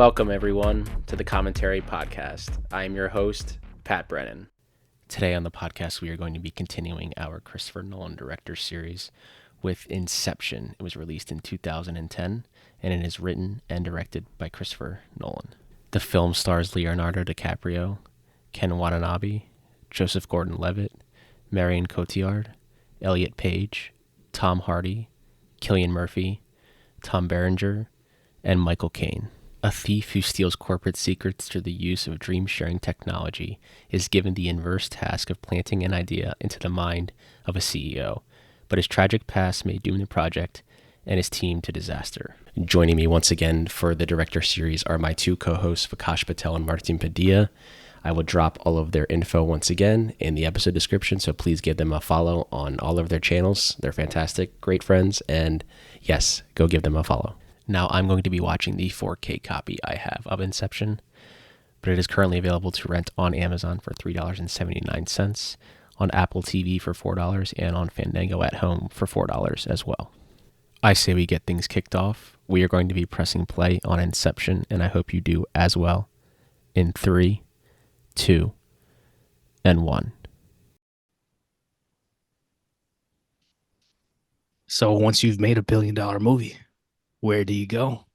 Welcome, everyone, to the Commentary Podcast. I am your host, Pat Brennan. Today on the podcast, we are going to be continuing our Christopher Nolan director series with Inception. It was released in 2010, and it is written and directed by Christopher Nolan. The film stars Leonardo DiCaprio, Ken Watanabe, Joseph Gordon-Levitt, Marion Cotillard, Elliot Page, Tom Hardy, Cillian Murphy, Tom Berenger, and Michael Caine. A thief who steals corporate secrets through the use of dream-sharing technology is given the inverse task of planting an idea into the mind of a CEO, but his tragic past may doom the project and his team to disaster. Joining me once again for the director series are my two co-hosts, Vikash Patel and Martin Padilla. I will drop all of their info once again in the episode description, so please give them a follow on all of their channels. They're fantastic, great friends, and yes, go give them a follow. Now, I'm going to be watching the 4K copy I have of Inception, but it is currently available to rent on Amazon for $3.79, on Apple TV for $4, and on Fandango at home for $4 as well. I say we get things kicked off. We are going to be pressing play on Inception, and I hope you do as well. In 3, 2, and 1. So once you've made $1 billion movie, where do you go?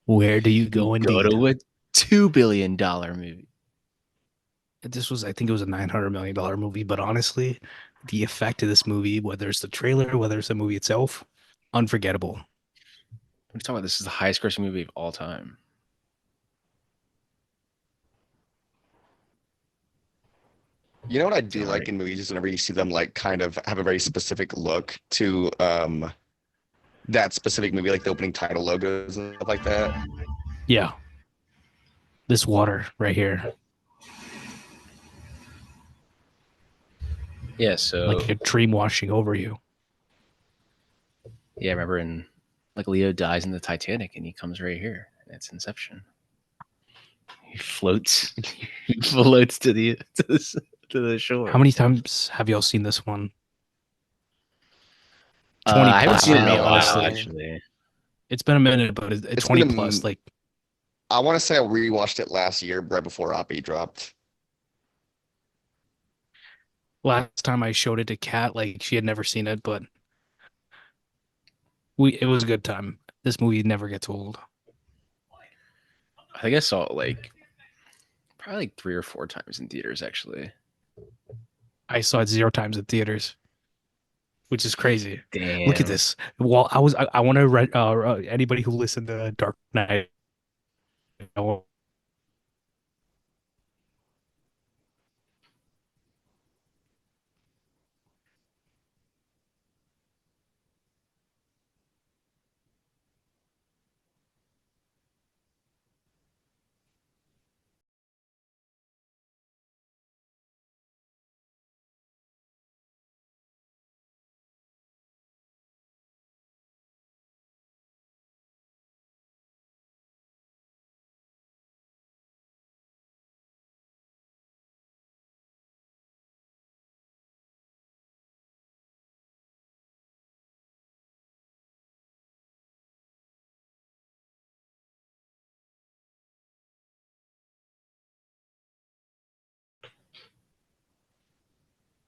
Where do you go indeed? Go to a $2 billion movie. I think it was a $900 million movie, but honestly, the effect of this movie, whether it's the trailer, whether it's the movie itself, unforgettable. We're talking about this is the highest grossing movie of all time. You know what I do like in movies is whenever you see them like kind of have a very specific look to that specific movie, like the opening title logos and stuff like that. Yeah. This water right here. Yeah, so like a dream washing over you. Yeah, I remember in like Leo dies in the Titanic and he comes right here. It's Inception. He floats to the shore. How many times have y'all seen this one? 20 I haven't seen it in a while, actually. It's been a minute, but it's 20 plus. Like, I want to say I rewatched it last year, right before Oppie dropped. Last time I showed it to Kat, like she had never seen it, but it was a good time. This movie never gets old. I think I saw it like probably like 3 or 4 times in theaters, actually. I saw it 0 times in theaters, which is crazy. Damn. Look at this. Well, I want to read anybody who listened to Dark Knight.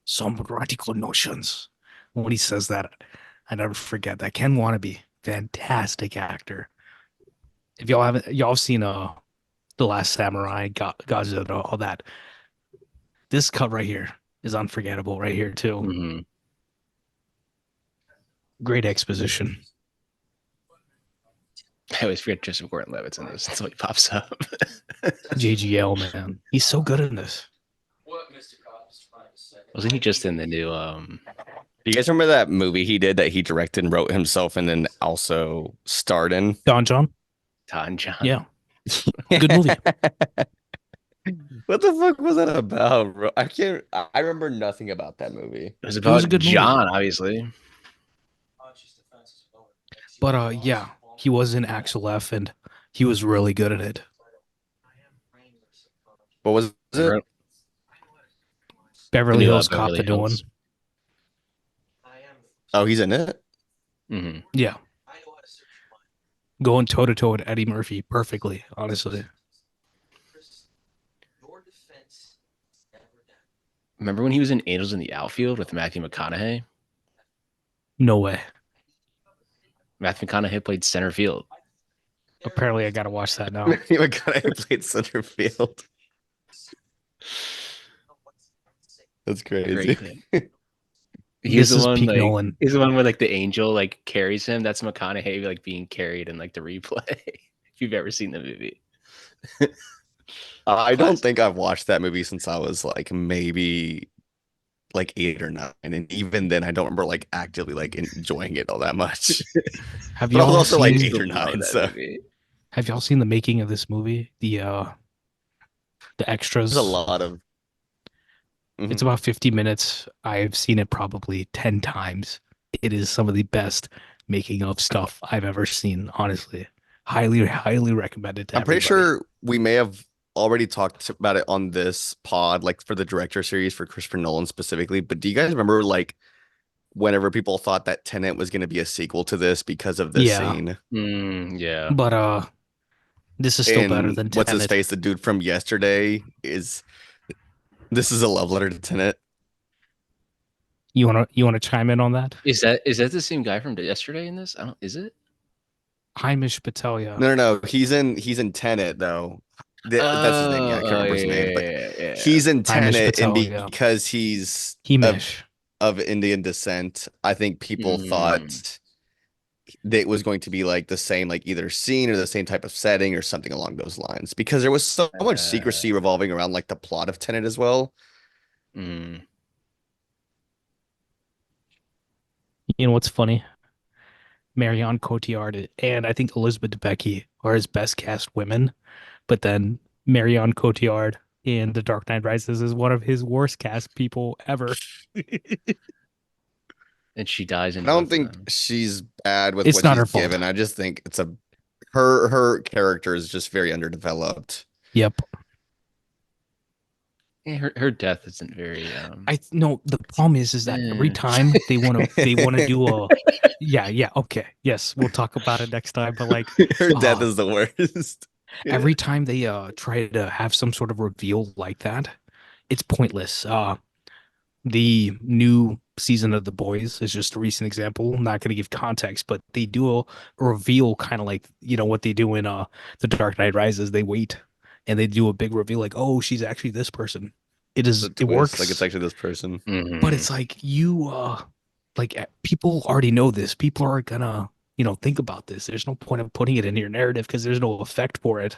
Some radical notions. When he says that, I never forget that. Ken Watanabe, fantastic actor. If y'all seen The Last Samurai, Godzilla, all that. This cut right here is unforgettable right here too. Mm-hmm. Great exposition. I always forget Joseph Gordon-Levitt's in this until he pops up. JGL, man. He's so good in this. Wasn't he just in the new Do you guys remember that movie he did that he directed and wrote himself and then also starred in? Don John? John. Yeah. Good movie. What the fuck was that about, bro? I remember nothing about that movie. It was about a good John, movie. Obviously. But yeah, he was in Axel F and he was really good at it. What was it? Beverly Hills Cop, the new one. Oh, he's in it? Mm-hmm. Yeah. going toe to toe with Eddie Murphy perfectly, honestly. Remember when he was in Angels in the Outfield with Matthew McConaughey? No way. Matthew McConaughey played center field. Apparently, I gotta watch that now. Matthew McConaughey played center field. That's crazy. He's This the is one peak like Nolan. he's the one where like the angel like carries him. That's McConaughey like being carried in like the replay. If you've ever seen the movie. I don't think I've watched that movie since I was like maybe like 8 or 9, and even then I don't remember like actively like enjoying it all that much. Have But I was y'all also like seen? 8 or 9, so Have y'all seen the making of this movie? The there's extras. a lot of. It's about 50 minutes. I've seen it probably 10 times. It is some of the best making of stuff I've ever seen, honestly. Highly, highly recommended to I'm pretty everybody. sure we may have already talked about it on this pod, like for the director series for Christopher Nolan specifically. But do you guys remember like whenever people thought that Tenet was going to be a sequel to this because of this Yeah. scene? Yeah. But this is still better And than what's his Tenet. face? The dude from yesterday is. This is a love letter to Tenet. You wanna chime in on that? Is that the same guy from yesterday in this? I don't. Is it? Vikash Patel, yeah. No. He's in Tenet though. That's his name. Yeah, I can't remember his name, but he's in Vikash Tenet, and Patel, yeah. because he's Himesh. of Indian descent, I think people thought that it was going to be like the same, like either scene or the same type of setting or something along those lines, because there was so much secrecy revolving around like the plot of Tenet as well. You know what's funny? Marion Cotillard and I think Elizabeth Debicki are his best cast women, but then Marion Cotillard in The Dark Knight Rises is one of his worst cast people ever. And she dies in I don't both think of them. she's bad with It's what not she's her fault. given. I just think it's her character is just very underdeveloped. Yep. Yeah, her death isn't very. I no. The problem is that every time they want to do a. Yeah. Okay. Yes, we'll talk about it next time. But like, Her death is the worst. Every time they try to have some sort of reveal like that, it's pointless. The new season of The Boys is just a recent example. I'm not going to give context, but they do a reveal kind of like, what they do in The Dark Knight Rises. They wait and they do a big reveal like, oh, she's actually this person. It works. Like it's actually this person. But it's like people already know this. People are gonna, think about this. There's no point of putting it in your narrative because there's no effect for it.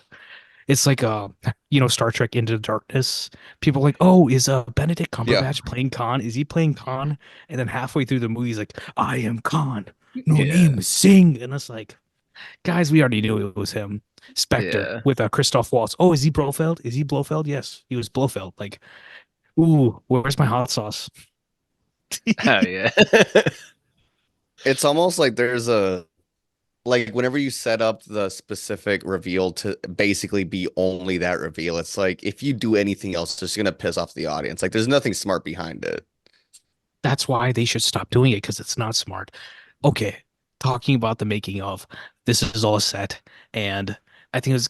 It's like Star Trek Into Darkness. People are like, oh, is Benedict Cumberbatch playing Khan? Is he playing Khan? And then halfway through the movie, he's like, I am Khan. No name is Singh. And it's like, guys, we already knew it was him. Spectre with Christoph Waltz. Oh, is he Blofeld? Is he Blofeld? Yes, he was Blofeld. Like, ooh, where's my hot sauce? Oh yeah. It's almost like there's like whenever you set up the specific reveal to basically be only that reveal, it's like if you do anything else, it's just gonna piss off the audience. Like there's nothing smart behind it. That's why they should stop doing it because it's not smart. Okay, talking about the making of, this is all set, and I think it was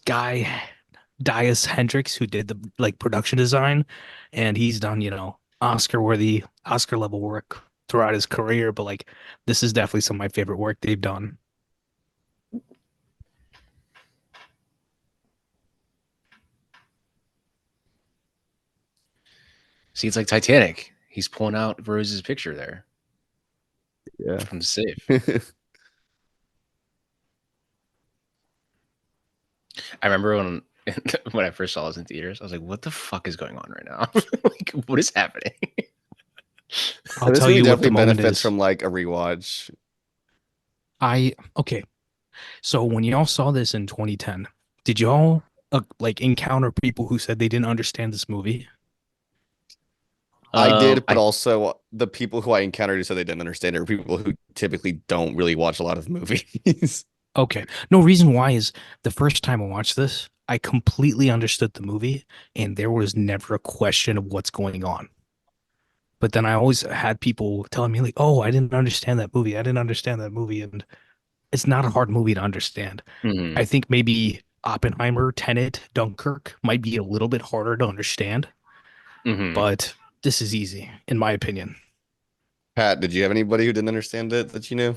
Dias Hendricks who did the production design, and he's done Oscar level work throughout his career, but this is definitely some of my favorite work they've done. See, it's like Titanic. He's pulling out Rose's picture there. Yeah. From the safe. I remember when I first saw this in theaters, I was like, what the fuck is going on right now? Like, what is happening? I'll tell you what the moment benefits is. from like a rewatch. Okay. So when y'all saw this in 2010, did y'all encounter people who said they didn't understand this movie? I did, but also the people who I encountered who said they didn't understand it are people who typically don't really watch a lot of movies. Okay. No, reason why is the first time I watched this, I completely understood the movie and there was never a question of what's going on. But then I always had people telling me like, oh, I didn't understand that movie. I didn't understand that movie. And It's not a hard movie to understand. Hmm. I think maybe Oppenheimer, Tenet, Dunkirk might be a little bit harder to understand, Hmm. but this is easy, in my opinion. Pat, did you have anybody who didn't understand it that you knew?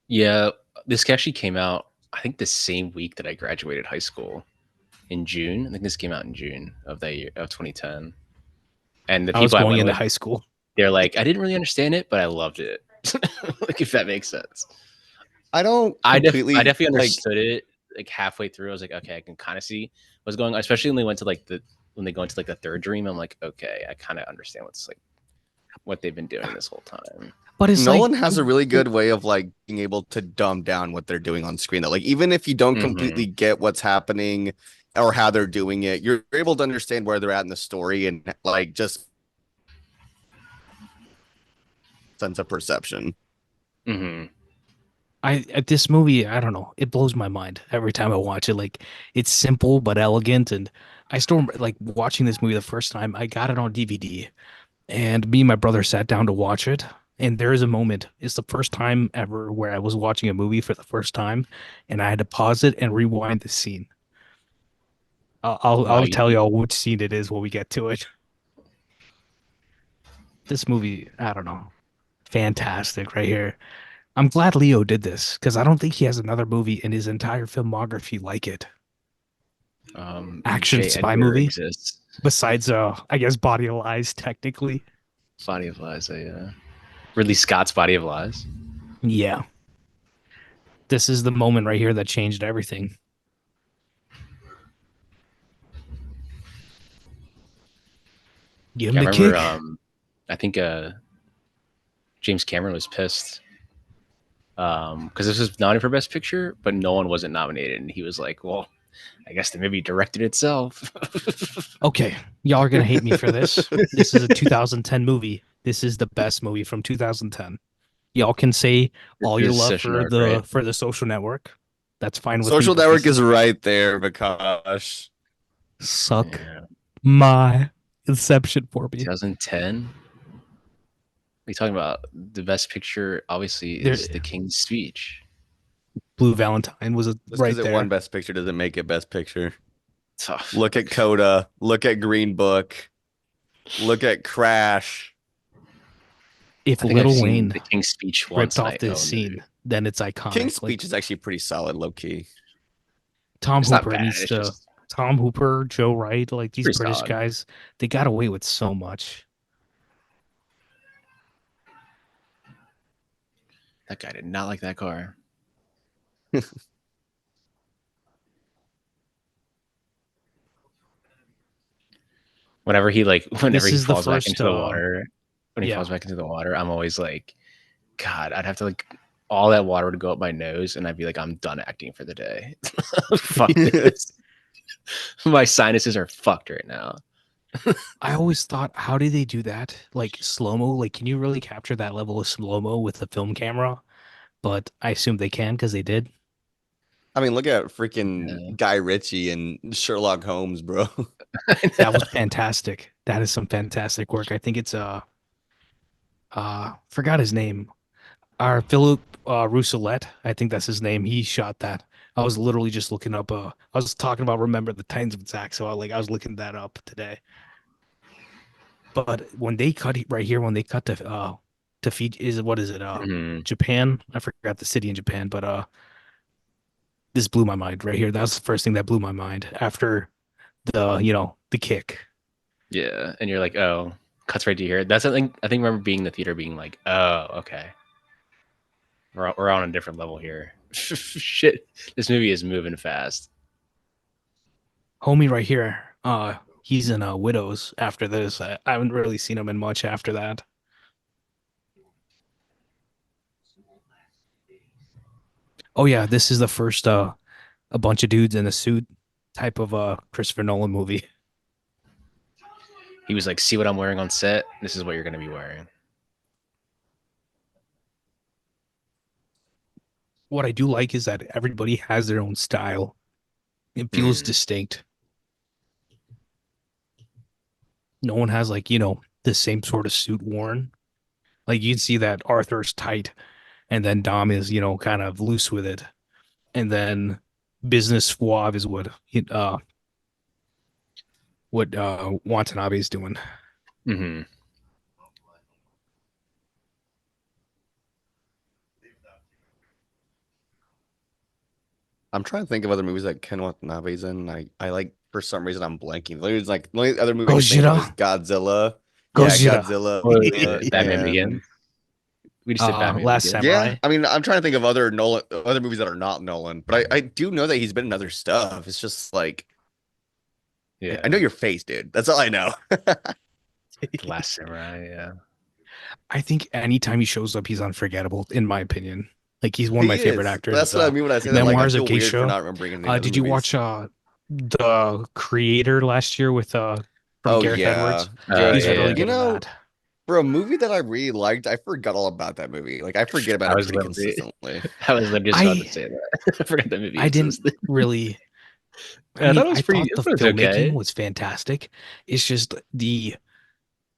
Yeah, this actually came out, I think, the same week that I graduated high school in June. I think this came out in June of that year of 2010. And the I was people I going went into with, high school. they're like, I didn't really understand it, but I loved it. Like, if that makes sense. I don't I completely definitely like. understood it like halfway through. I was like, okay, I can kind of see what's going on, especially when they went to like when they go into like the third dream. I'm like, okay, I kind of understand what's like what they've been doing this whole time. But it's like, Nolan has a really good way of like being able to dumb down what they're doing on screen though. Like even if you don't Hmm. completely get what's happening or how they're doing it, you're able to understand where they're at in the story and like just sense of perception. Hmm. I at this movie, I don't know, it blows my mind every time I watch it. Like it's simple but elegant, and I still remember, like watching this movie the first time. I got it on DVD, and me and my brother sat down to watch it. And there is a moment. It's the first time ever where I was watching a movie for the first time, and I had to pause it and rewind the scene. Wow, I'll tell y'all which scene it is when we get to it. This movie, I don't know, fantastic right here. I'm glad Leo did this because I don't think he has another movie in his entire filmography like it. Action J. spy Edgar movie exists. besides I guess Body of Lies technically. Body of Lies. Ridley Scott's Body of Lies. Yeah. This is the moment right here that changed everything. Give him Yeah, I the remember. kick. I think James Cameron was pissed because this was nominated for Best Picture, but Nolan wasn't nominated, and he was like, "Well, I guess the movie directed itself." Okay, y'all are gonna hate me for this. This is a 2010 movie. This is the best movie from 2010. Y'all can say all your love Decision arc, right? for the Social Network. That's fine with me, Social but Network this is right there, Vikash. suck Yeah. my Inception for me. 2010. We talking about the Best Picture? Obviously, There, is The King's Speech. Blue Valentine was Just because right it won there. Best Picture doesn't make it Best Picture. Tough. Look at Coda. Look at Green Book. Look at Crash. If I think I've Lil seen The Wayne King's Speech ripped once, and off I this owned it. scene, then it's King's iconic. Speech Like is actually pretty solid, low key. Tom It's not Hooper bad. needs It's to. just Tom Hooper, Joe Wright, like these pretty British solid. guys, they got away with so much. That guy did not like that car. Whenever This he is the falls back first into the water, when he yeah. falls back into the water, I'm always like, God, I'd have to like all that water would go up my nose, and I'd be like, I'm done acting for the day. Fuck this. My sinuses are fucked right now. I always thought, how do they do that? Like slow-mo, like can you really capture that level of slow-mo with a film camera? But I assume they can because they did. I mean, look at freaking Yeah. Guy Ritchie and Sherlock Holmes, bro. I That know. was fantastic. That is some fantastic work. I think it's forgot his name. Our Philip Rousselet, I think that's his name. He shot that. I was literally just looking up. I was talking about Remember the Titans of Attack, so I was looking that up today. But when they cut right here, when they cut to Fiji, is it what is it? Mhm. Japan. I forgot the city in Japan, but this blew my mind right here. That was the first thing that blew my mind after the kick. Yeah, and you're like, oh, cuts right to here. That's something I think. Remember being in the theater, being like, oh, okay, we're on a different level here. Shit, this movie is moving fast. Homie right here. He's in Widows after this. I haven't really seen him in much after that. Oh yeah, this is the first a bunch of dudes in a suit type of Christopher Nolan movie. He was like, see what I'm wearing on set. This is what you're gonna be wearing. What I do like is that everybody has their own style. It feels Mm. distinct. No one has like, the same sort of suit worn. Like you can see that Arthur's tight and then Dom is, kind of loose with it, and then business suave is what Watanabe is doing. Hmm. I'm trying to think of other movies that Ken Watanabe's in. I like for some reason I'm blanking. The only other movie I can think of is Gojira, Godzilla. Yeah, Gojira, Oh, yeah. Batman and Begins. We just did Batman Last Begins. yeah, Samurai. I mean I'm trying to think of other movies that are not Nolan, but I do know that he's been in other stuff. It's just like I know Yeah. your face, dude. That's all I know. The Last Samurai. Yeah. I think anytime he shows up, he's unforgettable, in my opinion. Like he's one of my He favorite is. actors. That's what I mean when I say that. Like I Memoirs of feel weird for Geisha. not remembering any other Did you movies. watch The Creator last year with from Oh Gareth yeah, Edwards? Oh, He's yeah, really yeah. you good in know, that. for a movie that I really liked, I forgot all about that movie. Like I forget about I it was pretty literally, consistently. I was literally just about to I say that. I forgot that movie I didn't existed. really. I Yeah, I mean, thought it was I pretty. thought It the was filmmaking okay. was fantastic. It's just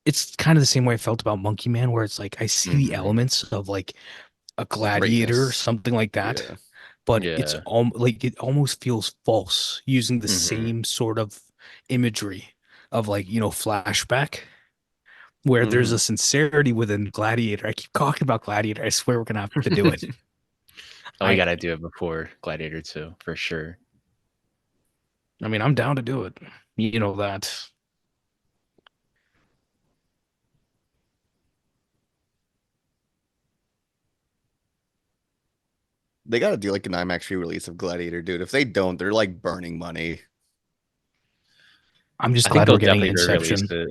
it's kind of the same way I felt about Monkey Man, where it's like I see the Hmm. elements of like a gladiator or Greatness. something like that, Yeah. but it's Yeah. like it almost feels false using the Hmm. same sort of imagery of like, flashback, where there's Hmm. a sincerity within Gladiator. I keep talking about Gladiator. I swear we're gonna have to do it. Oh, we I gotta do it before Gladiator 2 for sure. I mean, I'm down to do it. You know that. They got to do like an IMAX re-release of Gladiator, dude. If they don't, they're like burning money. I'm just I think glad they'll we're getting definitely re-release Inception.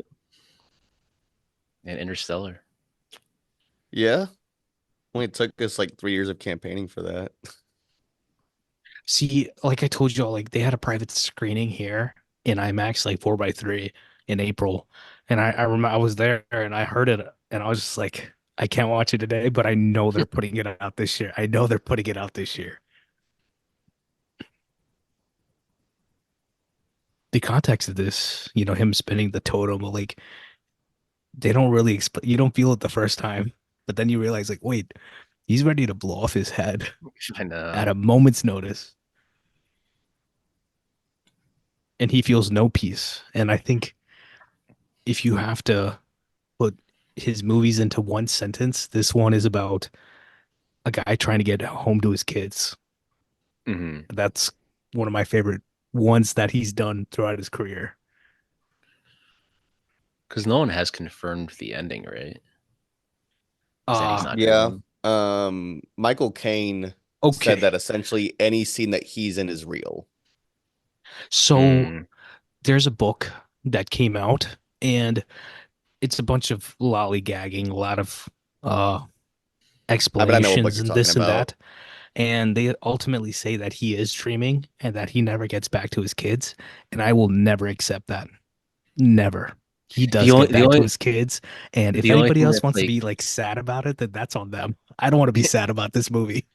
it in Interstellar. Yeah. Only took us like 3 years of campaigning for that. See, like I told you all, like they had a private screening here in IMAX, like 4x3 in April. And I remember I was there and I heard it and I was just like, I can't watch it today, but I know they're putting it out this year. I know they're putting it out this year. The context of this, him spinning the totem, like they don't really explain, you don't feel it the first time, but then you realize, like, wait, he's ready to blow off his head I at know. a moment's notice. And he feels no peace. And I think if you have to put his movies into one sentence, this one is about a guy trying to get home to his kids. Hmm. That's one of my favorite ones that he's done throughout his career. Because no one has confirmed the ending, right? Is that he's Uh, not Yeah. dreaming? Michael Caine said okay. that essentially any scene that he's in is real. So Mm. there's a book that came out and it's a bunch of lollygagging, a lot of uh But I know what book explanations you're and talking this and about. that. And they ultimately say that he is dreaming and that he never gets back to his kids. And I will never accept that. Never. He The does only, get the back to only, his kids. And if the only anybody thing else that's wants to like, be like sad about it, then that's on them. I don't want to be sad about this movie.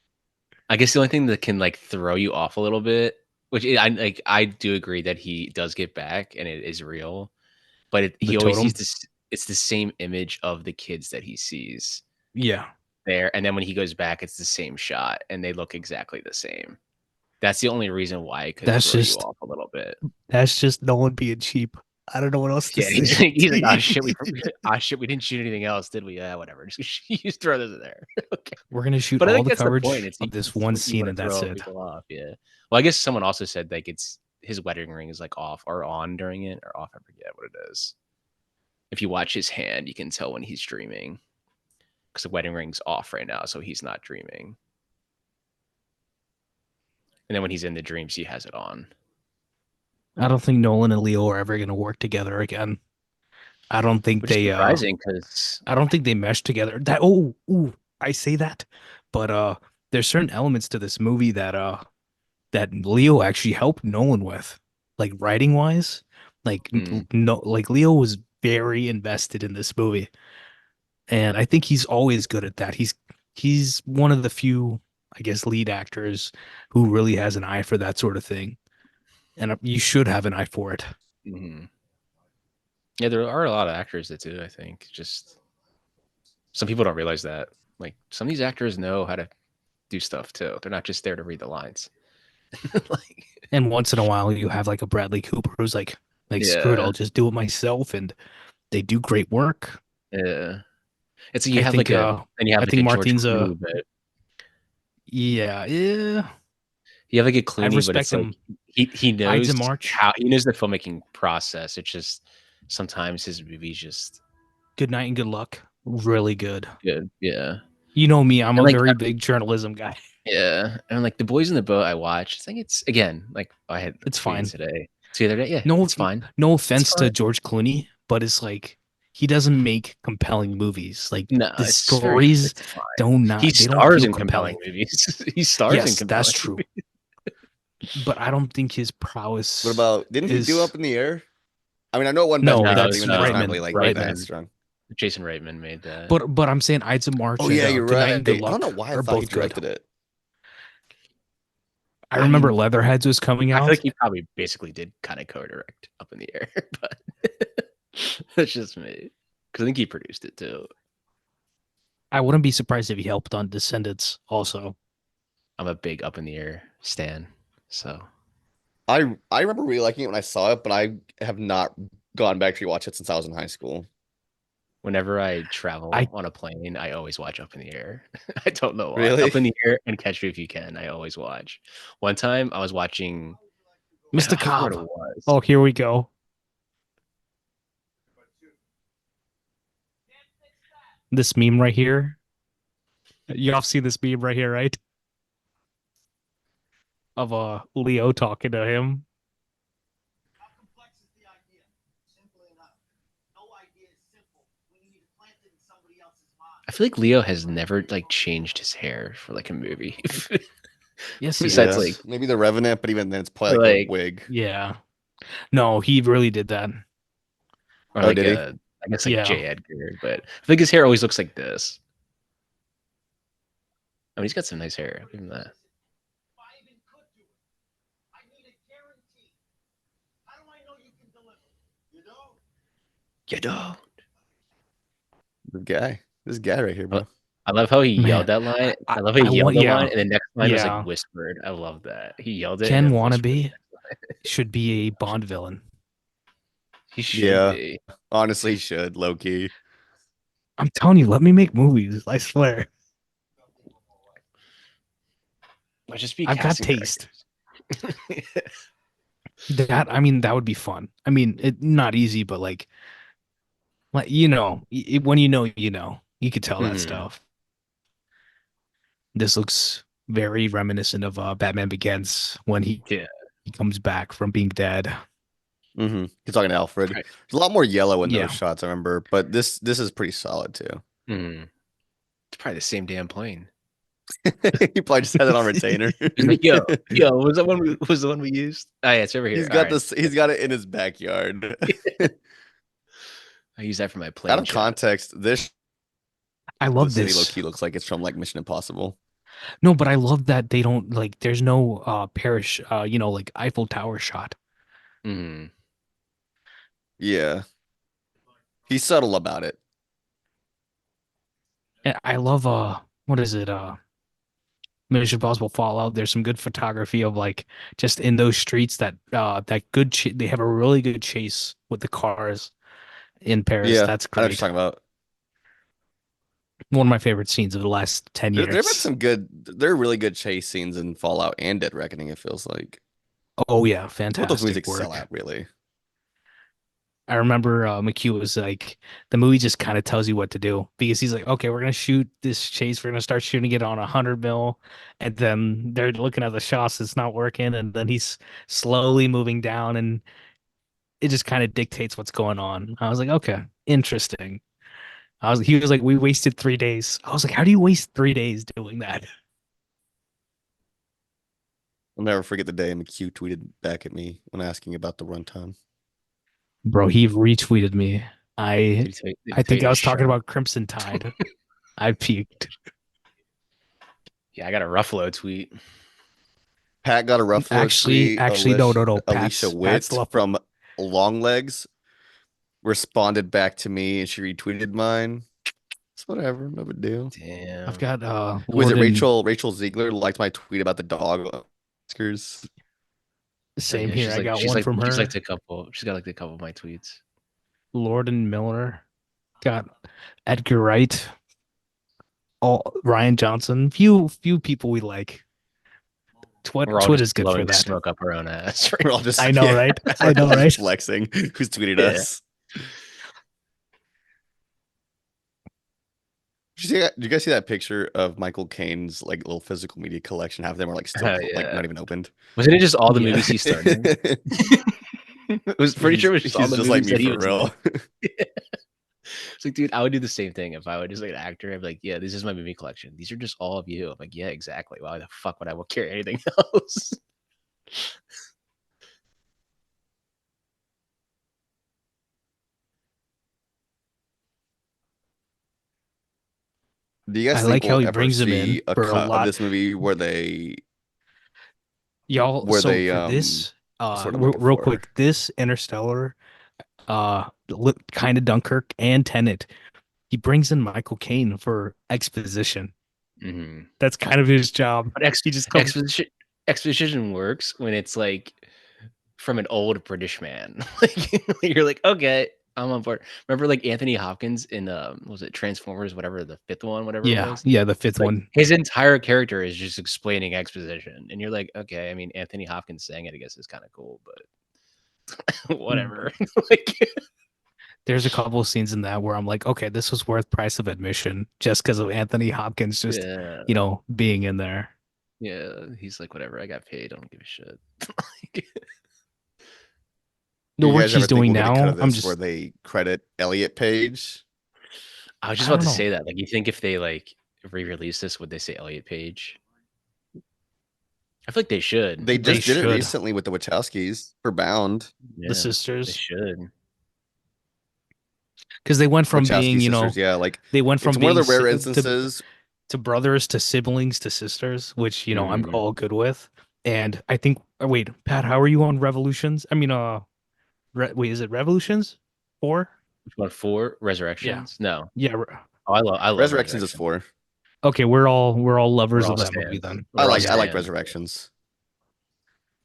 I guess the only thing that can like throw you off a little bit, I do agree that he does get back and it is real, but The he always sees totem. this. It's the same image of the kids that he sees Yeah. there, and then when he goes back, it's the same shot, and they look exactly the same. That's the only reason why it could That's throw you just off a little bit. that's just no one being cheap. I don't know what else to Yeah, say. he's like, oh shit, we didn't shoot anything else, did we? Yeah, whatever. Just you just throw this in there. Okay. We're gonna shoot But I all think the that's the point. coverage It's of this it's one what you scene want and to that's throw it. people off. Yeah. Well, I guess someone also said like it's his wedding ring is like off or on during it or off. I forget what it is. If you watch his hand, you can tell when he's dreaming because the wedding ring's off right now, so he's not dreaming. And then when he's in the dreams, he has it on. I don't think Nolan and Leo are ever gonna work together again. I don't think Which is they surprising because I don't think they mesh together. That I say that, but there's certain elements to this movie that Leo actually helped Nolan with, like writing wise. Like no, like Leo was very invested in this movie, and I think he's always good at that. He's one of the few, I guess, lead actors who really has an eye for that sort of thing, and you should have an eye for it. yeah, there are a lot of actors that do. I think just some people don't realize that. Like some of these actors know how to do stuff too. They're not just there to read the lines. Like, And once in a while, you have like a Bradley Cooper who's like screw it, yeah, I'll just do it myself, and they do great work. yeah. It's you I have think like a and you have I like a think George Martin's Clooney, but yeah. you have like a I Clooney, but respect it's like him. he Ides knows of March, how he knows the filmmaking process. It's just sometimes his movies just Good Night and Good Luck, really good. good. Yeah. You know me, I'm And a like very big journalism guy. yeah. And like the Boys in the Boat I watched, it's like it's again, like I had It's tweeted fine. today. The other day. Yeah, No, it's fine. no It's offense fine. to George Clooney, but it's like he doesn't make compelling movies. Like No, the stories it's fine. He they don't stars feel in compelling compelling. movies. He stars in Yes, that's compelling true. movies. But I don't think his What prowess about, didn't he do is Up in the Air? I mean, I know it won Best no, Picture, but that's even then, it's not Reitman. really like that Reitman. strong. Jason Reitman made that. But I'm saying Ides of Oh March and yeah, you're Good Night right. and Good I don't know Luck why I are thought he both good. directed it. I I remember mean, Leatherheads was coming I feel out. like he probably basically did kind of co-direct Up in the Air, but that's just me. Because I think he produced it too. I wouldn't be surprised if he helped on Descendants also. I'm a big Up in the Air stan. So I remember really liking it when I saw it, but I have not gone back to rewatch it since I was in high school. whenever I travel I on a plane, I always watch Up in the Air. I don't know why. Really? Up in the Air and Catch Me If You Can, I always watch. One time I was watching, Mr. I forgot what it Cobb. was. Oh, here we go. This meme right here. Y'all see this meme right here, right? Of Leo talking to him. I feel like Leo has never like changed his hair for like a movie. Yes, he Besides Yeah. has. like Maybe The Revenant, but even then it's probably like a like wig. Yeah. No, he really did that. or Oh, like did he? a I guess like Yeah. J. Edgar, but I think his hair always looks like this. I mean, he's got some nice hair. I'll give him that. You know. This guy right here, bro. I love how he yelled Man, that line. I, I love how he I yelled want the line, yeah. and the next line was like Yeah. whispered. I love that. He yelled it and Ken then whispered. Wannabe should be a Bond villain. He should Yeah, be. honestly, he should low key. I'm telling you, let me make movies. I swear. Let's just be I've got casting taste. directors. That I mean, that would be fun. I mean, it not easy, but like when you could tell that Mhm. stuff. This looks very reminiscent of Batman Begins when Yeah. he comes back from being dead. He's talking to Alfred. Right. There's a lot more yellow in Yeah. those shots, I remember, but this is pretty solid too. Mhm. It's probably the same damn plane. He probably just had it on retainer. He's like, yo, was that one? Was the one we used? Oh yeah, it's over here. He's All got right. this. He's got it in his backyard. I use that for my Out plane of shot. context, this I the love city low this. key looks like it's from like Mission Impossible. No, but I love that they don't like there's no parish like Eiffel Tower shot. Mhm. Yeah, he's subtle about it. And I love what is it? Mission Impossible Fallout. There's some good photography of like just in those streets that good they have a really good chase with the cars in Paris. Yeah, That's I know what you're great. talking about. One of my favorite scenes of the last 10 There've been years. some good. There are really good chase scenes in Fallout and Dead Reckoning. It feels like Oh yeah, what those fantastic movies excel work. at, really. I remember McHugh was like, the movie just kind of tells you what to do because he's like, okay, we're gonna shoot this chase, we're gonna start shooting it on 100 mil, and then they're looking at the shots, it's not working, and then he's slowly moving down, and it just kind of dictates what's going on. I was like, okay, interesting. He was like, we wasted 3 days. I was like, how do you waste 3 days doing that? I'll never forget the day McHugh tweeted back at me when asking about the runtime. Bro, he retweeted me. I Did he I tell think you I to was talking shut up? about Crimson Tide. I peaked. Yeah, I got a Ruffalo tweet. Pat got a Ruffalo Actually, tweet. no. Alicia Pat's Witt from Longlegs responded back to me, and she retweeted mine. It's whatever, no big deal. Damn. I've got Was it Lord and Rachel Ziegler, liked my Lord and Rachel Ziegler liked my tweet about the dog Oscars? Oh same yeah, here. I got one from she's her. liked a couple. She's got like a couple of my tweets. Lord and Miller got Edgar Wright, all Ryan Johnson. Few people we like. We're all Twitter's just good for blowing that. smoke up our own ass. We're all just I know, right? we're I know, all just right? flexing. Who's tweeted Yeah. us? Did you guys see that picture of Michael Caine's like little physical media collection? Half of them are like still like Yeah. not even opened. Wasn't it just all the Yeah. movies he starred in? It was pretty sure it was just all He's the just like movies me that he for was real. in. It's like, dude, I would do the same thing if I would just like an actor. I'd be like, yeah, this is my movie collection. These are just all of you. I'm like, yeah, exactly. Why the fuck would I carry anything else? Do you I guys think like how we'll he ever brings them in see a for a cut of lot. this movie where Y'all, so they for this, what's what I'm looking real for? quick, this Interstellar, kind of Dunkirk and Tenet, he brings in Michael Caine for exposition. Mm-hmm. That's kind of his job. But He just comes. exposition works when it's like from an old British man. Like you're like, okay, I'm on board. Remember like Anthony Hopkins in was it Transformers, whatever the fifth one, whatever it was? Yeah, the fifth Like one. his entire character is just explaining exposition. And you're like, okay, I mean Anthony Hopkins saying it, I guess is kind of cool, but whatever. Like There's a couple of scenes in that where I'm like, okay, this was worth price of admission just because of Anthony Hopkins just, yeah. being in there. Yeah. He's like, whatever, I got paid. I don't give a shit. Like, The Do you work guys ever he's think doing we'll get a cut now, of I'm this where just, they credit Elliot Page? I was just I about don't to know. say that. Like, you think if they like re-release this, would they say Elliot Page? I feel like they should. They just did it should. recently with the Wachowskis for Bound. Yeah, The they sisters, should. because they went from being, Wachowski sisters, yeah, like they went it's from one of being the rare instances. to brothers to siblings to sisters, which I'm Mhm. all good with. And I think, wait, Pat, how are you on Revolutions? I mean, wait, is it Revolutions 4? Which one? 4 Resurrections? No. Yeah. Oh, I love Resurrections is Resurrection. 4. Okay, we're all We're lovers all of that movie stands. then. We're all I like stands. Resurrections.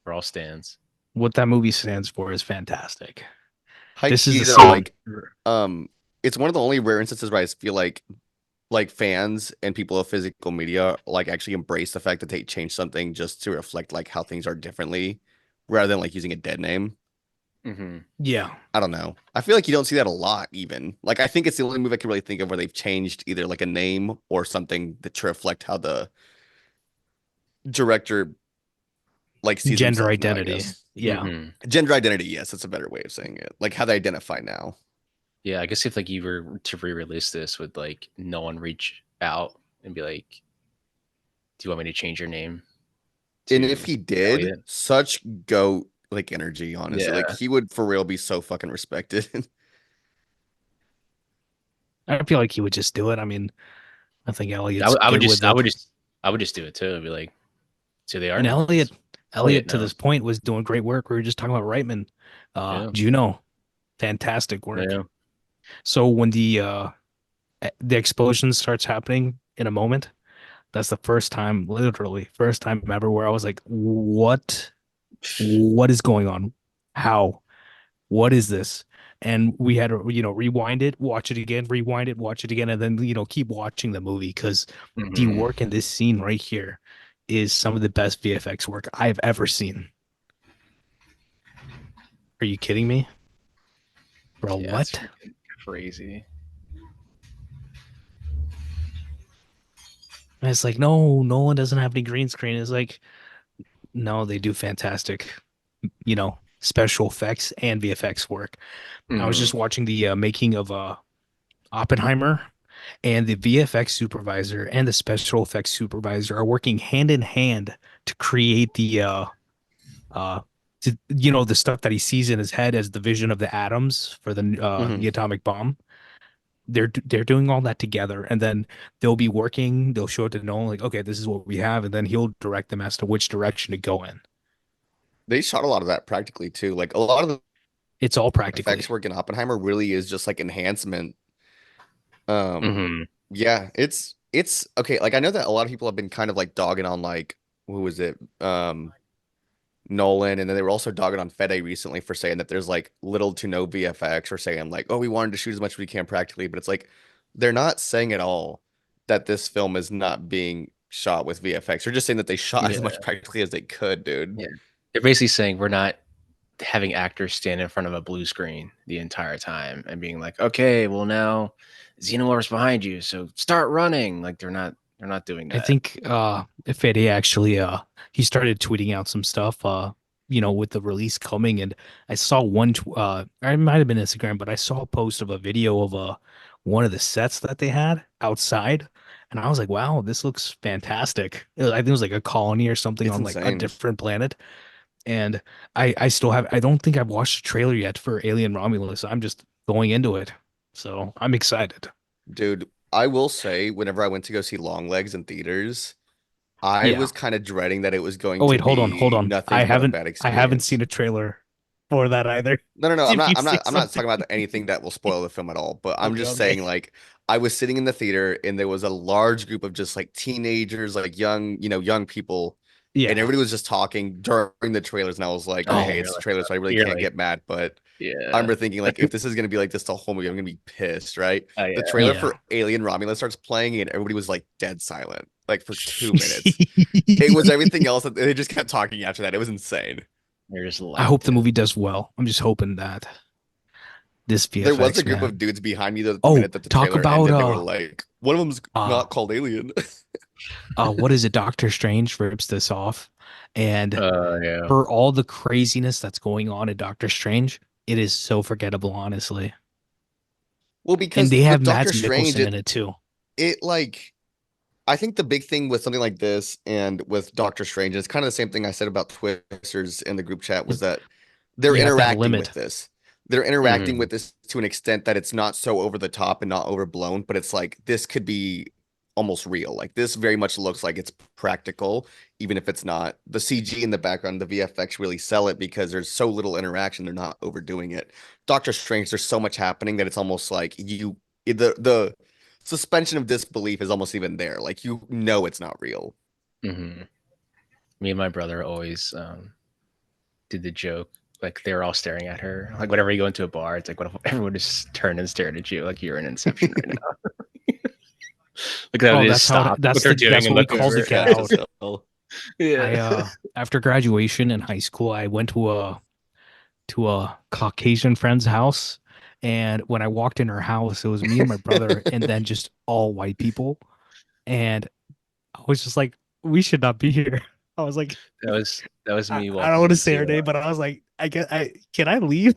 We're all stands. What that movie stands for is fantastic. High This is key the though, scene. like it's one of the only rare instances where I feel like fans and people of physical media like actually embrace the fact that they change something just to reflect like how things are differently rather than like using a dead name. Mm-hmm. Yeah. I don't know. I feel like you don't see that a lot even. Like I think it's the only movie I can really think of where they've changed either like a name or something that to reflect how the director like sees Gender himself now, I identity. guess. Yeah. Mm-hmm. Gender identity, yes, that's a better way of saying it. Like how they identify now. Yeah, I guess if like you were to re-release this, would like no one reach out and be like, "Do you want me to change your name?" And To if he did, Elliot? such goat like energy, honestly. Like Yeah. he would for real be so fucking respected. I feel like he would just do it. I mean, I think I Elliot's would, I would good just, with I it. would just, I would just do it too. I'd be like, so they are And now. Elliot Elliot to now. this point was doing great work. We were just talking about Reitman. Yeah. Juno, fantastic work. Yeah. So when the explosion starts happening in a moment, that's the first time, literally first time ever, where I was like, what is going on? How? What is this? And we had to, rewind it, watch it again, rewind it, watch it again, and then, keep watching the movie because the Mhm. work in this scene right here is some of the best VFX work I've ever seen. Are you kidding me? Bro, Yeah, what? it's freaking crazy. And it's like, no, Nolan doesn't have any green screen. It's like, no, they do fantastic, special effects and VFX work. I was just Mhm. watching the making of Oppenheimer, and the VFX supervisor and the special effects supervisor are working hand in hand to create uh the stuff that he sees in his head as the vision of the atoms for the Mhm. the atomic bomb. They're doing all that together, and then they'll be working. They'll show it to Nolan like, okay, this is what we have, and then he'll direct them as to which direction to go in. They shot a lot of that practically too. Like a lot of the It's all practically. effects work in Oppenheimer really is just like enhancement. Um, Mhm. Yeah, it's okay. Like I know that a lot of people have been kind of like dogging on like who was it? Nolan, and then they were also dogging on Fede recently for saying that there's like little to no VFX or saying like, oh, we wanted to shoot as much as we can practically, but it's like they're not saying at all that this film is not being shot with VFX. They're just saying that they shot as much Yeah. practically as they could, dude. Yeah. They're basically saying we're not having actors stand in front of a blue screen the entire time and being like, okay, well now Xenomorph's behind you, so start running. Like they're not doing I that. think Fede actually he started tweeting out some stuff with the release coming, and I saw it might have been Instagram, but I saw a post of a video of one of the sets that they had outside, and I was like, wow, this looks fantastic. I think it was like a colony or something It's on like a insane. different planet. And I don't think I've watched the trailer yet for Alien Romulus. I'm just going into it. So I'm excited. Dude, I will say, whenever I went to go see Longlegs in theaters, I Yeah. was kind of dreading that it was going Oh to wait, hold be on. nothing but a bad I haven't experience. seen a trailer for that either. No, no, no. I'm If not. you I'm see not. I'm not something. talking about anything that will spoil the film at all. But I'm Okay, just okay. saying, like, I was sitting in the theater and there was a large group of just like teenagers, like young, young people, and Yeah. everybody was just talking during the trailers. And I was like, Oh, okay, you're it's the like trailer, so I really you're can't like, get mad. But I yeah. remember thinking, like, if this is gonna be like this the whole movie, I'm gonna be pissed, right? Oh The yeah. trailer Yeah. for Alien Romulus starts playing, and everybody was like dead silent, like for 2 minutes. It was everything else that they just kept talking after that. It was insane. They're just I hope locked the in. movie does well. I'm just hoping that this There was a VFX, group man. of dudes behind me though at the Oh, minute that the talk trailer about ended. They were like, one of them's uh not called Alien. what is it? Doctor Strange rips this off. And Yeah. for all the craziness that's going on in Doctor Strange, it is so forgettable, honestly. Well, And because they have with Mads Doctor Strange, Mikkelsen in it it too. it like I think the big thing with something like this and with Doctor Strange, it's kind of the same thing I said about Twisters in the group chat, was Is that they're you have to have a interacting with limit. this. They're interacting Mhm. with this to an extent that it's not so over the top and not overblown, but it's like this could be almost real. Like this very much looks like it's practical, even if it's not. The CG in the background, the VFX really sell it because there's so little interaction. They're not overdoing it. Doctor Strange, there's so much happening that it's almost like the suspension of disbelief is almost even there. Like it's not real. Mhm. Me and my brother always did the joke. Like they were all staring at her. Like whenever you go into a bar, it's like what if everyone just turned and stared at you like you're in Inception right now. Like that would Oh, just stop what they're doing that's and what we look call the over. get Fast out. as hell. I Yeah. after graduation in high school, I went to a Caucasian friend's house, and when I walked in her house, it was me and my brother, and then just all white people. And I was just like, we should not be here. I was like, That was me I don't walking want to say into her name, but I was like, can I leave?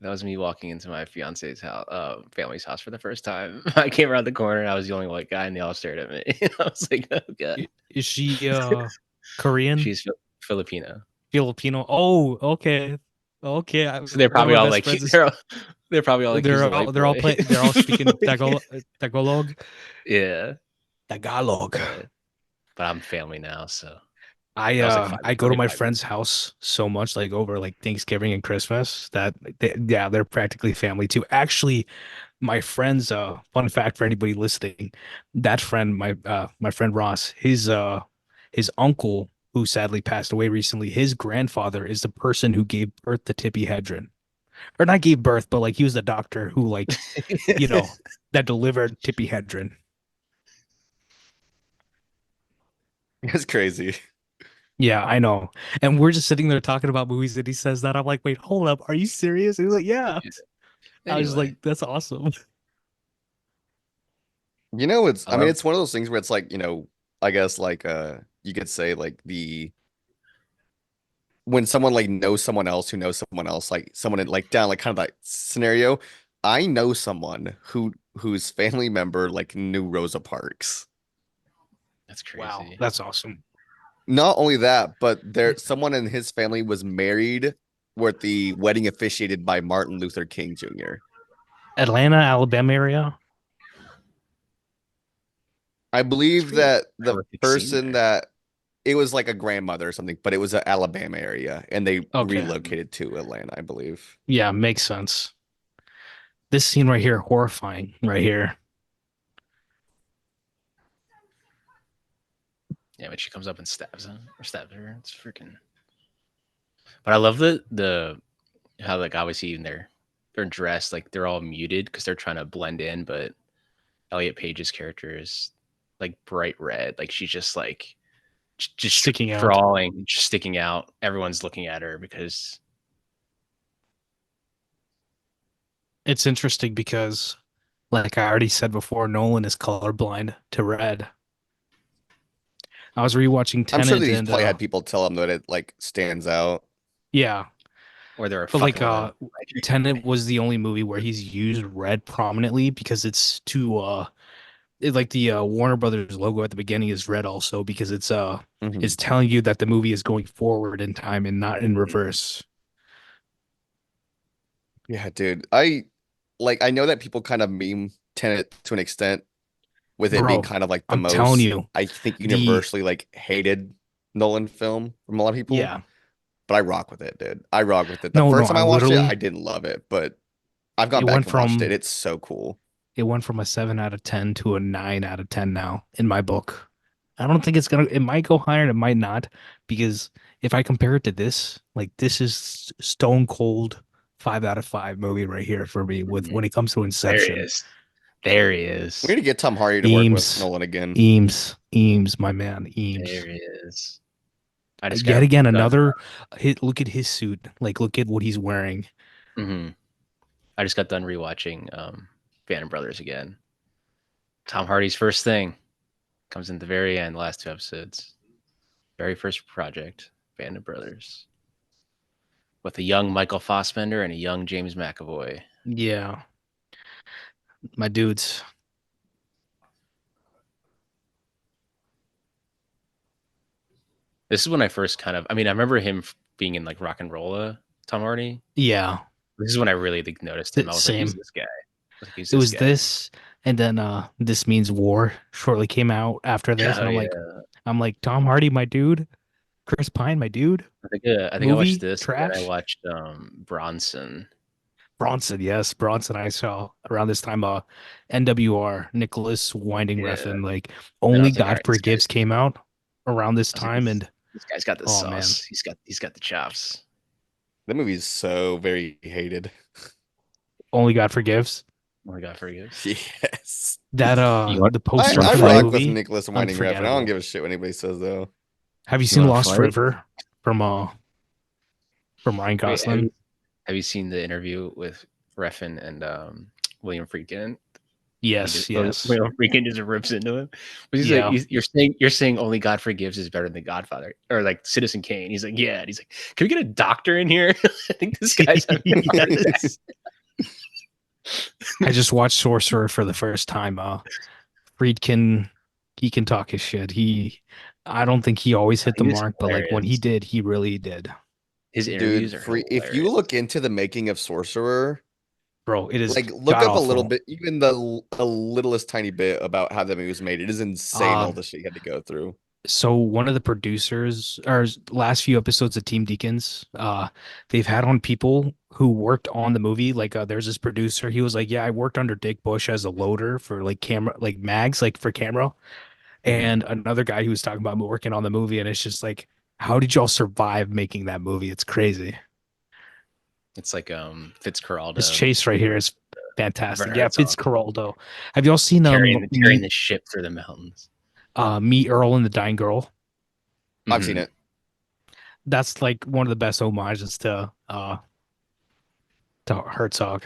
that was me walking into my fiance's house, family's house for the first time. I came around the corner and I was the only white guy and they all stared at me. I was like, oh god. Is she Korean, She's Filipino. Filipino? Oh, okay, okay. So they're One of probably my all best like friends is they're probably all like he's the white they're all boy. play they're all speaking Like, Tagalog. yeah. Tagalog. But I'm family now, so I that was like I that was go to like my 5 years. friend's house so much, like over like Thanksgiving and Christmas, that yeah, they're practically family too. Actually, my friend's fun fact for anybody listening, that friend, my friend Ross, his uncle, who sadly passed away recently, his grandfather is the person who gave birth to Tippi Hedren. Or not gave birth, but like he was the doctor who like, you know, that delivered Tippi Hedren. It's crazy. Yeah, I know. And we're just sitting there talking about movies and he says that. I'm like, wait, hold up. Are you serious? He's like, yeah. I was just Anyway, like, that's awesome. I mean, um, it's one of those things where it's like, I guess like you could say like when someone like knows someone else who knows someone else, like someone in like down like kind of that scenario. I know someone whose family member like knew Rosa Parks. that's Wow, crazy. that's awesome. Not only that, but someone in his family was married with the wedding officiated by Martin Luther King Jr. Atlanta, Alabama area. I That's believe crazy. that I the never think seen person there. that it was like a grandmother or something, but it was an Alabama area and they Okay. relocated to Atlanta, I believe. Yeah, makes sense. This scene right here, horrifying right here. Yeah, but she comes up and stabs her. It's freaking. But I love the how like obviously even they're dressed like they're all muted because they're trying to blend in, but Elliot Page's character is like bright red, like she's just like just Sticking out. sprawling, just sticking out. Everyone's looking at her because It's interesting because, like I already said before, Nolan is colorblind to red. I was rewatching I'm sure Tenet that he's and probably had people tell him that it like stands out. yeah, or they're but like fucking Tenet was the only movie where he's used red prominently because it's too like the Warner Brothers logo at the beginning is red also because it's Mhm. telling you that the movie is going forward in time and not in reverse. Yeah, dude. I know that people kind of meme Tenet to an extent with it being Bro, kind of like the I'm telling most, you, I think, the universally like hated Nolan film from a lot of people. yeah. But I rock with it, dude. I rock with it. The No, first time I I watched it, I literally didn't love it, but I've it gone back went and watched it. from It's so cool. it went from a 7 out of 10 to a 9 out of 10 now in my book. I don't think it might go higher and it might not because if I compare it to this, like this is stone cold 5 out of 5 movie right here for me with when it comes to there he Inception. is. There he We is. need to get Tom Hardy to work with Nolan again. Eames, my man, Eames. There he is. I just Yet got again, done. another hit. Look at his suit. Like, look at what he's wearing. I just got done rewatching Band of Brothers again. Tom Hardy's first thing comes in the very end, last 2 episodes. Very first project, Band of Brothers. With a young Michael Fassbender and a young James McAvoy. Yeah, my dudes. This is when I first kind of, I mean, I remember him being in like Rock and Rolla, Tom Hardy. Yeah, This is when I really like, noticed him. I was like, who's same. this guy? I was like, who's It this was guy? this, and then This Means War shortly came out after this, Oh, and yeah. I'm like Tom Hardy, my dude. Chris Pine, my dude. I think I watched Movie this, and then I trash. watched Bronson. Bronson, yes, Bronson. I saw around this time. NWR, Nicholas Winding Yeah. Refn, like Then I Only was like, all God right, Forgives came out around this I was like, time, and this guy's got the oh man, sauce. He's got the chops. That movie is so very hated. Only God Forgives. Oh my God, forgives. Yes. That You want the poster I for that rock with movie, Nicholas Winding Refn. I don't unforgettable. give a shit what anybody says though. Have you you seen want to Lost fight? River from Ryan Wait, Gosling? have you seen the interview with Refn and William Friedkin? Yes, yes, William Friedkin just rips into him. But he's like, yeah. you're saying Only God Forgives is better than Godfather or like Citizen Kane. He's like, yeah. And he's like, can we get a doctor in here? I think this guy's having a heart attack. I just watched Sorcerer for the first time. Friedkin, he can talk his shit. I don't think he always hit the He is mark, but like when he hilarious. did, he really did. His Dude, interviews are hilarious. if you look into the making of Sorcerer, Bro, it is like look god up a little awful. bit, even the littlest tiny bit about how that movie was made. It is insane all the shit you had to go through. So one of the producers or last few episodes of Team Deacons, they've had on people who worked on the movie. Like there's this producer, he was like, yeah, I worked under Dick Bush as a loader for like camera, like mags, like for camera. And another guy who was talking about working on the movie, and it's just like, how did y'all survive making that movie? It's crazy. It's like This Fitzcarraldo, chase right here is fantastic. Yeah, Herzog Fitzcarraldo. Have y'all seen carrying the ship through the mountains. Meet Earl and the Dying Girl? I've seen it. That's like one of the best homages to Herzog.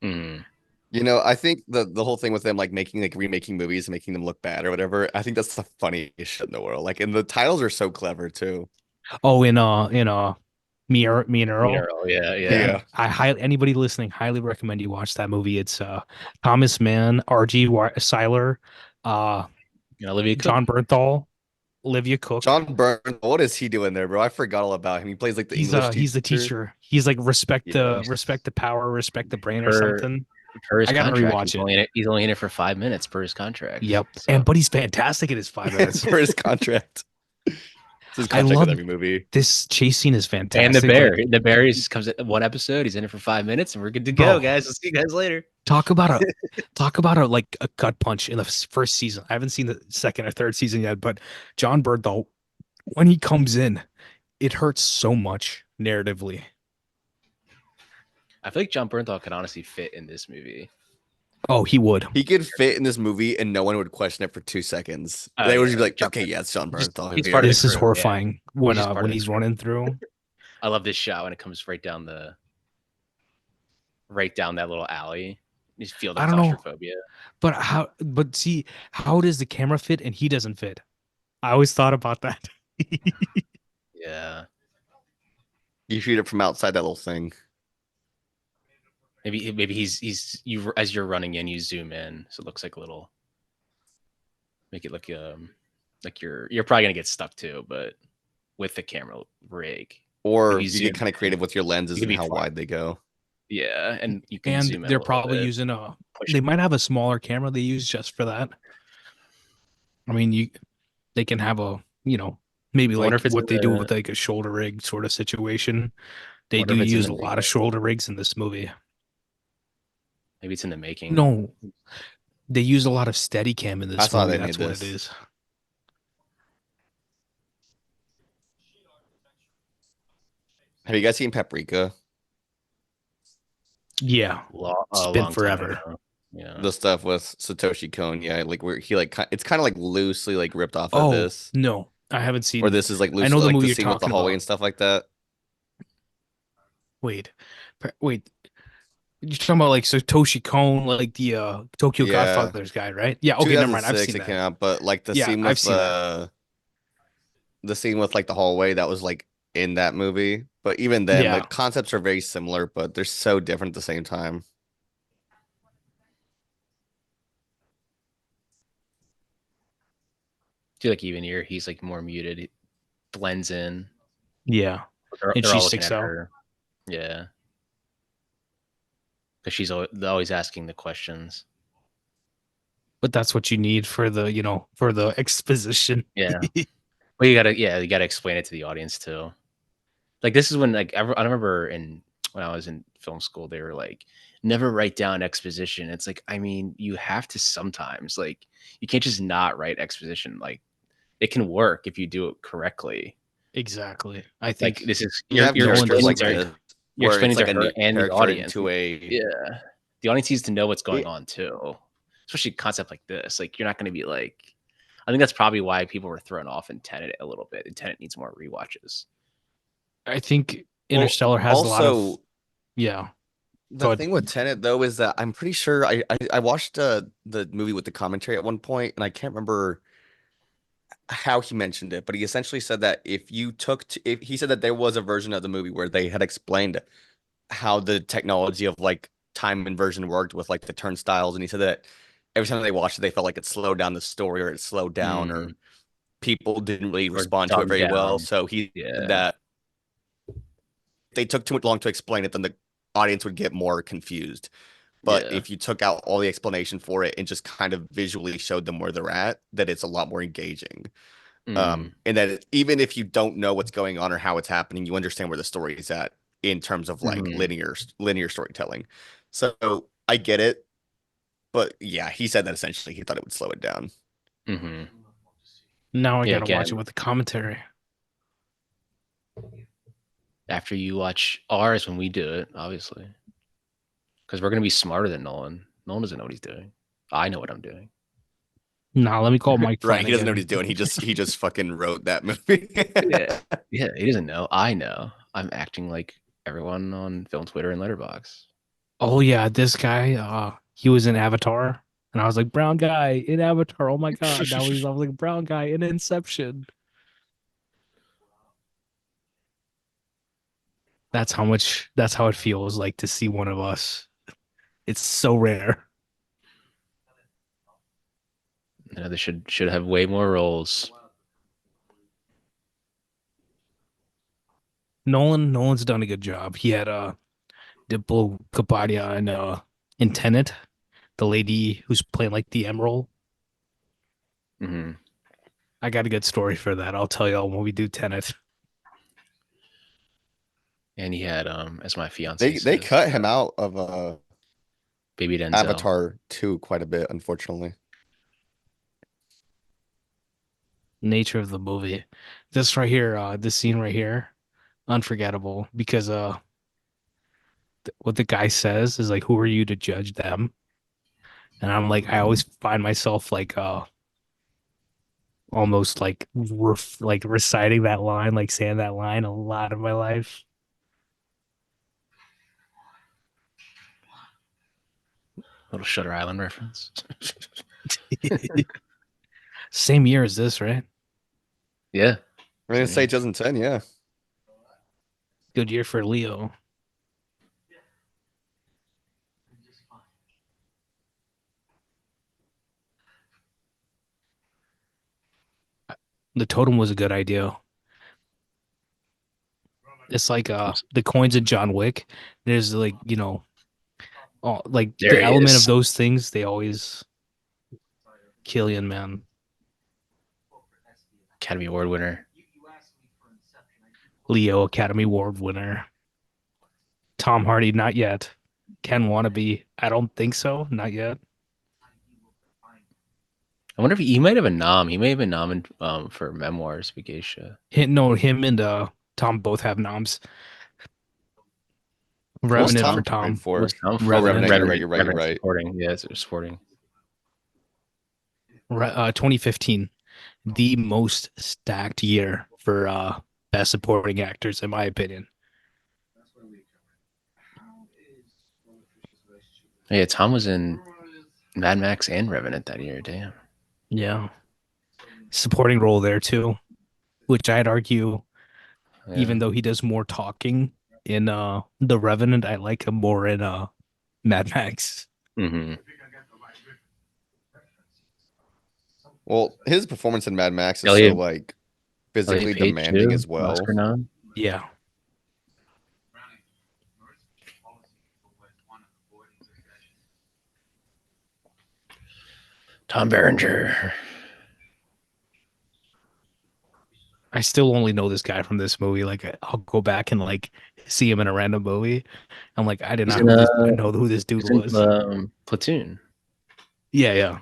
Mm. You know, I think the whole thing with them like making like remaking movies and making them look bad or whatever, I think that's the funniest shit in the world. Like, and the titles are so clever too. Oh, in Me and Earl. Yeah. Yeah. Anybody listening, highly recommend you watch that movie. It's Thomas Mann, Seiler, Olivia Cook. John Bernthal, Olivia Cook. John Byrne, what is he doing there, bro? I forgot all about him. He plays like the English He's the teacher. He's like respect the power, respect the brain or something. Per his I gotta contract, rewatch he's only in it for 5 minutes per his contract. Yep. So. But he's fantastic in his 5 minutes. for his contract. This I contract with love every movie. this chase scene is fantastic. And the bear. Like, The bear just comes at one episode. He's in it for 5 minutes, and we're good to Bro. go, guys. We'll see you guys later. talk about a like a gut punch in the first season. I haven't seen the second or third season yet, but John Bernthal, when he comes in, it hurts so much narratively. I feel like John Bernthal could honestly fit in this movie. Oh, he would. He could fit in this movie and no one would question it for 2 seconds. Oh, They would yeah. just be like, John okay, yeah, it's John Just- Bernthal. he's here." part of the This is crew, yeah. horrifying He's just part when of the he's crew. running through. I love this shot when it comes right down that little alley. You just feel the I don't know. claustrophobia. But see, how does the camera fit and he doesn't fit? I always thought about that. Yeah. You shoot it from outside that little thing. Maybe he's you as you're running in, you zoom in, so it looks like a little. Make it look like you're probably gonna get stuck too, but with the camera rig. Or Maybe you zoom get kind of creative with your lenses You could and be how far. wide they go. Yeah, and you can And zoom in a they're little probably bit, using push they might have a smaller camera they use just for that. I mean, they can have maybe I wonder like if it's what in they do the- with like a shoulder rig sort of situation. They wonder do if it's in use the a lot of shoulder rigs in this movie. Maybe it's in the making. No, they use a lot of Steadicam in this That's why movie. they That's made what it this. is. Have you guys seen Paprika? Yeah, it's A been long time forever. ago. Yeah. The stuff with Satoshi Kon, yeah, like where he like it's kind of like loosely like ripped off of Oh this, no, I haven't seen. or this is like I loosely know the like movie the you're scene with the talking hallway about. and stuff like that. Wait. You're talking about like Satoshi Kon, like the Tokyo Yeah. Godfathers guy, right? Yeah. Okay, never mind. I've 2006 seen it came that. out, but like the Yeah, scene I've with seen that. the scene with like the hallway that was like in that movie. But even then, Yeah. the concepts are very similar, but they're so different at the same time. I feel like even here he's like more muted. It blends in. Yeah. They're, And they're she all looking sticks at out. her. Yeah. Because she's always asking the questions. But that's what you need for the exposition. Yeah. Well, you gotta explain it to the audience too. Like this is when like I remember when I was in film school, they were like, never write down exposition. It's like, I mean, you have to sometimes. Like you can't just not write exposition. Like it can work if you do it correctly. Exactly. I Like think this is You have Nolan characters does like that. this you're where explaining it's like to a her new and the character audience. into a Yeah. The audience needs to know what's going Yeah. on too. Especially a concept like this. Like you're not gonna be like I think that's probably why people were thrown off in Tenet a little bit. And Tenet needs more rewatches. I think Well, Interstellar has a lot of also yeah. the Go ahead. thing with Tenet though is that I'm pretty sure I watched the movie with the commentary at one point and I can't remember how he mentioned it, but he essentially said that if he said that there was a version of the movie where they had explained how the technology of like time inversion worked with like the turnstiles, and he said that every time they watched it, they felt like it slowed down the story or it slowed down or people didn't really respond to it dumbed very well. down. So he Yeah. said that if they took too much long to explain it, then the audience would get more confused. But Yeah. if you took out all the explanation for it and just kind of visually showed them where they're at, that it's a lot more engaging. And that even if you don't know what's going on or how it's happening, you understand where the story is at in terms of like linear storytelling. So I get it, but yeah, he said that essentially he thought it would slow it down. Now I Yeah, gotta watch it again. with the commentary. After you watch ours when we do it, obviously. Because we're gonna be smarter than Nolan. Nolan doesn't know what he's doing. I know what I'm doing. Nah, let me call Mike. Right, he doesn't know what Flanagan. he's doing. He just fucking wrote that movie. Yeah. Yeah, he doesn't know. I know. I'm acting like everyone on film Twitter and Letterbox. Oh yeah, this guy, he was in Avatar, and I was like, brown guy in Avatar. Oh my god! I was like, brown guy in Inception. That's how it feels like to see one of us. It's so rare. You know, they should have way more roles. Nolan's done a good job. He had Dimple Kapadia in Tenet, the lady who's playing like the Emerald. Mm-hmm. I got a good story for that. I'll tell y'all when we do Tenet. And he had as my fiance They says, cut him out of Baby Denzel. Avatar 2 quite a bit, unfortunately. Nature of the movie. This right here, this scene right here, unforgettable because what the guy says is like, "Who are you to judge them?" And I'm like, I always find myself like almost like like reciting that line, like saying that line a lot of my life. Little Shutter Island reference. Same year as this, right? Yeah. I'm gonna say 2010, yeah. Good year for Leo. The totem was a good idea. It's like the coins in John Wick. There's like, all, like There the he element of is. those things, they always Killian, man. Academy Award winner. Leo Academy Award winner. Tom Hardy, not yet. Ken Wannabe, I don't think so, not yet. I wonder if he might have a nom. He may have been nominated for memoirs, Vikash. No, him and Tom both have noms. What was Revenant for Tom nominated Tom. for? What's nom for? Oh, Revenant. You're right. Revenant supporting. Yeah, it's supporting. 2015, the most stacked year for best supporting actors, in my opinion. Yeah, Tom was in Mad Max and Revenant that year. Damn. Yeah. Supporting role there too, which I'd argue, Yeah. even though he does more talking in The Revenant, I like him more in Mad Max. Mm-hmm. Well, his performance in Mad Max is Elliot- so like physically Page demanding too, as well. Oscar nom. Yeah. Tom Berenger. I still only know this guy from this movie. Like I'll go back and like see him in a random movie. I'm like, I did He's not in, know who this dude He's in was. Platoon. Yeah, yeah.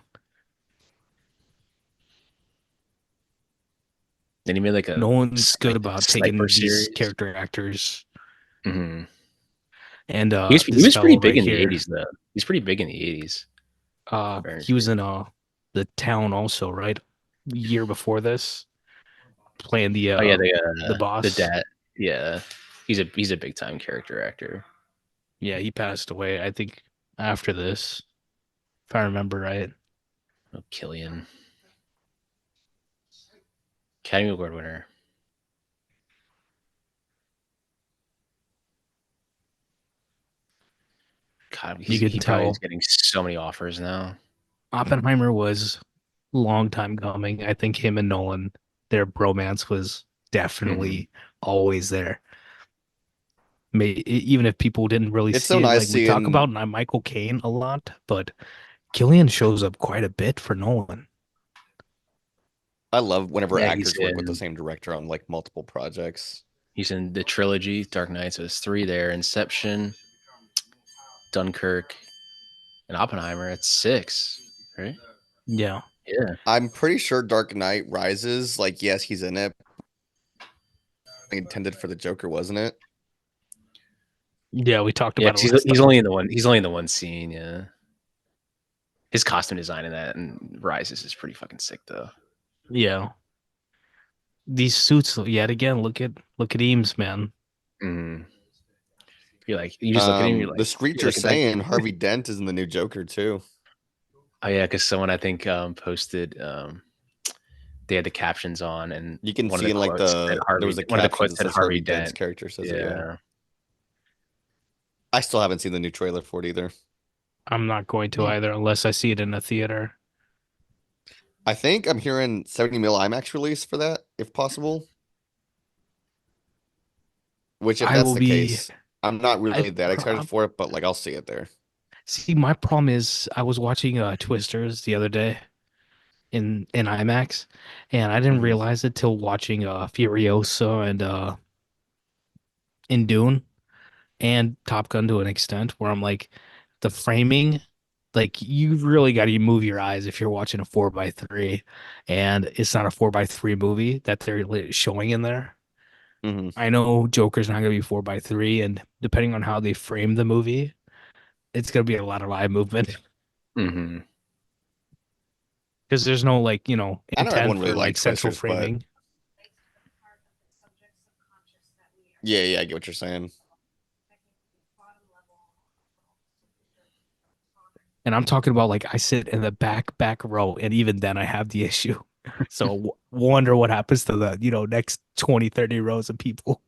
Then he made like a No one's good about sniper taking these series. character actors. Mm-hmm. And He this was pretty fellow big right in the here, 80s though. He's pretty big in the 80s. he was in The Town also, right? Year before this, playing the Oh yeah, the the boss. dad. Yeah, he's a big time character actor. Yeah, he passed away, I think, after this, if I remember right. Oh, Killian, Academy Award winner. God, You he can probably is tell getting so many offers now. Oppenheimer was long time coming. I think him and Nolan, their bromance was definitely always there. Even if people didn't really It's so see it, nice like we talk seeing. about Michael Caine a lot, but Killian shows up quite a bit for Nolan. I love whenever Yeah, actors work with the same director on like multiple projects. he's in the trilogy, Dark Knight. So it's 3 there. Inception, Dunkirk, and Oppenheimer. It's 6, right? Yeah. Yeah. I'm pretty sure Dark Knight Rises, like, yes, he's in it. Intended for the Joker, wasn't it? Yeah, we talked Yeah, about it 'cause last he's time. only in the one. He's only in the one scene. Yeah. His costume design in that and Rises is pretty fucking sick though. Yeah. These suits, yet again, look at Eames, man. Mm. You're like, you just look at him. You're like, The streets you're are like, like, saying Harvey Dent is in the new Joker too. oh yeah, because someone I think posted they had the captions on, and You can one of see the in like quotes said there Harvey. was a One of the caption quotes that said says Harvey Harvey Dent's Dent. character says it. Yeah, Yeah. I still haven't seen the new trailer for it either. I'm not going to either unless I see it in a theater. I think I'm hearing 70 mil IMAX release for that, if possible. Which, if I that's will the be. case, I'm not really that excited I'm- for it, but like I'll see it there. See, my problem is I was watching Twisters the other day, in IMAX, and I didn't Mhm. realize it till watching Furiosa and in Dune and Top Gun to an extent, where I'm like, the framing, like you really got to move your eyes if you're watching a 4:3, and it's not a 4:3 movie that they're showing in there. Mhm. I know Joker's not gonna be 4:3, and depending on how they frame the movie, it's gonna be a lot of eye movement Mm-hmm. because there's no I know intent everyone really for like likes central twisters, but framing. yeah, I get what you're saying. And I'm talking about like I sit in the back row, and even then I have the issue. So wonder what happens to the next 20, 30 rows of people.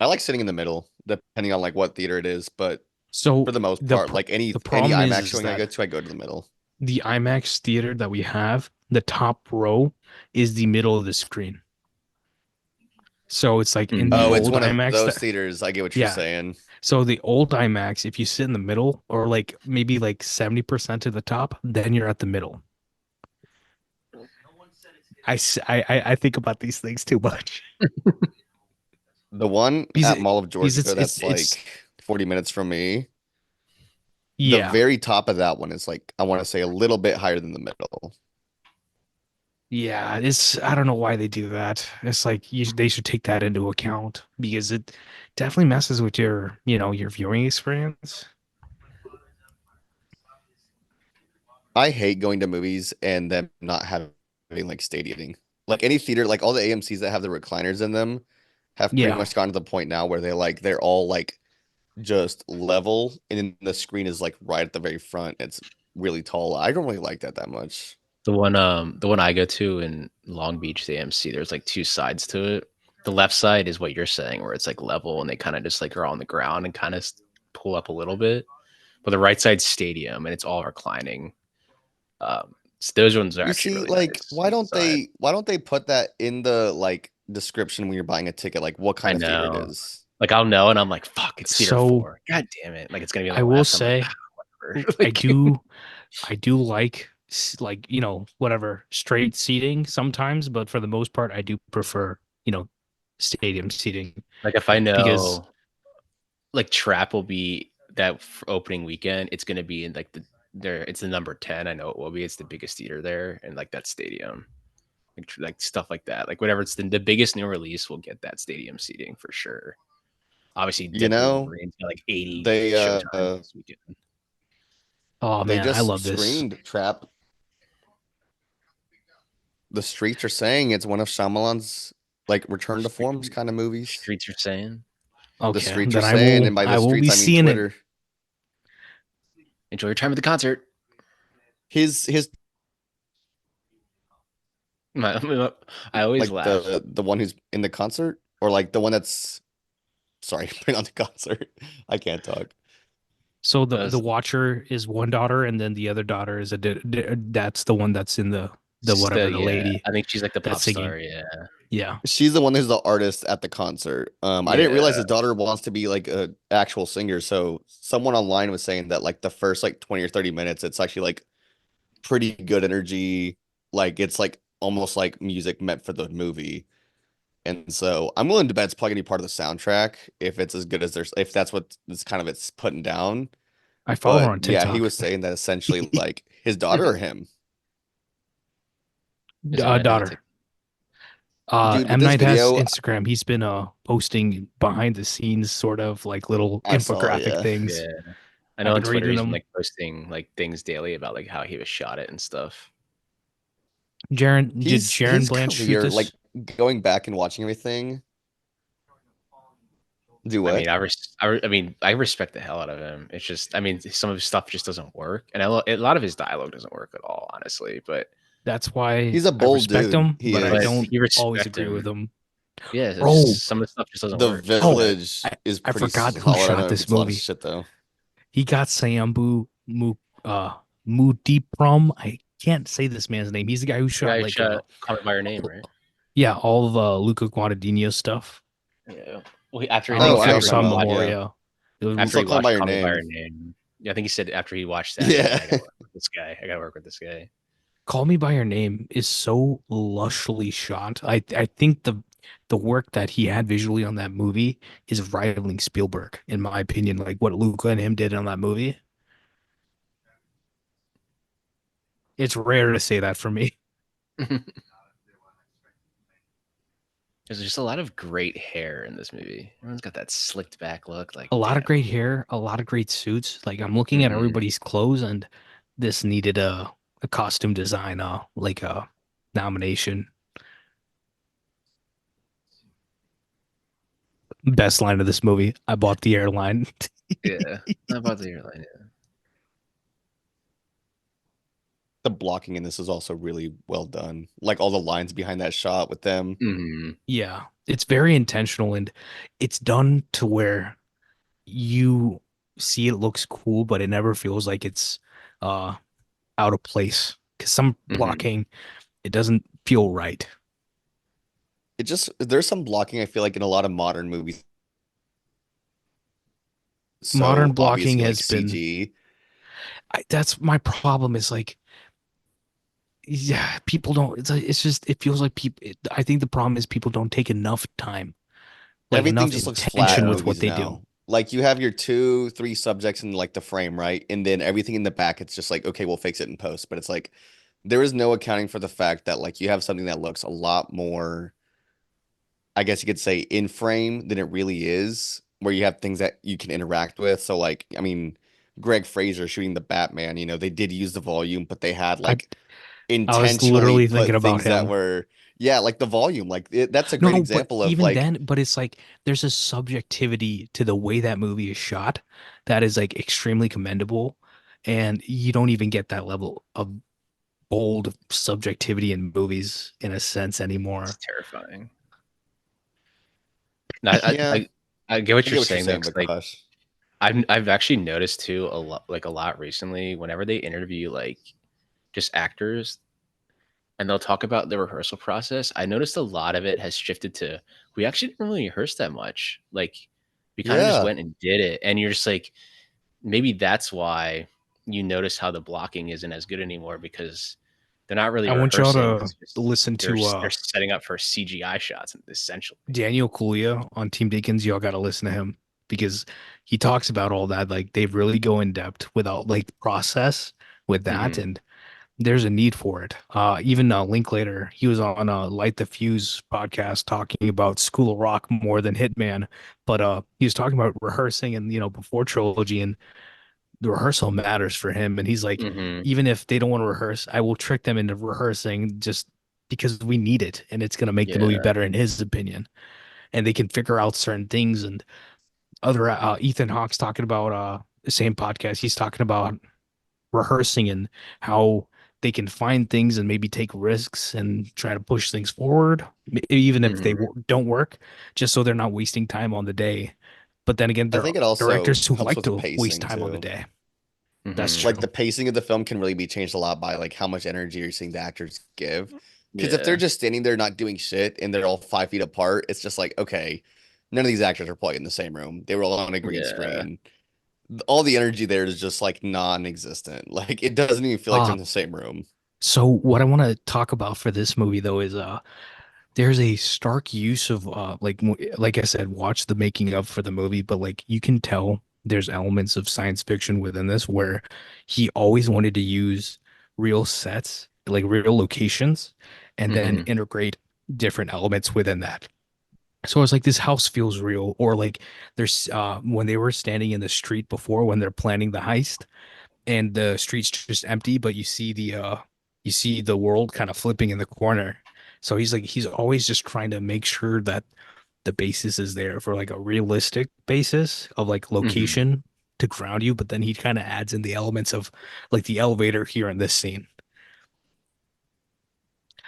I like sitting in the middle, depending on like what theater it is, but So for the most part, like the any problem IMAX is showing that I go to the middle. the IMAX theater that we have, the top row is the middle of the screen. So it's like in the Oh, Mm-hmm. it's old one of IMAX those that theaters. I get what you're yeah. saying. So the old IMAX, if you sit in the middle or like maybe like 70% to the top, then you're at the middle. I think about these things too much. The one Because, at Mall of because Georgia that's it's like 40 minutes from me, the yeah. very top of that one is like, I want to say a little bit higher than the middle. Yeah, I don't know why they do that. It's like they should take that into account because it definitely messes with your viewing experience. I hate going to movies and them not having like stadiating. Like any theater, like all the AMCs that have the recliners in them have pretty Yeah. much gone to the point now where they're all like just level and then the screen is like right at the very front. It's really tall. I don't really like that much. The one I go to in Long Beach, the AMC, there's like two sides to it. The left side is what you're saying, where it's like level and they kind of just like are on the ground and kind of pull up a little bit. But the right side's stadium and it's all reclining. So those ones are You actually see, really like, nice inside. why don't they put that in the like description when you're buying a ticket, like what I kind of theater it know. is? Like I'll know, and I'm like, "Fuck, it's theater So 4. God damn it!" Like it's gonna be on I the will left. I'm like, say whatever. I Like, do I do like whatever straight seating sometimes, but for the most part I do prefer, stadium seating like if I because know, like Trap will be that opening weekend. It's gonna be in like the there. It's the number 10. I know it will be. It's the biggest theater there, and like that stadium, like stuff like that. Like whatever it's the biggest new release will get that stadium seating for sure. Obviously, You Deadpool know, Wolverine's got like 80 they showtimes this weekend. oh they man, I just love this. screened Trap. The streets are saying it's one of Shyamalan's like return to forms kind of movies. Streets are saying. The Okay, streets are then saying, and by the I will streets be I mean seeing it. Twitter. Enjoy your time at the concert. His I always like laugh. the one who's in the concert or like the one that's sorry, putting on the concert. I can't talk. So the As watcher is one daughter, and then the other daughter is that's the one that's in the whatever the yeah, lady I think she's like the that's pop singing. star. Yeah, Yeah, She's the one who's the artist at the concert. I didn't realize yeah. his daughter wants to be like a actual singer. So someone online was saying that like the first like 20 or 30 minutes, it's actually like pretty good energy. Like it's like almost like music meant for the movie. And so I'm willing to bet it's probably gonna be part of the soundtrack if it's as good as there's if that's what it's kind of it's putting down. I follow her But on yeah, he TikTok. was saying that essentially like his daughter or him. His daughter has a Daughter. tick. Dude, with M this Night has video, Instagram. He's been posting behind the scenes sort of like little I saw, infographic yeah. things. Yeah, I I've know on been Twitter reading he's been them. like posting like things daily about like how he was shot it and stuff. Did Sharon His Blanche shoot career, like this? going back and watching everything. Do I mean, what? I mean, I respect the hell out of him. It's just, I mean, some of his stuff just doesn't work, and a lot of his dialogue doesn't work at all, honestly. That's why He's a I bold respect dude. him, He but I but is. don't you always respect agree with him. him. Yeah, it's Bro, just some of the stuff just doesn't The work. I oh, get it. Village is I pretty forgot who solid. I shot know this it's a lot of movie. shit though. He got Sayambu uh Mudiprom. I can't say this man's name. He's the guy who The guy shot who like shot "Call Me by Your Name," right? yeah, all of Luca Guadagnino's stuff. Yeah. Well, after I And Oh, think I know what also you're after he talking some about. watched Yeah. Memoria. He's after he all calling by watched your "Call Me by Your name. Name," yeah, I think he said after he watched that, he's like, Yeah. I gotta work with this guy. I gotta work with this guy. Call Me by Your Name is so lushly shot. I think the work that he had visually on that movie is rivaling Spielberg, in my opinion. Like what Luca and him did on that movie. It's rare to say that for me. There's just a lot of great hair in this movie. Everyone's got that slicked back look. Like, A lot of damn. great hair, a lot of great suits. Like I'm looking at everybody's clothes, and this needed a costume design, like a nomination. Best line of this movie. I bought the airline. Yeah. How about the airline? The blocking in this is also really well done. Like all the lines behind that shot with them. Mm-hmm. Yeah, it's very intentional, and it's done to where you see it looks cool, but it never feels like it's uh out of place. Because some Mm-hmm. blocking, it doesn't feel right. There's some blocking I feel like in a lot of modern movies. Modern So blocking obviously like has been CG. that's my problem is like yeah, people don't it's just it feels like I think the problem is people don't take enough time, like Everything enough just looks flat intention in Yeah. with what movies they do. now. Like you have your two, three subjects in like the frame, right? And then everything in the back, it's just like, okay, we'll fix it in post. But it's like there is no accounting for the fact that like you have something that looks a lot more, I guess you could say, in frame than it really is, where you have things that you can interact with. So like, I mean, Greg Fraser shooting the Batman, they did use the volume, but they had I like I was intentionally literally thinking put about things that him. were, yeah, like the volume. That's a great No, but example of even like then, but it's like there's a subjectivity to the way that movie is shot that is like extremely commendable. And you don't even get that level of bold subjectivity in movies in a sense It's anymore. terrifying. No, I, I, yeah, I I get what I you're get what you're saying there. saying, 'Cause, but like, gosh. I've actually noticed too a lot recently. Whenever they interview like just actors and they'll talk about the rehearsal process, I noticed a lot of it has shifted to we actually didn't really rehearse that much. Like, we kind of just Yeah. went and did it, and you're just like, maybe that's why you notice how the blocking isn't as good anymore because they're not really I want y'all rehearsing. to It's just listen to they're setting up for CGI shots essentially. Daniel Kaluuya on Team Deacons. Y'all got to listen to him because he talks about all that. Like they really go in depth without like process with that, Hmm. and there's a need for it. Even Linklater, he was on Light the Fuse podcast talking about School of Rock more than Hitman, but he was talking about rehearsing and before trilogy, and the rehearsal matters for him. And he's like, Hmm. even if they don't want to rehearse, I will trick them into rehearsing just because we need it, and it's gonna make the movie Yeah. better in his opinion. And they can figure out certain things. And other Ethan Hawke's talking about the same podcast. He's talking about rehearsing and how they can find things and maybe take risks and try to push things forward, even if they Hmm. don't work, just so they're not wasting time on the day. But then again, I there are think it also directors who helps like with to waste pacing time on the too. day. That's Hmm. Like true. the pacing of the film can really be changed a lot by like how much energy you're seeing the actors give. Because if they're Yeah. just standing there not doing shit and they're all 5 feet apart, it's just like, okay, none of these actors are playing in the same room. They were all on a green Yeah. screen. All the energy there is just like non-existent. Like it doesn't even feel like they're Uh, in the same room. so what I want to talk about for this movie though is there's a stark use of like I said, watch the making of for the movie, but like you can tell there's elements of science fiction within this where he always wanted to use real sets, like real locations, and then Hmm. integrate different elements within that. So it's like this house feels real, or like there's when they were standing in the street before when they're planning the heist and the street's just empty, but you see the world kind of flipping in the corner. So he's always just trying to make sure that the basis is there for like a realistic basis of like Hmm. location to ground you, but then he kind of adds in the elements of like the elevator here in this scene.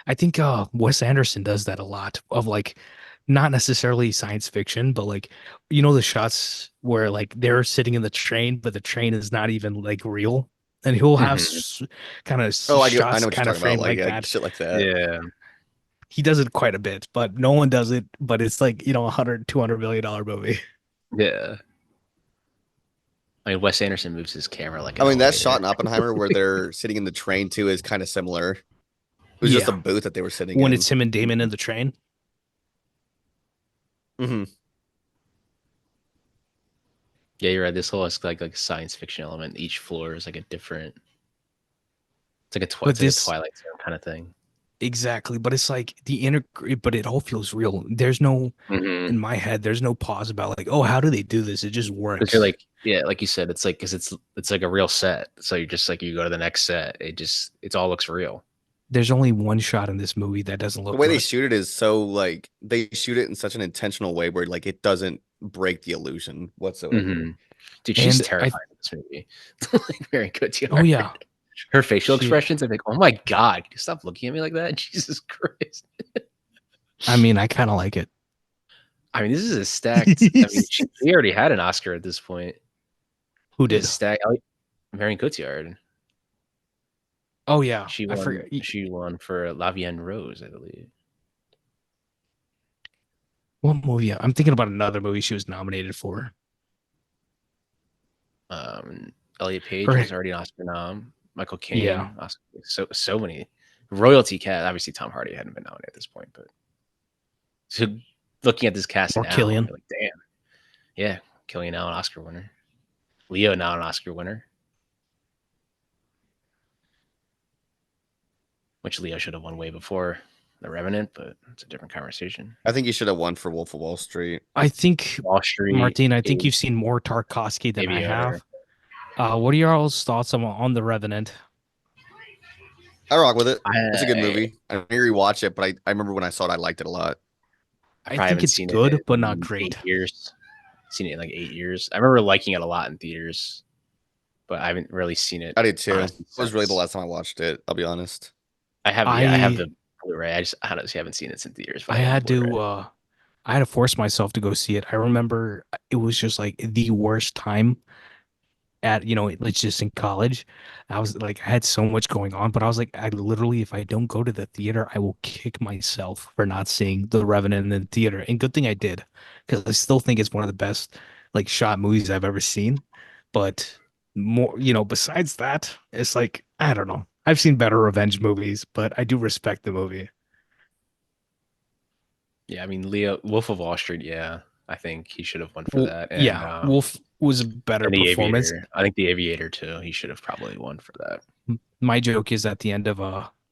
I think Wes Anderson does that a lot of like not necessarily science fiction, but like the shots where like they're sitting in the train, but the train is not even like real. And he'll have Hmm. kind of Oh, I know shots what you're kind of talking about. framed Like like yeah, that. shit like that. Yeah. He does it quite a bit, but no one does it. But it's like, 100, $200 million movie. Yeah. I mean, Wes Anderson moves his camera like I an mean, that shot elevator. in Oppenheimer where they're sitting in the train too is kind of similar. It was just a Yeah, booth that they were sitting when in. it's him and Damon in the train. Hmm. Yeah, you're right. This whole is like a science fiction element. Each floor is like a different. It's like But it's like a this Twilight Zone kind of thing. exactly, but it's like the inner, but it all feels real. There's no Mm-hmm. in my head. There's no pause about like, oh, how do they do this? It just Because you're works. like, yeah, like you said, it's like because it's like a real set. So you're just like you go to the next set. It all looks real. There's only one shot in this movie that doesn't The look way they good. shoot it is so like they shoot it in such an intentional way where like it doesn't break the illusion whatsoever. Mm-hmm. Dude, she's And I, terrifying in this movie. Like Mary oh Cotillard. yeah, Her facial she. expressions, I'm like, oh my god, can you stop looking at me like that? Jesus Christ. I mean, I kind of like it. I mean, this is a stacked. I mean, she already had an Oscar at this point. Who This did? is stacked. Marion Cotillard. Oh yeah, She I won. forgot. She won for La Vie en Rose, I believe. What movie? I'm thinking about another movie she was nominated for. Elliot Page Her, was already an Oscar nom. Michael yeah, Caine. Oscar, so many royalty cast. Obviously, Tom Hardy hadn't been nominated at this point, but so looking at this cast or now, Killian. you're like, damn, yeah, Killian now an Oscar winner. Leo now an Oscar winner, which Leo should have won way before The Revenant, but it's a different conversation. I think you should have won for Wolf of Wall Street. I think Wall Street, Martin. I think you've seen more Tarkovsky than I Aviator. have. What are your all's thoughts on The Revenant? I rock with it. It's a good I movie. I didn't rewatch it, but I remember when I saw it, I liked it a lot. I I probably think haven't it's seen good, it but not in great. 8 years. Seen it in like 8 years. I remember liking it a lot in theaters, but I haven't really seen it. I did too. It Honestly, was really the since. last time I watched it. I'll be honest. I have I the Blu-ray. I just honestly haven't seen it since theaters, but I I own the had Blu-ray. to I had to force myself to go see it. I remember it was just like the worst time at it's just in college. I was like I had so much going on, but I was like I literally if I don't go to the theater, I will kick myself for not seeing The Revenant in the theater. And good thing I did because I still think it's one of the best like shot movies I've ever seen. But more, besides that, it's like I don't know. I've seen better revenge movies, but I do respect the movie. Yeah, I mean Leo Wolf of Wall Street. Yeah, I think he should have won for Well, that, yeah, Wolf was a better and the performance. Aviator. I think the Aviator too. He should have probably won for that. My joke is at the end of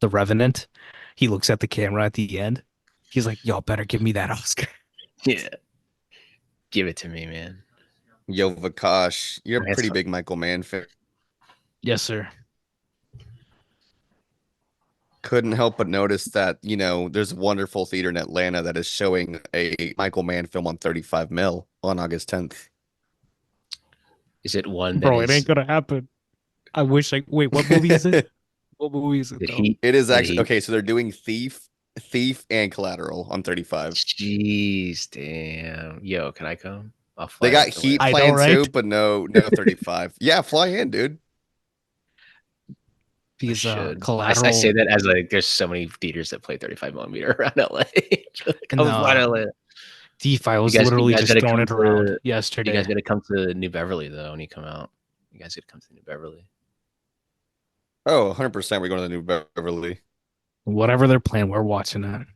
The Revenant, he looks at the camera at the end. He's like, "Y'all better give me that Oscar." Yeah, give it to me, man. Yo, Vikash, you're a That's pretty fun. big Michael Mann fan. Yes, sir. Couldn't help but notice that, there's a wonderful theater in Atlanta that is showing a Michael Mann film on 35 mil on August 10th. Is it one that Bro, it is? ain't gonna happen. I wish I wait. What movie is it? What movie is it Did though? he? It is did actually he- okay. So they're doing Thief, and Collateral on 35. Jeez, damn. Yo, can I come? I'll fly They got out to Heat I know, playing right? too, but no 35. Yeah, fly in, dude. Because should. Collateral. I say that as like there's so many theaters that play 35 millimeter around LA. Come No. fly to LA. DeFi was You literally guys just gotta throwing come it around to. You yesterday. guys got to come to New Beverly though when you come out. You guys got to come to New Beverly. Oh, 100%. We're going to the New Beverly. Whatever they're playing, we're watching that.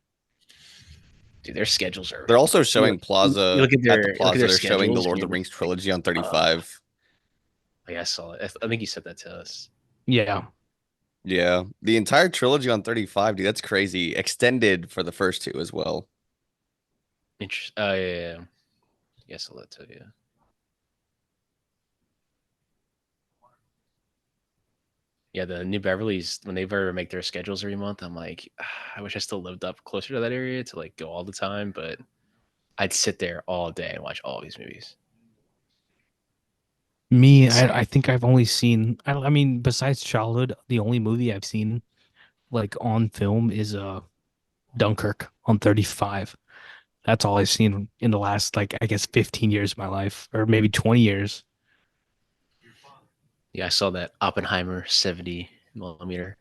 Dude, their schedules are. They're also showing you Plaza. look at At their the Plaza, their they're showing the schedules, Lord of and the you're Rings just like, trilogy on 35. I saw it. I think you said that to us. Yeah. Yeah, the entire trilogy on 35, dude. That's crazy. Extended for the first two as well. Interesting. Yeah. I saw that too. Yeah. Yeah, the New Beverly's when they ever make their schedules every month, I'm like, I wish I still lived up closer to that area to like go all the time, but I'd sit there all day and watch all these movies. Me, Insane. I think I've only seen. I mean, besides Childhood, the only movie I've seen like on film is Dunkirk on 35. That's all I've seen in the last like I guess 15 years of my life, or maybe 20 years. Yeah, I saw that Oppenheimer 70 millimeter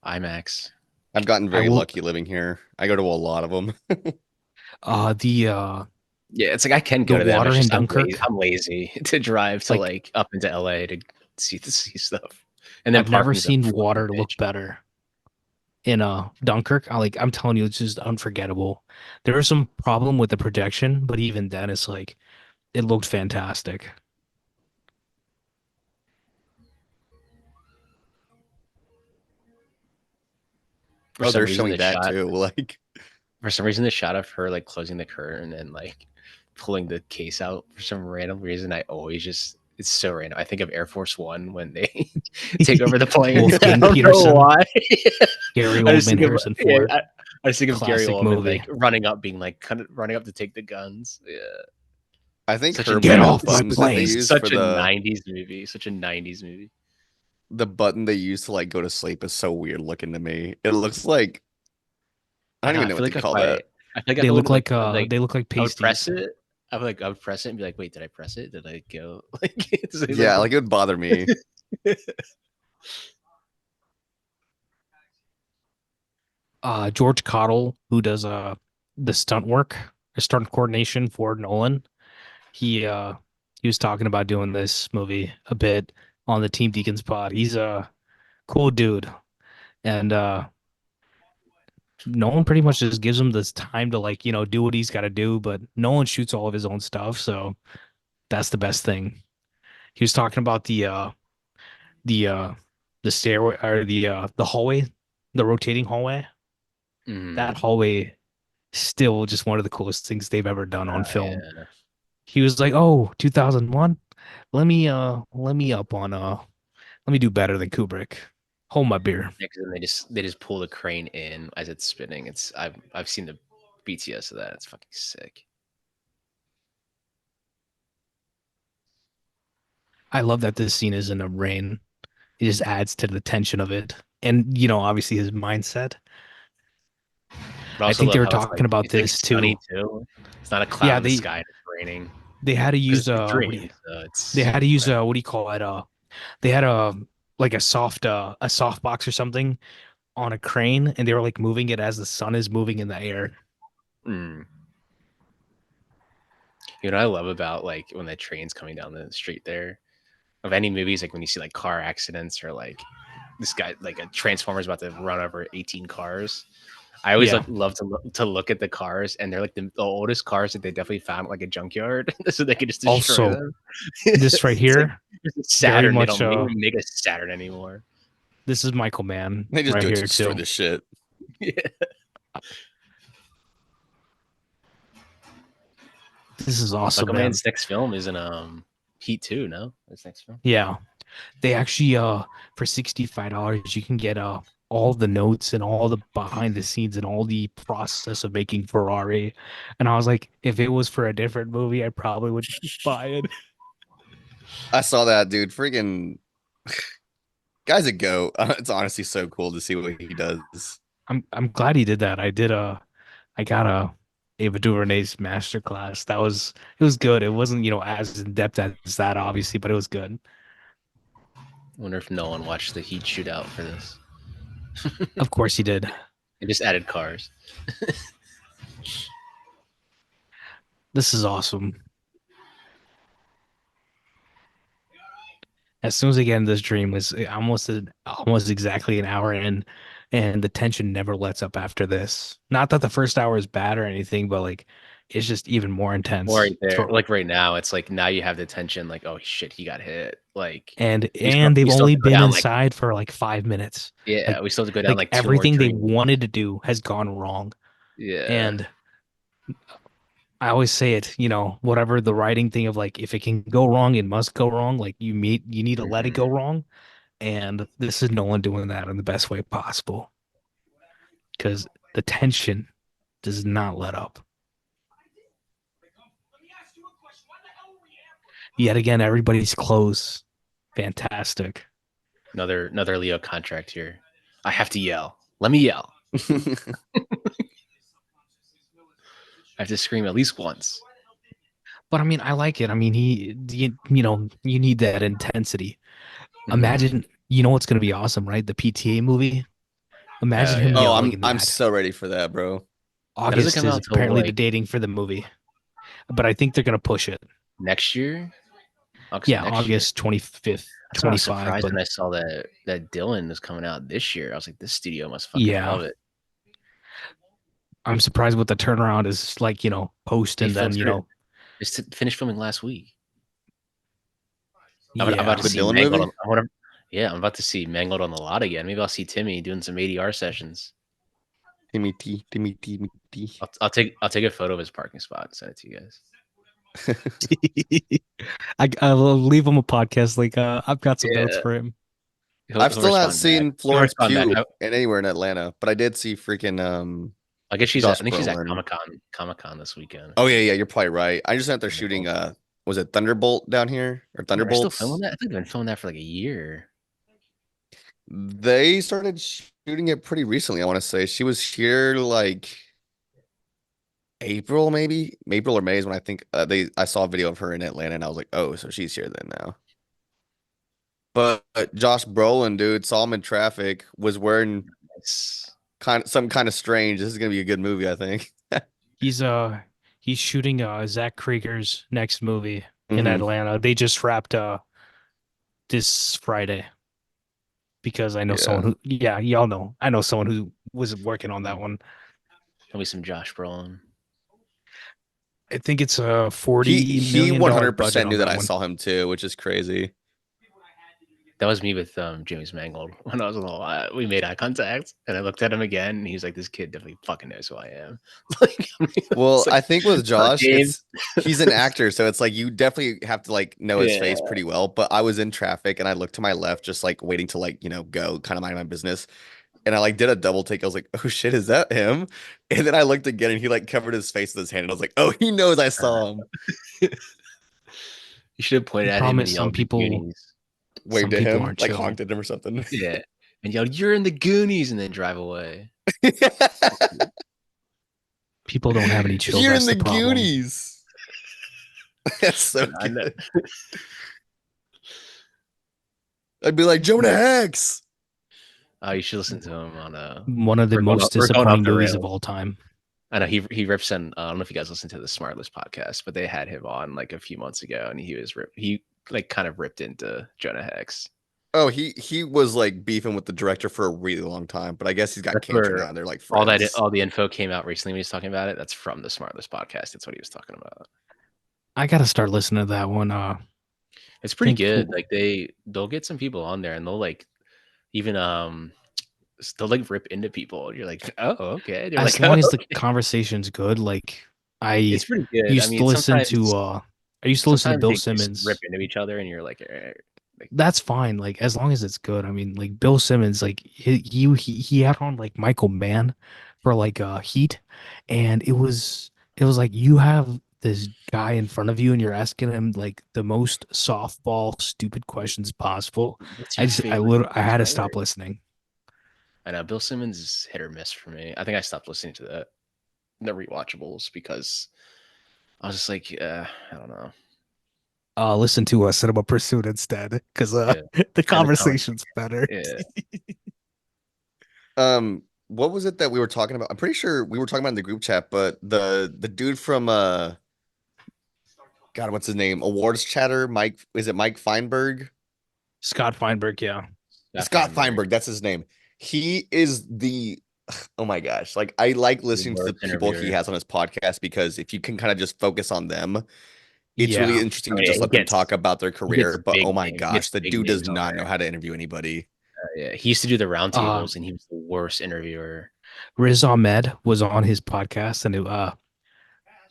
IMAX. I've gotten I very will. lucky living here. I go to a lot of them. The Yeah, it's like I can go The to them. water It's in just Dunkirk? I'm lazy to drive to Like- like up into LA to see stuff. And then I've never parking's a seen fucking water look bitch. better. in Dunkirk. I'm telling you, it's just unforgettable. There was some problem with the projection, but even then, it's like it looked fantastic. For Oh, some they're reason, showing the that shot too. Like, the shot of her like closing the curtain and like pulling the case out for some random reason, I always just it's so random. I think of Air Force One when they take over the plane. I Wolfgang don't know Peterson, why. Gary I just Oldman, think of Harrison Ford, I just think of Gary classic Oldman movie. like running up, being like kind of running up to take the guns. Yeah, I think such a her Get the off my button that they plane! use for such a '90s movie. Such a '90s movie. the button they use to like go to sleep is so weird looking to me. It looks like I I don't know. even I know feel what to like if call that. I feel like I would like They look like I would press pasties. it. I would press it and be like, wait, did I press it? Did I go like? Is it Yeah, like it would bother me. George Cottle, who does the stunt work, the stunt coordination for Nolan, he uh he was talking about doing this movie a bit on the Team Deacons pod. He's a cool dude, and Nolan pretty much just gives him this time to like do what he's got to do. But Nolan shoots all of his own stuff, so that's the best thing. He was talking about the uh the stairway or the hallway, the rotating hallway. Mhm. That hallway still just one of the coolest things they've ever done on film. Yeah. He was like, "Oh, 2001. Let me up on let me do better than Kubrick. Hold my beer." Yeah, 'cause then they just pull the crane in as it's spinning. It's I've seen the BTS of that. It's fucking sick. I love that this scene is in the rain. It just adds to the tension of it. And obviously his mindset. But I I also think they love were how talking about it's like this sunny too. too. It's not a cloud Yeah, in the sky and it's raining they had to because use it's a what do dream. you So they it's had to use what do you call it? They had like a soft box or something on a crane, and they were like moving it as the sun is moving in the air. mm. You know what I love about like when the train's coming down the street there of any movies, like when you see like car accidents or like this guy like a transformer's about to run over 18 cars. I always Yeah. like love to look at the cars, and they're like the oldest cars that they definitely found at, like a junkyard, so they could just destroy Also, them. this right It's like here, it's a very Saturn. They much don't even make a Saturn anymore. this is Michael Mann They just right do it to here destroy too. the shit. Yeah. This is awesome, Michael man. Mann's next film is in Heat 2, no? His next film. Yeah. They actually for $65 you can get all the notes and all the behind the scenes and all the process of making Ferrari. And I was like, if it was for a different movie, I probably would buy it. I saw that dude. Freaking guy's a goat. It's honestly so cool to see what he does. I'm glad he did that. I got a Ava DuVernay's masterclass. It was good. It wasn't, as in depth as that, obviously, but it was good. I wonder if Nolan watched the Heat shootout for this. Of course he did. They just added cars. This is awesome. As soon as I get in this dream, it's almost exactly an hour in, and the tension never lets up after this. Not that the first hour is bad or anything, but like it's just even more intense. Right there, like right now, it's like now you have the tension, like oh shit, he got hit. Like And they've we still have only to go been down like inside for like 5 minutes. yeah, Like we still have to go down like two more everything they dreams. wanted to do has gone wrong. Yeah. And I always say it, whatever the writing thing of like if it can go wrong, it must go wrong. Like you need to let it go Mhm. wrong. And this is Nolan doing that in the best way possible because the tension does not let up. Yet again, everybody's close. Fantastic. Another Leo contract here. I have to yell. Let me yell. I have to scream at least once. But I mean, I like it. I mean, you need that intensity. Mhm. Imagine, what's going to be awesome, right? The PTA movie. Imagine Hell him yeah. Oh, yelling I'm in I'm that. so ready for that, bro. That doesn't August come is out till apparently the like dating for the movie, but I think they're going to push it. next year. Yeah, next year. August 25th, That's why I was 25. surprised But when I saw that Dylan was coming out this year. I was like, this studio must fucking yeah, love it. I'm surprised what the turnaround is like, post They and then, filtered just finished filming last week. I'm about to yeah. The see Dylan Mangled. movie? Yeah, I'm about to see Mangled on the lot again. Maybe I'll see Timmy doing some ADR sessions. Timmy T, Timmy T, Timmy T. I'll take a photo of his parking spot and send it to you guys. I will leave him a podcast. Like, I've got some notes Yeah, for him. I've he'll still not respond back. seen He'll Florence respond back. Pugh in anywhere in Atlanta, but I did see freaking I guess she's at. Josh I think she's at Brolin. Comic Con this weekend. Oh yeah, you're probably right. I just know that they're shooting Thunderbolt. was it Thunderbolt down here or Yeah, they're still filming Thunderbolts? that. I think they've been filming that for like a year. They started shooting it pretty recently, I want to say. She was here like April, maybe April or May is when I think I saw a video of her in Atlanta and I was like, oh, so she's here then now. But Josh Brolin, dude, saw him in traffic, was wearing It's, some kind of strange. This is gonna be a good movie, I think. He's shooting Zach Krieger's next movie in hmm Atlanta. They just wrapped this Friday because I know someone Yeah. who, yeah, y'all know. I know someone who was working on that one. there'll be some Josh Brolin. I think it's a He $40 he million budget 100% on knew that that I one. saw him too, which is crazy. That was me with James Mangold when I was on the lot. We made eye contact, and I looked at him again, and he was like, "This kid definitely fucking knows who I am." Like, I mean, Well, it's like, I think with Josh, James. he's an actor, so it's like you definitely have to like know his Yeah, face pretty well. But I was in traffic and I looked to my left, just like waiting to like, go kind of mind my business. And I like did a double take. I was like, oh shit, is that him? And then I looked again and he like covered his face with his hand. And I was like, oh, he knows I saw him. you should have pointed The at him problem and is yelled the Goonies. Waved some at people him, aren't like chill. honked at him or something. Yeah, and yelled, "You're in the Goonies," and then drive away. People don't have any chill. You're in That's the the problem. Goonies. That's so I know. good. I'd be like, Jonah Hex. Oh, you should listen to him on One of the most we're going off disappointing the movies of rails. all time. I know he rips in. I don't know if you guys listened to the Smartless podcast, but they had him on like a few months ago, and he like kind of ripped into Jonah Hex. Oh, he was like beefing with the director for a really long time, but I guess he's got That's cancer where now and they're like friends. all the info came out recently when he was talking about it. That's from the Smartless podcast. That's what he was talking about. I gotta start listening to that one. It's pretty Think good. Like they'll get some people on there, and they'll like even they'll like rip into people. And you're like, oh, okay. They're as like, oh, long as the okay. conversation's good, like I It's pretty good. I used to mean, listen to sometimes Bill they just rip Simmons. into each other, and you're like, like That's fine, like as long as it's good. I mean, like Bill Simmons, like he had on like Michael Mann for like Heat, and it was like you have this guy in front of you and you're asking him like the most softball stupid questions possible. what's your I favorite literally I had to player? stop listening. I know Bill Simmons is hit or miss for me. I think I stopped listening to the rewatchables because I was just like, I don't know. Listen to Cinema Pursuit instead, because Yeah, the and the comment, conversation's better. yeah, What was it that we were talking about? I'm pretty sure we were talking about in the group chat, but the dude from God, what's his name? Awards chatter, Mike, is it Mike Feinberg? Scott Feinberg, yeah. Scott Scott Feinberg, Feinberg, that's his name. He is oh my gosh. Like I like the listening to the worst people he interviewer. has on his podcast because if you can kind of just focus on them, it's really Yeah. interesting Oh to yeah, just let them talk about their he gets career. But big oh my names. He gets gosh, the big dude does names on not know there. how to interview anybody. Yeah, he used to do the Uh roundtables, and he was the worst interviewer. Riz Ahmed was on his podcast, and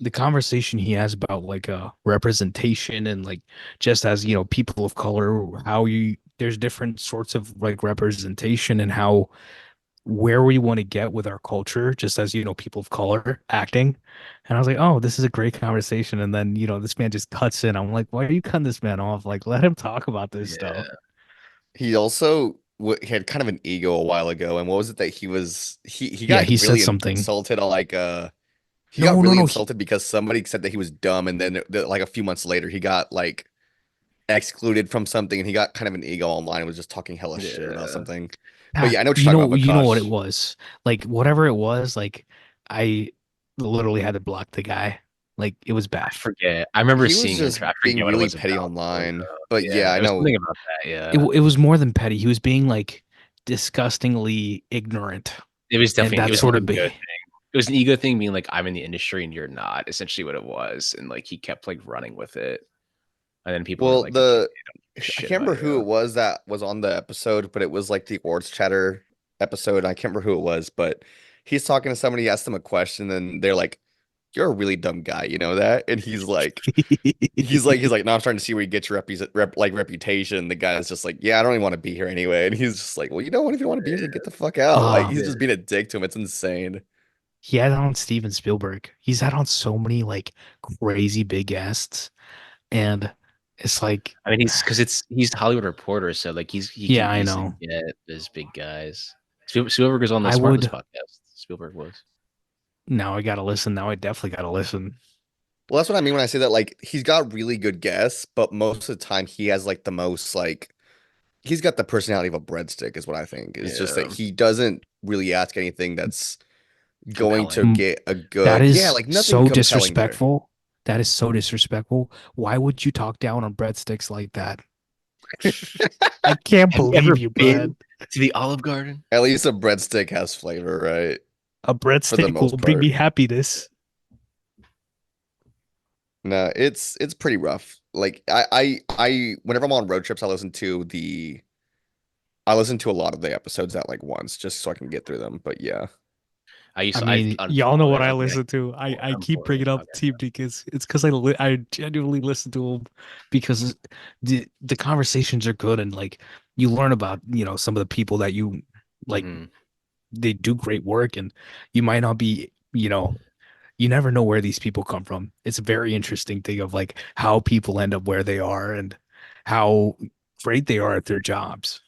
the conversation he has about like representation and like just as people of color, how you there's different sorts of like representation and how where we want to get with our culture just as people of color acting. And I was like, oh, this is a great conversation. And then this man just cuts in. I'm like, why are you cutting this man off? Like, let him talk about this stuff. Yeah, He also he had kind of an ego a while ago, and what was it that he Yeah, got he said really something. insulted on like he got No, no, really no. insulted because somebody said that he was dumb, and then like a few months later he got like excluded from something, and he got kind of an ego online and was just talking hella shit about yeah. something. But Pat, yeah, I know what you're talking about, you know what it Vikash. was. Like whatever it was, like I literally had to block the guy. Like it was I bad. forget. I remember He was seeing just it. I being forget what it really was petty about. online. But yeah, Yeah, I it was know. something about that. It Yeah, it was more than petty. He was being like disgustingly ignorant, it was and definitely it that was an sort of ego be. thing. It was an ego thing, being like, I'm in the industry and you're not. Essentially, what it was, and like he kept like running with it, and then people were Well, like, okay, don't give a I shit can't about remember who you. it was that was on the episode, but it was like the awards chatter episode. I can't remember who it was, but he's talking to somebody, asked them a question, and they're like, "You're a really dumb guy, you know that?" And he's like, "No, I'm starting to see where you get your reputation." The guy's just like, "Yeah, I don't even want to be here anyway." And he's just like, "Well, you know what? If you don't want to be here, get the fuck out." Like Oh, he's Yeah. just being a dick to him. It's insane. he had on Steven Spielberg. He's had on so many like crazy big guests, and it's like, I mean, he's the Hollywood Reporter, so like he can yeah, I easily know. get those big guys. Spielberg was on the I Smartless would podcast. Spielberg was. now. I gotta listen. Now I definitely gotta listen. Well, that's what I mean when I say that. Like he's got really good guests, but most of the time he has like the most like he's got the personality of a breadstick, is what I think. It's just that Yeah, he doesn't really ask anything that's going to compelling. Mm, get a That good, yeah, is like nothing so compelling there. disrespectful. That is so disrespectful. Why would you talk down on breadsticks like that? I can't Have you ever believe you, been Brad. to the Olive Garden? At least a breadstick has flavor, right? A For the breadstick will most bring me part. happiness. No, it's pretty rough. Like whenever I'm on road trips, I listen to a lot of the episodes at like once just so I can get through them. But yeah. I I mean, y'all know unfollowed what it. I I'm like, listen to. I I'm keep bored of bringing up talking Team about because it's because I genuinely listen to them because the conversations are good and like you learn about some of the people that you it. like. They do great work and you might not be you never know where these people come from. It's a very interesting thing of like how people end up where they are and how great they are at their jobs.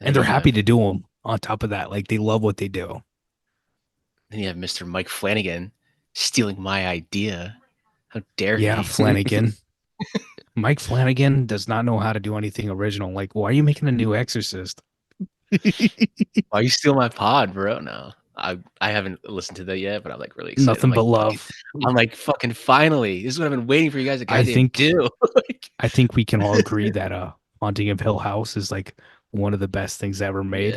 And And then they're you happy have to do them on top of that. Like they love what they do. Mr. Mike Flanagan stealing my idea. How dare Yeah, he? Flanagan. Mike Flanagan does not know how to do anything original. Like, why are you making a new Exorcist? Why you steal my pod, bro? No. I haven't listened to that yet, but I'm like really excited. Nothing but love. I'm like fucking finally. This is what I've been waiting for you guys to I goddamn think do. Like, I think we can all agree that Haunting of Hill House is like one of the best things ever made.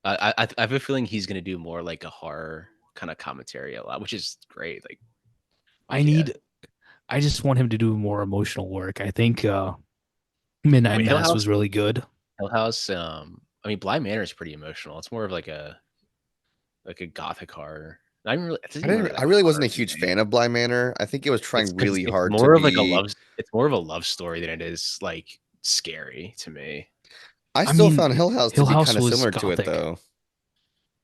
yeah. I have a feeling he's gonna do more like a horror kind of commentary a lot, which is great. Like I yeah. need I just want him to do more emotional work. I think I Midnight mean Hill Mass House was really good. Hill House, I mean Bly Manor is pretty emotional. It's more of like a gothic horror. I mean, really, it doesn't even really I like a really wasn't horror a to huge me. fan of Bly Manor. I think it was It's trying because really hard to be. it's more of a love story than it is like scary to me. I I still mean, found Hill House to Hill be House kind of was similar to it gothic. though.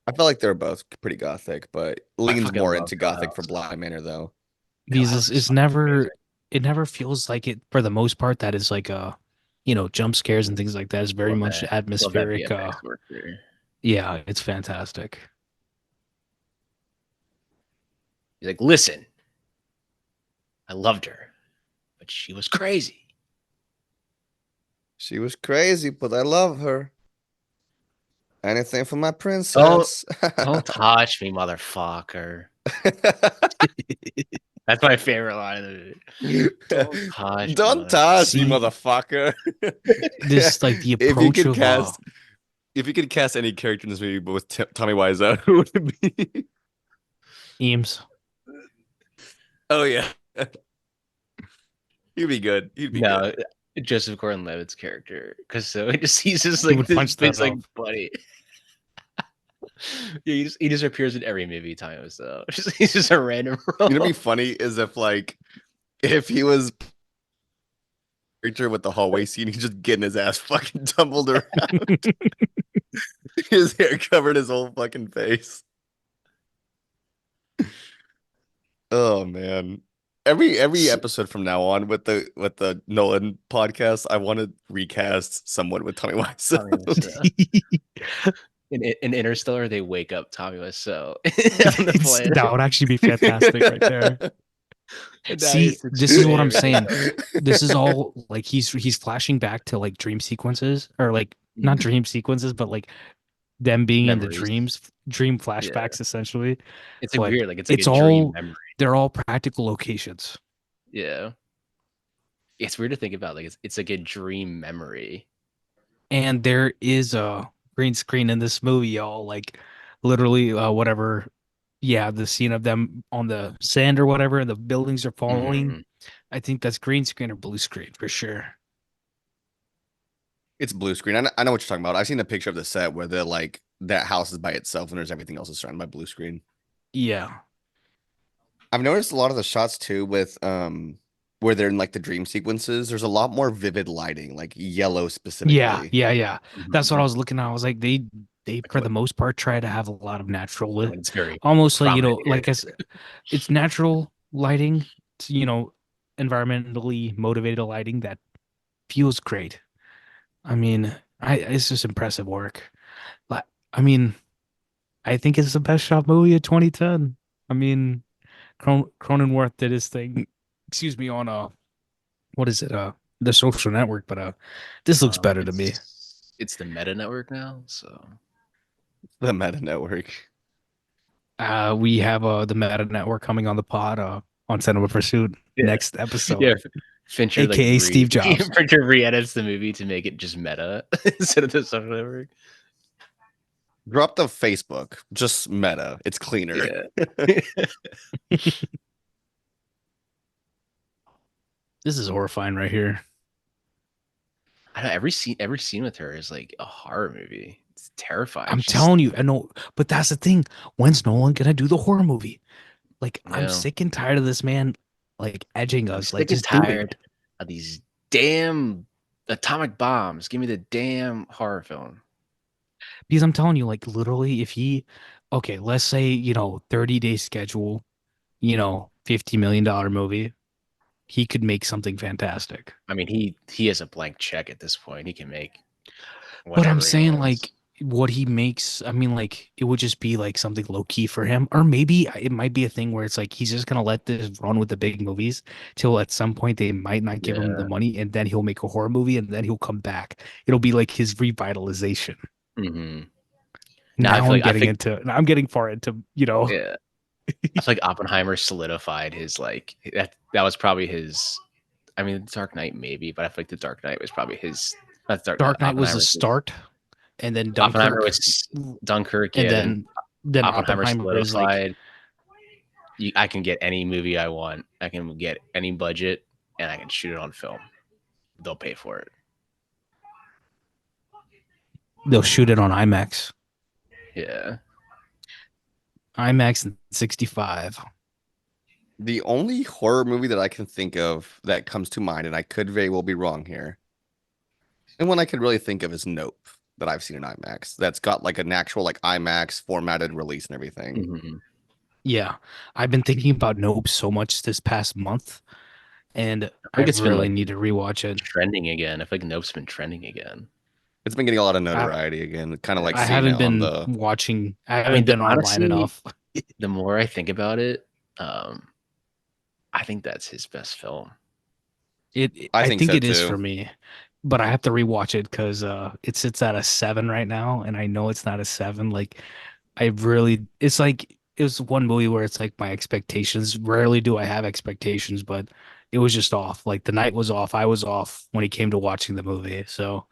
I felt like they're both pretty gothic, but I leans fucking more love into Hill gothic for House. Bly Manor though. Hill Because House is it's fucking never amazing. it never feels like it for the most part that is like jump scares and things like that is very much Love that atmospheric. VFX work there. Yeah, it's fantastic. He's like, listen, I loved her, but she was crazy. She was crazy, but I love her. Anything for my Don't princess. don't touch me, motherfucker. That's my favorite line of the movie. Don't touch me, Don't mother. touch me, See, motherfucker. this like the If you approach could of cast, if you could cast any character in this movie, but with Tommy Wiseau, who would it be? Eames. Oh yeah, he'd be good. He'd be No, good. Joseph Gordon-Levitt's character, because so he's just He like would this punch big that like up. buddy. Yeah, he just appears in every movie time, so he's just a random role. You know, what'd be funny is if he was character with the hallway scene, he's just getting his ass fucking tumbled around, his hair covered his whole fucking face. Oh man. Every S- episode from now on with the Nolan podcast, I want to recast someone with Tommy Wiseau. Tommy Wiseau. In Interstellar, they wake up Tommy Wiseau on the plane. that would actually be fantastic right there. And now See, he's this is what I'm extremely saying. random. This is all like he's flashing back to like dream sequences or like not dream sequences, but like them being in the Memories. dream Yeah, flashbacks essentially. it's like But weird. Like it's like a it's dream all memory. They're all practical locations. Yeah. It's weird to think about. Like it's like a dream memory. And there is a green screen in this movie, y'all. Like literally, whatever. Yeah, the scene of them on the sand or whatever, and the buildings are falling. Mhm. I think that's green screen or blue screen for sure. It's blue screen. I know what you're talking about. I've seen a picture of the set where they're like that house is by itself and there's everything else is surrounded by blue screen. Yeah, I've noticed a lot of the shots too with where they're in like the dream sequences. There's a lot more vivid lighting, like yellow yeah, specifically. yeah, yeah. That's what I Mhm. was looking at. I was like, they Like for what? the most part try to have a lot of natural lit, Like it's very almost like prominent here. like it's natural lighting, environmentally motivated lighting that feels great. I mean, it's just impressive work. Like, I mean, I think it's the best shot movie of 2010. I mean, Cronenworth did his thing. Excuse me, on what is it? The Social Network, but this looks better to me. It's the Meta Network now, so The Meta Network. We have the Meta Network coming on the pod on Cinema Pursuit yeah, next yeah. episode, Fincher like aka Steve Jobs. Fincher re-edits the movie to make it just meta instead of the social network. Drop the Facebook, just Meta. It's cleaner. Yeah. This is horrifying right here. I know every scene with her is like a horror movie. It's terrifying. I'm She's telling you, I know, but that's the thing. When's Nolan gonna do the horror movie? Like, I'm yeah. sick and tired of this man, like edging I'm us. Like, sick and just do it. tired of these damn atomic bombs. Give me the damn horror film. Because I'm telling you, like, literally, if he, okay, let's say, 30-day schedule, $50 million movie, he could make something fantastic. I mean, he has a blank check at this point. He can make But I'm whatever he saying, wants. like, what he makes, I mean, like, it would just be like something low key for him. Or maybe it might be a thing where it's like he's just gonna let this run with the big movies till at some point they might not give him the Yeah. money, and then he'll make a horror movie and then he'll come back. It'll be like his revitalization. hmm Now Now I'm getting far into, yeah. I feel like Oppenheimer solidified his like that was probably his. I mean, Dark Knight maybe, but I feel like the Dark Knight was probably his. Not Dark. Dark Knight was Oppenheimer the was his. start, and then Oppenheimer Dunkirk, was Dunkirk, and yeah. Then then Oppenheimer Oppenheimer is like solidified. I can get any movie I want. I can get any budget, and I can shoot it on film. They'll pay for it. they'll shoot it on IMAX, Yeah. IMAX and 65. The only horror movie that I can think of that comes to mind, and I could very well be wrong here, and one I could really think of is Nope that I've seen in IMAX. That's got like an actual like IMAX formatted release and everything. hmm Yeah, I've been thinking about Nope so much this past month, and I I think it's been really like need to rewatch it. trending again. I feel like Nope's been trending again. It's been getting a lot of I, notoriety again, kind of like I seeing haven't it on been the. watching. I I mean, haven't been online honestly, enough. the more I think about it, um, I think that's his best film. I I think think so it is for too, me, but I have to rewatch it because it sits at a 7 right now, and I know it's not a 7. Like it's like it was one movie where it's like my expectations. Rarely do I have expectations, but it was just off. Like the night was off. I was off when he came to watching the movie. So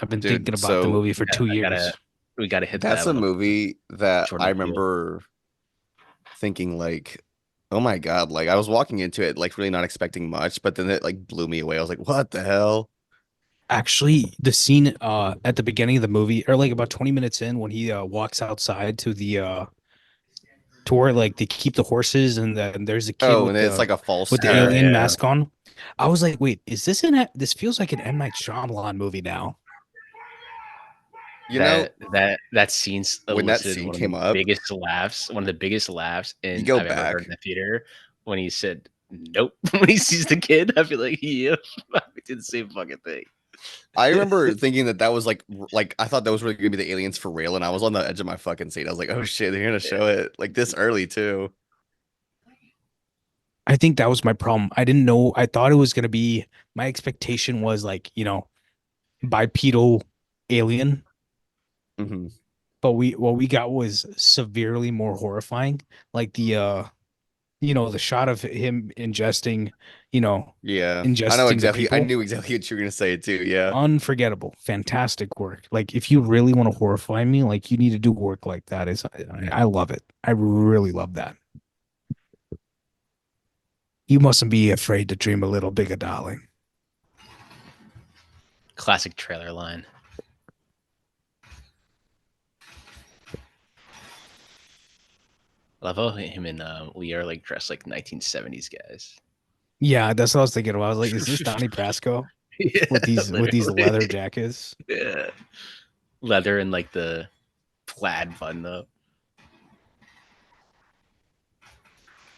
I've been thinking dude. about the So movie for Yeah, 2 years. we gotta hit that's that a on the movie that I Jordan Peele. remember thinking like, oh my God, like I was walking into it like really not expecting much, but then it like blew me away. I was like, what the hell? Actually, the scene at the beginning of the movie, or like about 20 minutes in, when he walks outside to the to where like they keep the horses, and then there's a kid Oh, and it's like a false with the Oh start. alien yeah, mask on. I was like, wait, is this this feels like an M. Night Shyamalan movie now. You know, that scene's when that elicited scene one of the came up, biggest laughs, you in go I've ever heard back. in the theater when he said nope when he sees the kid. I feel like he did the same fucking thing. I remember thinking that was like I thought that was really gonna be the aliens for real, and I was on the edge of my fucking seat. I was like, oh shit, they're gonna show it like this early too. I think that was my problem. I didn't know. I thought it was gonna be. My expectation was like, bipedal alien, Hmm. but what we got was severely more horrifying. Like the shot of him ingesting, Yeah, ingesting the I people. knew exactly what you were gonna say too. Yeah. Unforgettable. Fantastic work. Like if you really want to horrify me, like you need to do work like that. I love it. I really love that. You mustn't be afraid to dream a little bigger, darling. Classic trailer line. I love how him and Lee are like dressed like 1970s guys. Yeah, that's what I was thinking about. I was like, is this Donnie Brasco Yeah, with these leather literally. jackets? Yeah. Leather and like the plaid button up.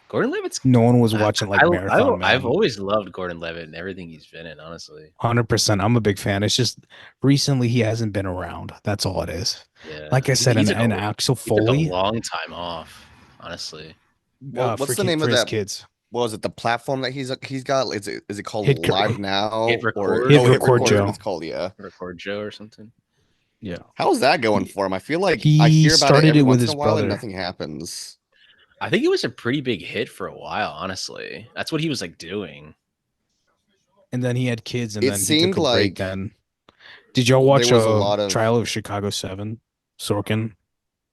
Gordon Levitt's. No one was watching like Marathon I've Man. always loved Gordon Levitt and everything he's been in. Honestly, 100%. I'm a big fan. It's just recently he hasn't been around. That's all it is. yeah. Like I said, an Axel He took a Foley, long time off. Honestly, Well, what's the name for of his that? kids. What was it? The platform that he's got? Is it called Hit Live Now hit or record, Hit Hit Record Record? Is what Joe. it's called. Yeah. record Joe or something. Yeah. How's that going He, for him? I feel like I he hear about it started every it with once in his a while and brother. nothing happens. I think it was a pretty big hit for a while. Honestly, that's what he was like doing. And then he had kids, and It then he took seemed a break. like Then, did y'all there watch was a lot of. Trial of Chicago 7? Sorkin.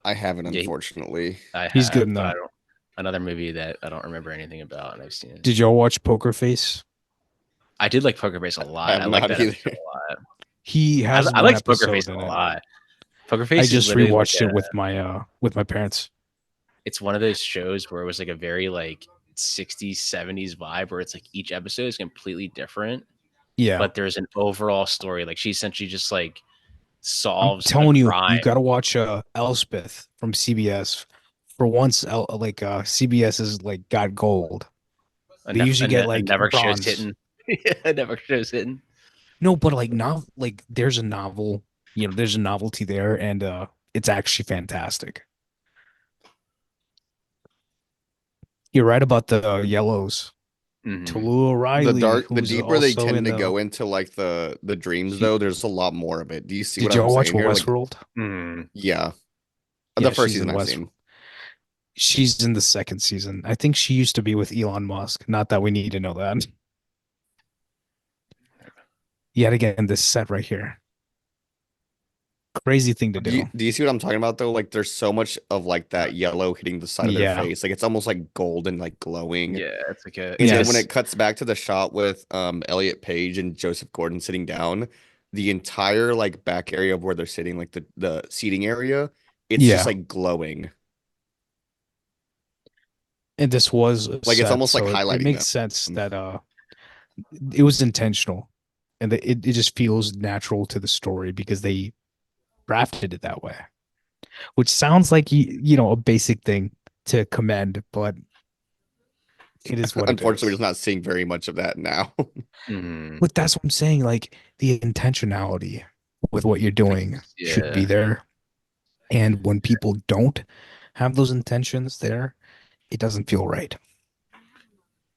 I haven't, Yeah, unfortunately. I He's good have, in but I that. don't. Another movie that I don't remember anything about, and I've seen it. Did y'all watch Poker Face? I did like Poker Face a lot. Have I like not that either. episode a lot. He has I one liked Poker Face episode a in it. lot. Poker I Face is just literally like rewatched it with my parents. it's one of those shows where it was like a very like 60s 70s vibe where it's like each episode is completely different, Yeah. but there's an overall story. Like she essentially just like I'm solves a telling you, crime. you got to watch Elspeth from CBS. For once, CBS is like got gold. They usually get like never shows bronze. hitting. Yeah, never shows hitting. No, but like there's a novel, there's a novelty there, and it's actually fantastic. You're right about the yellows. Mm-hmm. Tallulah O'Reilly, The who's deeper they also tend in to go into like the dreams, she, though, there's a lot more of it. Do you see did what I'm y'all watch saying here? Like, Westworld? Mm. yeah, Yeah, the first she's in season I've Westworld. seen. She's in the second season. I think she used to be with Elon Musk. Not that we need to know that. Yet again, this set right here. Crazy thing to do. Do you see what I'm talking about though? Like, there's so much of like that yellow hitting the side of their Yeah. face. Like, it's almost like gold and like glowing. Yeah, it's like a And then Yes. when it cuts back to the shot with Elliot Page and Joseph Gordon sitting down, the entire like back area of where they're sitting, like the seating area, it's just Yeah. like glowing. And this was a Like it's set, almost like so it highlighting makes them. sense that it was intentional, and it just feels natural to the story because they crafted it that way. Which sounds like a basic thing to commend, but it is what it Unfortunately, we're is. just not seeing very much of that now. mm, But that's what I'm saying. Like the intentionality with what you're doing should be yeah. there. And when people don't have those intentions there, it doesn't feel right.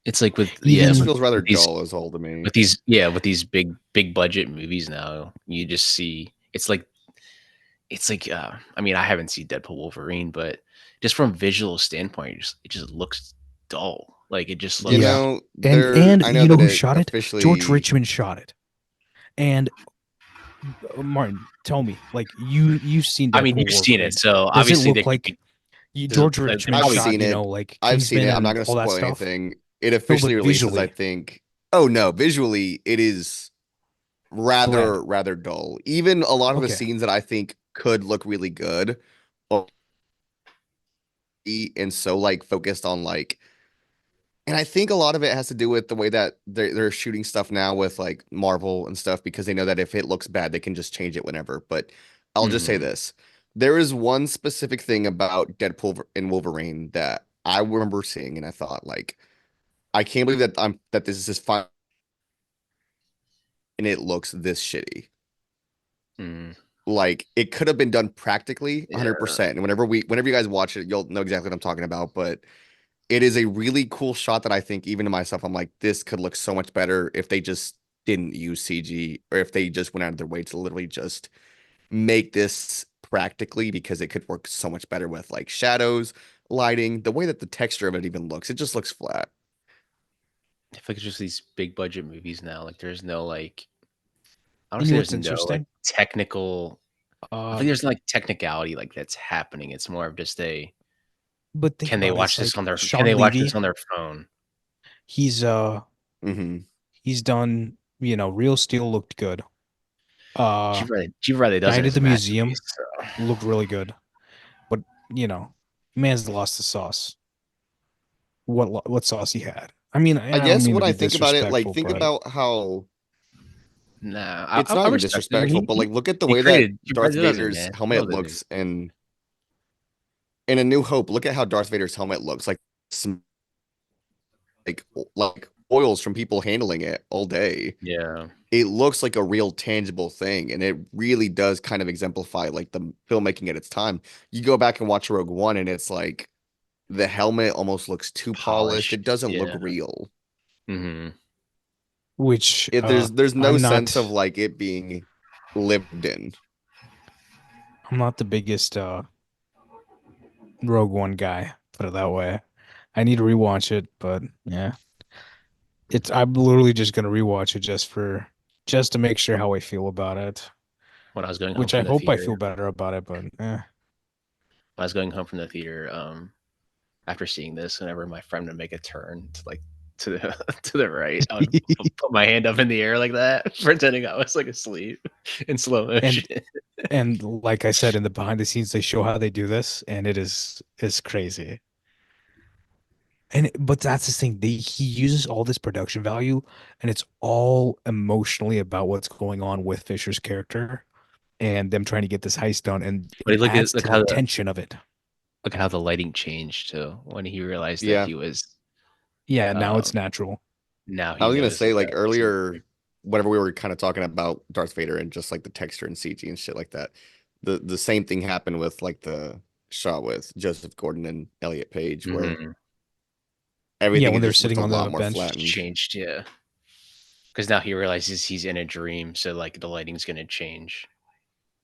It's like with It just Even feels rather with these dull as whole to me. with these big budget movies now, you just see it's like I mean, I haven't seen Deadpool Wolverine, but just from visual standpoint, it just looks dull. Like it just You looks yeah. know, And I know you know that who it shot it? George officially Richmond shot it. And Martin, tell me, like you've seen I mean, Deadpool you've seen it, Wolverine. so Does it obviously look like there's George Richmond I've shot, seen it. like I've seen Kingsman it. I'm not and going to all that spoil stuff? anything. It No, officially but releases, I visually, think. Oh no, visually it is bland. rather dull. Even a lot of the Okay. scenes that I think could look really good and so like focused on like and I think a lot of it has to do with the way that they're shooting stuff now with like Marvel and stuff because they know that if it looks bad, they can just change it whenever. But I'll just say Mhm. this. There is one specific thing about Deadpool and Wolverine that I remember seeing and I thought like I can't believe that this is fine and it looks this shitty. Mhm. Like it could have been done practically Yeah. 100%. And whenever you guys watch it, you'll know exactly what I'm talking about. But it is a really cool shot that I think even to myself, I'm like, this could look so much better if they just didn't use CG or if they just went out of their way to literally just make this practically because it could work so much better with like shadows, lighting, the way that the texture of it even looks. It just looks flat. I feel like it's just these big budget movies now. Like there's no like I want You to know say what's there's no like interesting? technical. I Uh, think there's no, like technicality like that's happening. It's more of just a but think can they about it. It's watch this like on their can Sean they watch this Levy. on their phone? He's Hmm. he's done, Real Steel looked good. Uh, You've read it does in Night at his the Museum masterpiece. So. looked really good, but you know, man's lost the sauce. What sauce he had? I mean, I I don't guess mean to when I be think about it, like disrespectful, think but about how Nah, it's not I even respect it. I mean, disrespectful, but like look at the he way that created Jim Darth doesn't, Vader's man. He helmet loves that dude. looks in A New Hope. Look at how Darth Vader's helmet looks like some like oils from people handling it all day. Yeah, It looks like a real tangible thing, and it really does kind of exemplify like the filmmaking at its time. You go back and watch Rogue One, and it's like the helmet almost looks too polished. It polished. doesn't look Yeah. real. Hmm. which There's no I'm sense of not like it being lived in. I'm not the biggest Rogue One guy, put it that way. I need to rewatch it, but yeah. I'm literally just gonna rewatch it just to make sure how I feel about it. When I was going home Which I from the hope I theater, feel better about it, but when I was going home from the theater, after seeing this, whenever my friend would make a turn to like to the to the right, I would put my hand up in the air like that, pretending I was like asleep in slow and motion. and like I said in the behind the scenes, they show how they do this, and it is crazy. But that's the thing. He uses all this production value, and it's all emotionally about what's going on with Fisher's character and them trying to get this heist done, and But it adds look to how the tension of it. look at how the lighting changed too when he realized that Yeah. he was Yeah, now it's um natural. now I he was gonna knows say that like that's earlier, whenever we were kind of talking about Darth Vader and just like the texture and CG and shit like that, the same thing happened with like the shot with Joseph Gordon and Elliot Page, where mm-hmm. Yeah, everything when it they're just looked sitting a on lot the more bench. flattened. Changed, yeah. Because now he realizes he's in a dream, so like the lighting's gonna change.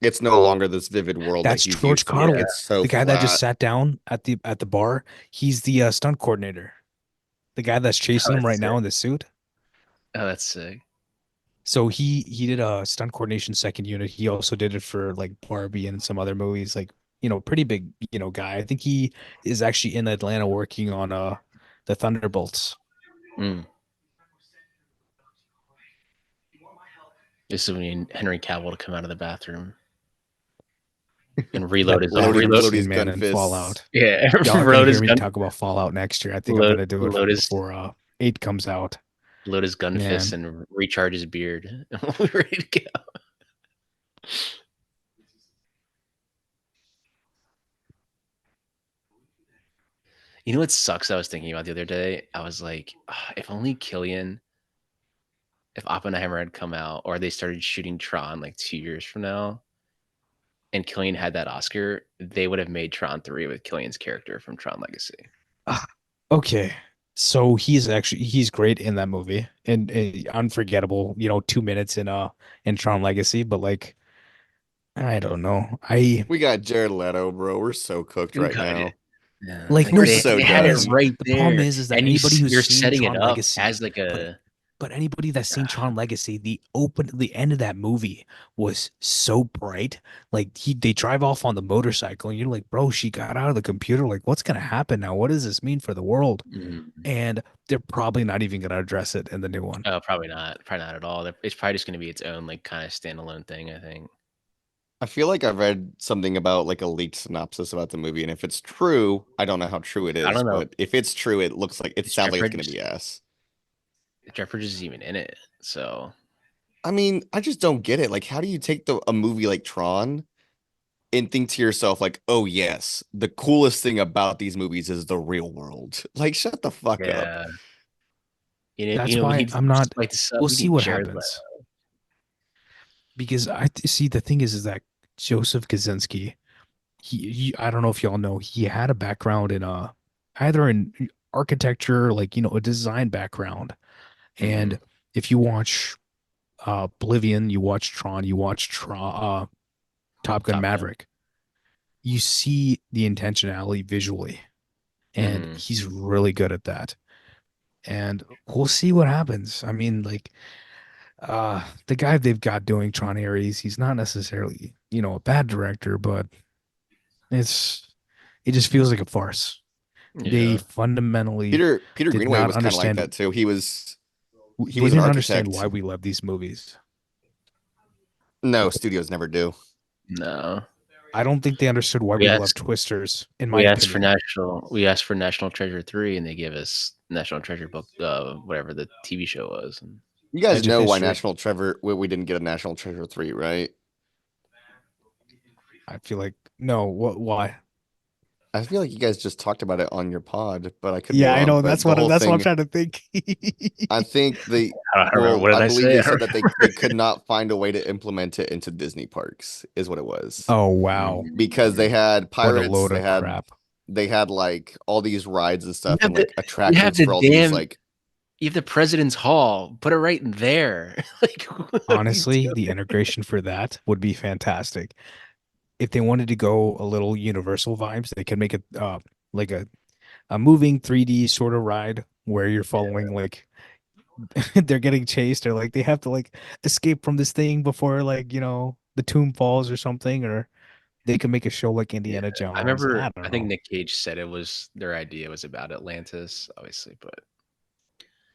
It's no longer this vivid world that That's he's George used to. Like Yeah. it's Carlin, so the guy that just flat. sat down at the bar. He's the stunt coordinator, the guy that's Oh, chasing him that's right now sick. in the suit. Oh, that's sick. So he did a stunt coordination second unit. He also did it for like Barbie and some other movies. Like pretty big guy. I think he is actually in Atlanta working on the Thunderbolts. Mm. This is when Henry Cavill to come out of the bathroom and reload That his bathroom reload. Load his scene, man, gun in fists. Fallout. Yeah, Y'all are gonna reload his hear me gun. talk about Fallout next year. I think I'm gonna do it Load his before 8 comes out. load his gun fist Man, and recharge his beard. We're ready to go. You know what sucks? I was thinking about the other day. I was like, "Ah, if only if Oppenheimer had come out, or they started shooting Tron like 2 years from now, and Killian had that Oscar, they would have made Tron 3 with Killian's character from Tron Legacy. ah, okay. So he's great in that movie and unforgettable. 2 minutes in Tron Legacy, but like I don't know. I We got Jared Leto, bro. We're so cooked right Got it. now. Yeah, like like We're no, so they had it done. right the problem there, is that and anybody who's you're seen setting it Tron up Legacy, as like but a but anybody that's seen Tron Legacy, the end of that movie was so bright. Like they drive off on the motorcycle, and you're like, bro, she got out of the computer. Like, what's gonna happen now? What does this mean for the world? mm, And they're probably not even gonna address it in the new one. oh, probably not at all. It's probably just going to be its own like kind of standalone thing. I think. I feel like I've read something about like a leaked synopsis about the movie, and if it's true, I don't know how true it I is, don't know. but if it's true, it looks like it Is sounds Jeff like it's gonna Bridges? be ass. Jeff Bridges is even in it, so I mean, I just don't get it. Like, how do you take a movie like Tron and think to yourself, like, oh yes, the coolest thing about these movies is the real world. Like, shut the fuck up. yeah. That's We why need I'm not. like this. We'll We see need what Jared happens because see the thing is that Joseph Kaczynski, I don't know if y'all know, he had a background in either in architecture, like a design background. Leto. And if you watch Oblivion, you watch Tron, you watch Top Gun Top Gun. Maverick, you see the intentionality visually. and he's really good at that. And we'll see what happens. I mean, like, the guy they've got doing Tron Ares, he's not necessarily, a bad director, but it's it just feels like a farce. They Yeah. fundamentally Peter did Greenaway not was kind of like that understand. too. He They was an didn't understand architect. why we love these movies. No, studios never do. No. I don't think they understood why We we love asked Twisters, in my we asked for opinion. National Treasure 3 and they gave us National Treasure book whatever the TV show was. And You guys Edge of know why History. we didn't get a National Treasure 3, right? I feel like no. What? Why? I feel like you guys just talked about it on your pod, but I could be Yeah, I wrong. know. But the whole That's what I'm thing, trying to think. I think I don't remember, what did I I believe say? they I said don't that they could not find a way to implement it into Disney parks, is what it was. Oh wow, Because they had what a pirates, load of crap. they had like all these rides and you stuff have and the like you have attractions the for all these damn like you have the President's Hall. Put it right in there. Like what are you Honestly, doing? the integration for that would be fantastic. If they wanted to go a little Universal vibes, they could make it like a moving 3D sort of ride where you're following like they're getting chased or like they have to like escape from this thing before like the tomb falls or something, or they could make a show like Yeah. Indiana I Jones. remember I don't I think know. Nick Cage said it was their idea was about Atlantis, obviously, but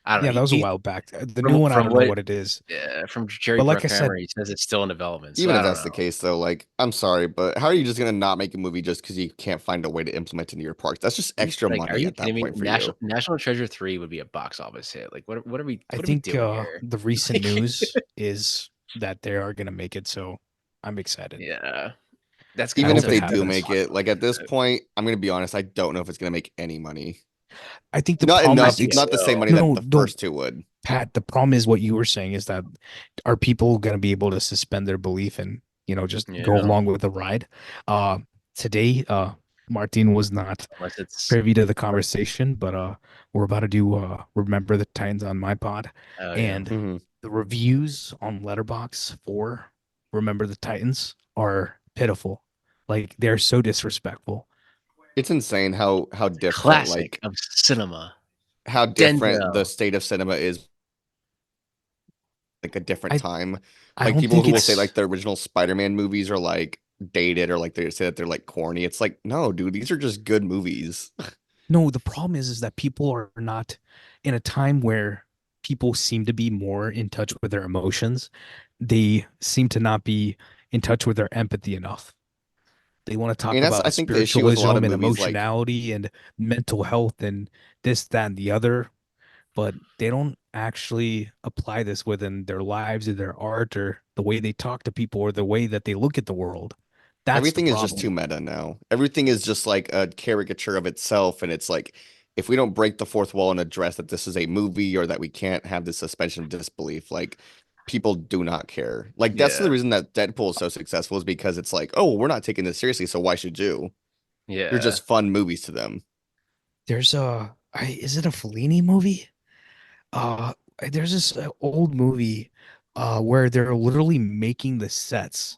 I don't know. Yeah, that was a He while back. The new one, I from don't know what what it is, from Jerry but like I Bruckheimer, said, he says it's still in development. So even I if don't that's the know. case though, like I'm sorry, but how are you just gonna not make a movie just because you can't find a way to implement it into your parks? That's just extra Are money you at that kidding me? point for you. National Treasure 3 would be a box office hit. Like I what are we think doing here? the recent Like news is that they are gonna make it, so I'm excited. yeah. That's I gonna Even that's if hope gonna it they be do a happens. make box it, like at office this hit. point, I'm gonna be honest, I don't know if it's gonna make any money. I think the Not problem I is enough, think it not the same will. money no, that no, the no, first two would. Pat. The problem is what you were saying is that are people gonna be able to suspend their belief and just go Yeah. along with the ride? Uh, Today, Martin was not Unless it's privy to the conversation, but we're about to do Remember the Titans on my pod, oh yeah. and Mhm. the reviews on Letterbox for Remember the Titans are pitiful. Like they're so disrespectful. It's insane how different Classic like of cinema. how different the Denzel. state of cinema is like a different I time. I Like don't people think who will say it's like the original Spider-Man movies are like dated or like they say that they're like corny. It's like, no, dude, these are just good movies. no, the problem is that people are not in a time where people seem to be more in touch with their emotions. They seem to not be in touch with their empathy enough. They want to talk And that's I about think the issue with a lot of spiritualism and movies like emotionality and mental health and this, that, and the other, but they don't actually apply this within their lives or their art or the way they talk to people or the way that they look at the world. That's the everything is just too problem. meta now. Everything is just like a caricature of itself. And it's like, if we don't break the fourth wall and address that this is a movie or that we can't have this suspension of disbelief, like people do not care. Like that's Yeah. the reason that Deadpool is so successful is because it's like, oh, we're not taking this seriously, so why should you? You're Yeah. just fun movies to them. There's is it a Fellini movie? Uh, there's this old movie where they're literally making the sets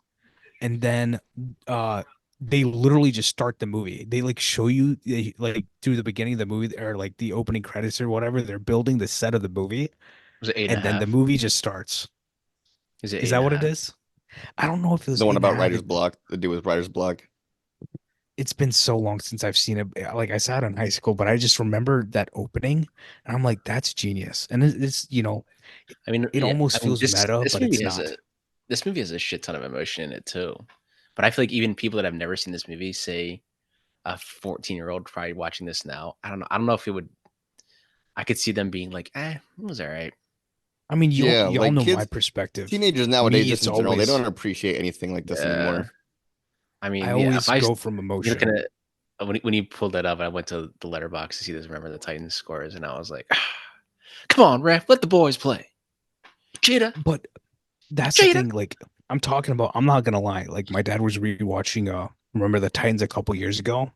and then uh they literally just start the movie. They like show you like through the beginning of the movie or like the opening credits or whatever. They're building the set of the movie Was it eight and a and then the half? movie just starts. Is it Is eight that and a what it half? is? I don't know if it was The one eight and a about half. Writer's Block, the dude with Writer's Block. It's been so long since I've seen it. Like I saw it in high school, but I just remember that opening and I'm like, that's genius. And it's, I mean, it yeah. almost I mean, feels meta, but it's not. this movie has a shit ton of emotion in it too. But I feel like even people that have never seen this movie say a 14-year-old probably watching this now. I don't know. I don't know if it would. I could see them being like, it was all right. I mean, Yeah, y'all like know my kids, perspective. teenagers nowadays, Me, just it's in general, they don't always appreciate anything like this Yeah. anymore. I I mean, yeah. If always I go from you're looking emotion. at when you pulled that up, I went to the letterbox to see this. Remember the Titans scores, and I was like, come on, ref, let the boys play. Cheetah, But that's the cheetah. thing. Like I'm talking about, I'm not gonna lie. Like my dad was rewatching Remember the Titans a couple years ago,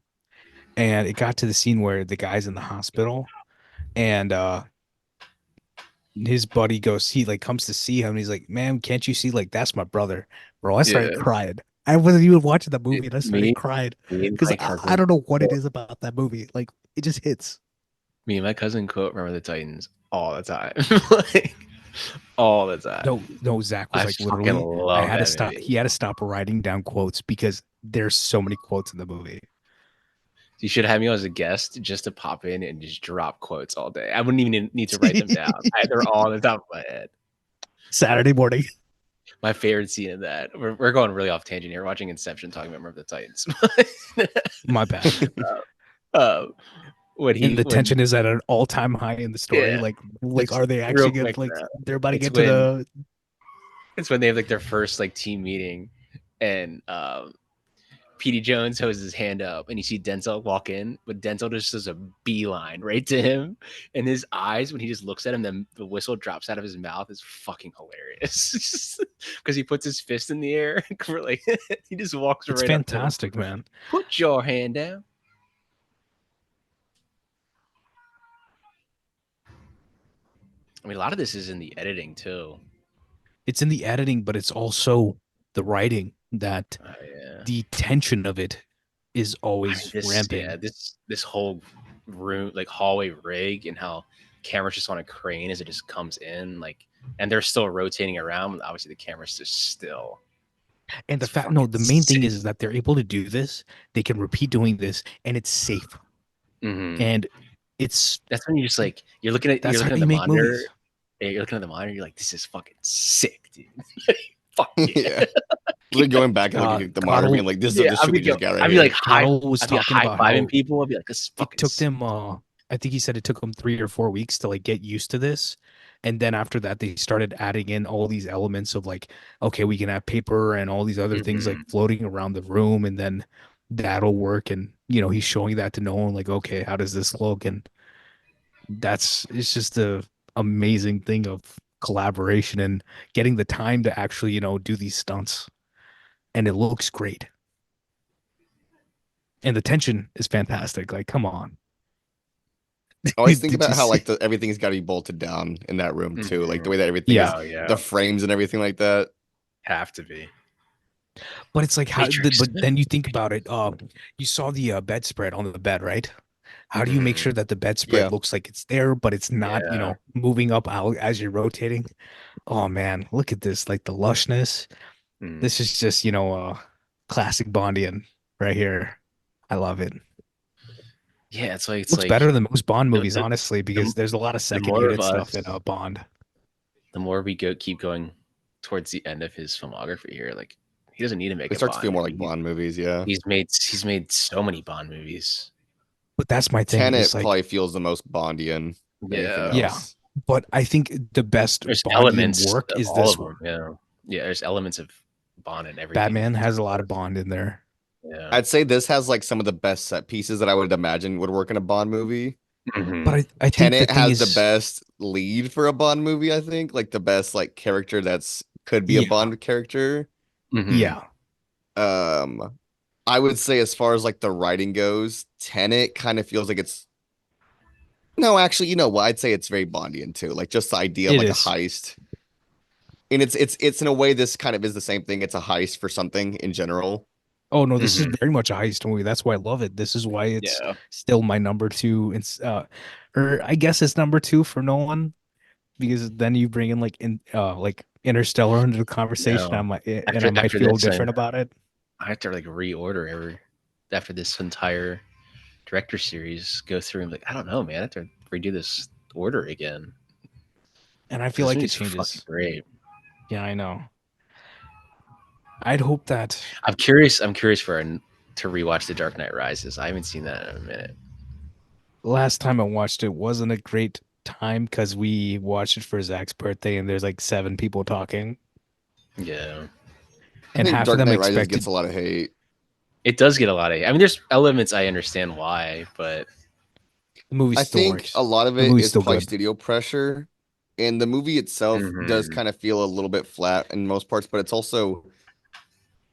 and it got to the scene where the guy's in the hospital, and his buddy goes, he like comes to see him, and he's like, "Man, can't you see like that's my brother, bro?" I started Yeah. crying. I wasn't even watching the movie and I Me, started crying me and because my I cousin, don't know what it is about that movie. Like it just hits. me and my cousin quote "Remember the Titans" all the time, like all the time. No, Zach was I like fucking literally, I love had to that stop. movie. He had to stop writing down quotes because there's so many quotes in the movie. You should have me on as a guest just to pop in and just drop quotes all day. I wouldn't even need to write them down. They're all on the top of my head. Saturday morning. My favorite scene of that. We're going really off tangent here. Watching Inception, talking about Remember the Titans. My bad. uh, And the when tension is at an all-time high in the story. yeah, Like it's are they real actually gonna quick like now. they're about to It's get to when the it's when they have like their first like team meeting, and Petey Jones has his hand up, and you see Denzel walk in, but Denzel just does a beeline right to him, and his eyes when he just looks at him, then the whistle drops out of his mouth is fucking hilarious because he puts his fist in the air, like he just walks it's right up to him. fantastic, man. Put your hand down. I mean, a lot of this is in the editing too. It's in the editing, but it's also the writing that Oh, yeah. the tension of it is I mean, always ramping. this whole room, like hallway rig, and how cameras just on a crane as it just comes in, like, and they're still rotating around. Obviously, the camera's just still. And the It's fact, no, fucking the main thing sick. is that they're able to do this. They can repeat doing this, and it's safe. Mhm. And it's That's when you're just like you're looking that's how at you the make monitor. movies. And you're looking at the monitor. You're like, this is fucking sick, dude. Fuck yeah. Yeah. Like going back and looking at the monitor, being Cottle, like, "This is Yeah, this should we just got right I'd be like here." high. Cottle was I'd be talking high about fiving how people. I'd be like, this is it fucking took sick. them. I think he said it took them 3 or 4 weeks to like get used to this, and then after that, they started adding in all these elements of like, okay, we can have paper and all these other things like Mhm. floating around the room, and then that'll work. And he's showing that to Nolan, like, okay, how does this look? And it's just a amazing thing of collaboration and getting the time to actually do these stunts, and it looks great, and the tension is fantastic. Like, come on. I always think Did you about how see? like everything's got to be bolted down in that room too, like the Mhm. way that everything is, Yeah, Oh the yeah, frames and everything like that. have to be but it's like Matrix. but then you think about it. You saw the bedspread on the bed, right? How do you make Mhm. sure that the bedspread Yeah. looks like it's there, but it's not, Yeah. moving up out as you're rotating? Oh man, look at this, like the lushness. Mm. This is just, classic Bondian right here. I love it. Yeah, it's Looks better like than most Bond the movies, the, honestly, the, because there's a lot of the second more of unit stuff in us, Bond. the more we keep going towards the end of his filmography here. Like he doesn't need to make It a starts to feel Bond more like movie. Bond movies, yeah. He's made so many Bond movies. But that's my thing. Is Tenet like, probably feels the most Bondian than anything Yeah, yeah, else. but I think the best there's Bondian elements work of is all this of one. them. Yeah, yeah. There's elements of Bond in everything Batman he has a lot of does. Bond in there. Yeah. I'd say this has like some of the best set pieces that I would imagine would work in a Bond movie. But Hmm. I think the Tenet thing has the is, best lead for a Bond movie, I think. Like the best like character that's could be a yeah, Bond character. Hmm. yeah, Um I would say as far as like the writing goes, Tenet kind of feels like it's no, actually, you know what? I'd say it's very Bondian too. Like just the idea of it like a is. heist. And it's in a way this kind of is the same thing. It's a heist for something in general. Oh no, this is Hmm. very much a heist movie. That's why I love it. This is why it's Yeah. still my number two. It's or I guess it's number two for Nolan, because then you bring in like Interstellar into the conversation. No. And I might After feel this, different about it. I have to like reorder every after this entire director series. Go through and like I don't know, man. I have to redo this order again And I because feel this like it movie's fucking changes. great. Yeah, I know. I'd hope that I'm curious. I'm curious to rewatch The Dark Knight Rises. I haven't seen that in a minute. last time I watched it wasn't a great time because we watched it for Zach's birthday and there's like 7 people talking, Yeah, I and think half of Dark them Knight Rises gets expected. a lot of hate. it does get a lot of. I mean, there's elements I understand why, but The movie I still think a works. lot of The it movie's is still probably good. studio pressure. And the movie itself does mhm. kind of feel a little bit flat in most parts, but it's also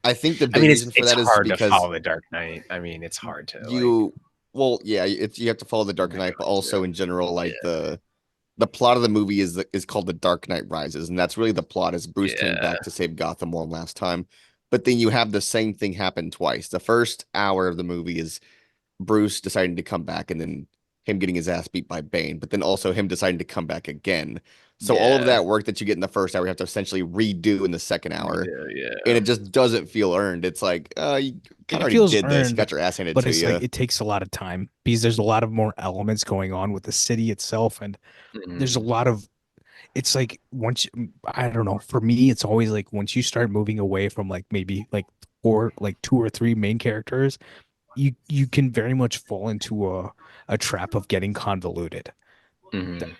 I think the I big mean, reason for it's that is hard to because follow The Dark Knight. I mean, it's hard to like. you well, yeah, it's you have to follow the Dark Go Knight, but into also it. in general, Yeah, like the plot of the movie is called The Dark Knight Rises, and that's really the plot is Bruce coming yeah. back to save Gotham one last time. but then you have the same thing happen twice. The first hour of the movie is Bruce deciding to come back and then him getting his ass beat by Bane, but then also him deciding to come back again. So all of Yeah. that work that you get in the first hour, you have to essentially redo in the second hour. And Yeah. it just doesn't feel earned. It's like, you kind of It already feels did this. You earned, got your ass handed but to it's like you. it takes a lot of time because there's a lot of more elements going on with the city itself, and there's a Mhm. lot of it's like I don't know, for me it's always like once you start moving away from like maybe like or like two or three main characters, you can very much fall into a trap of getting convoluted. Mhm.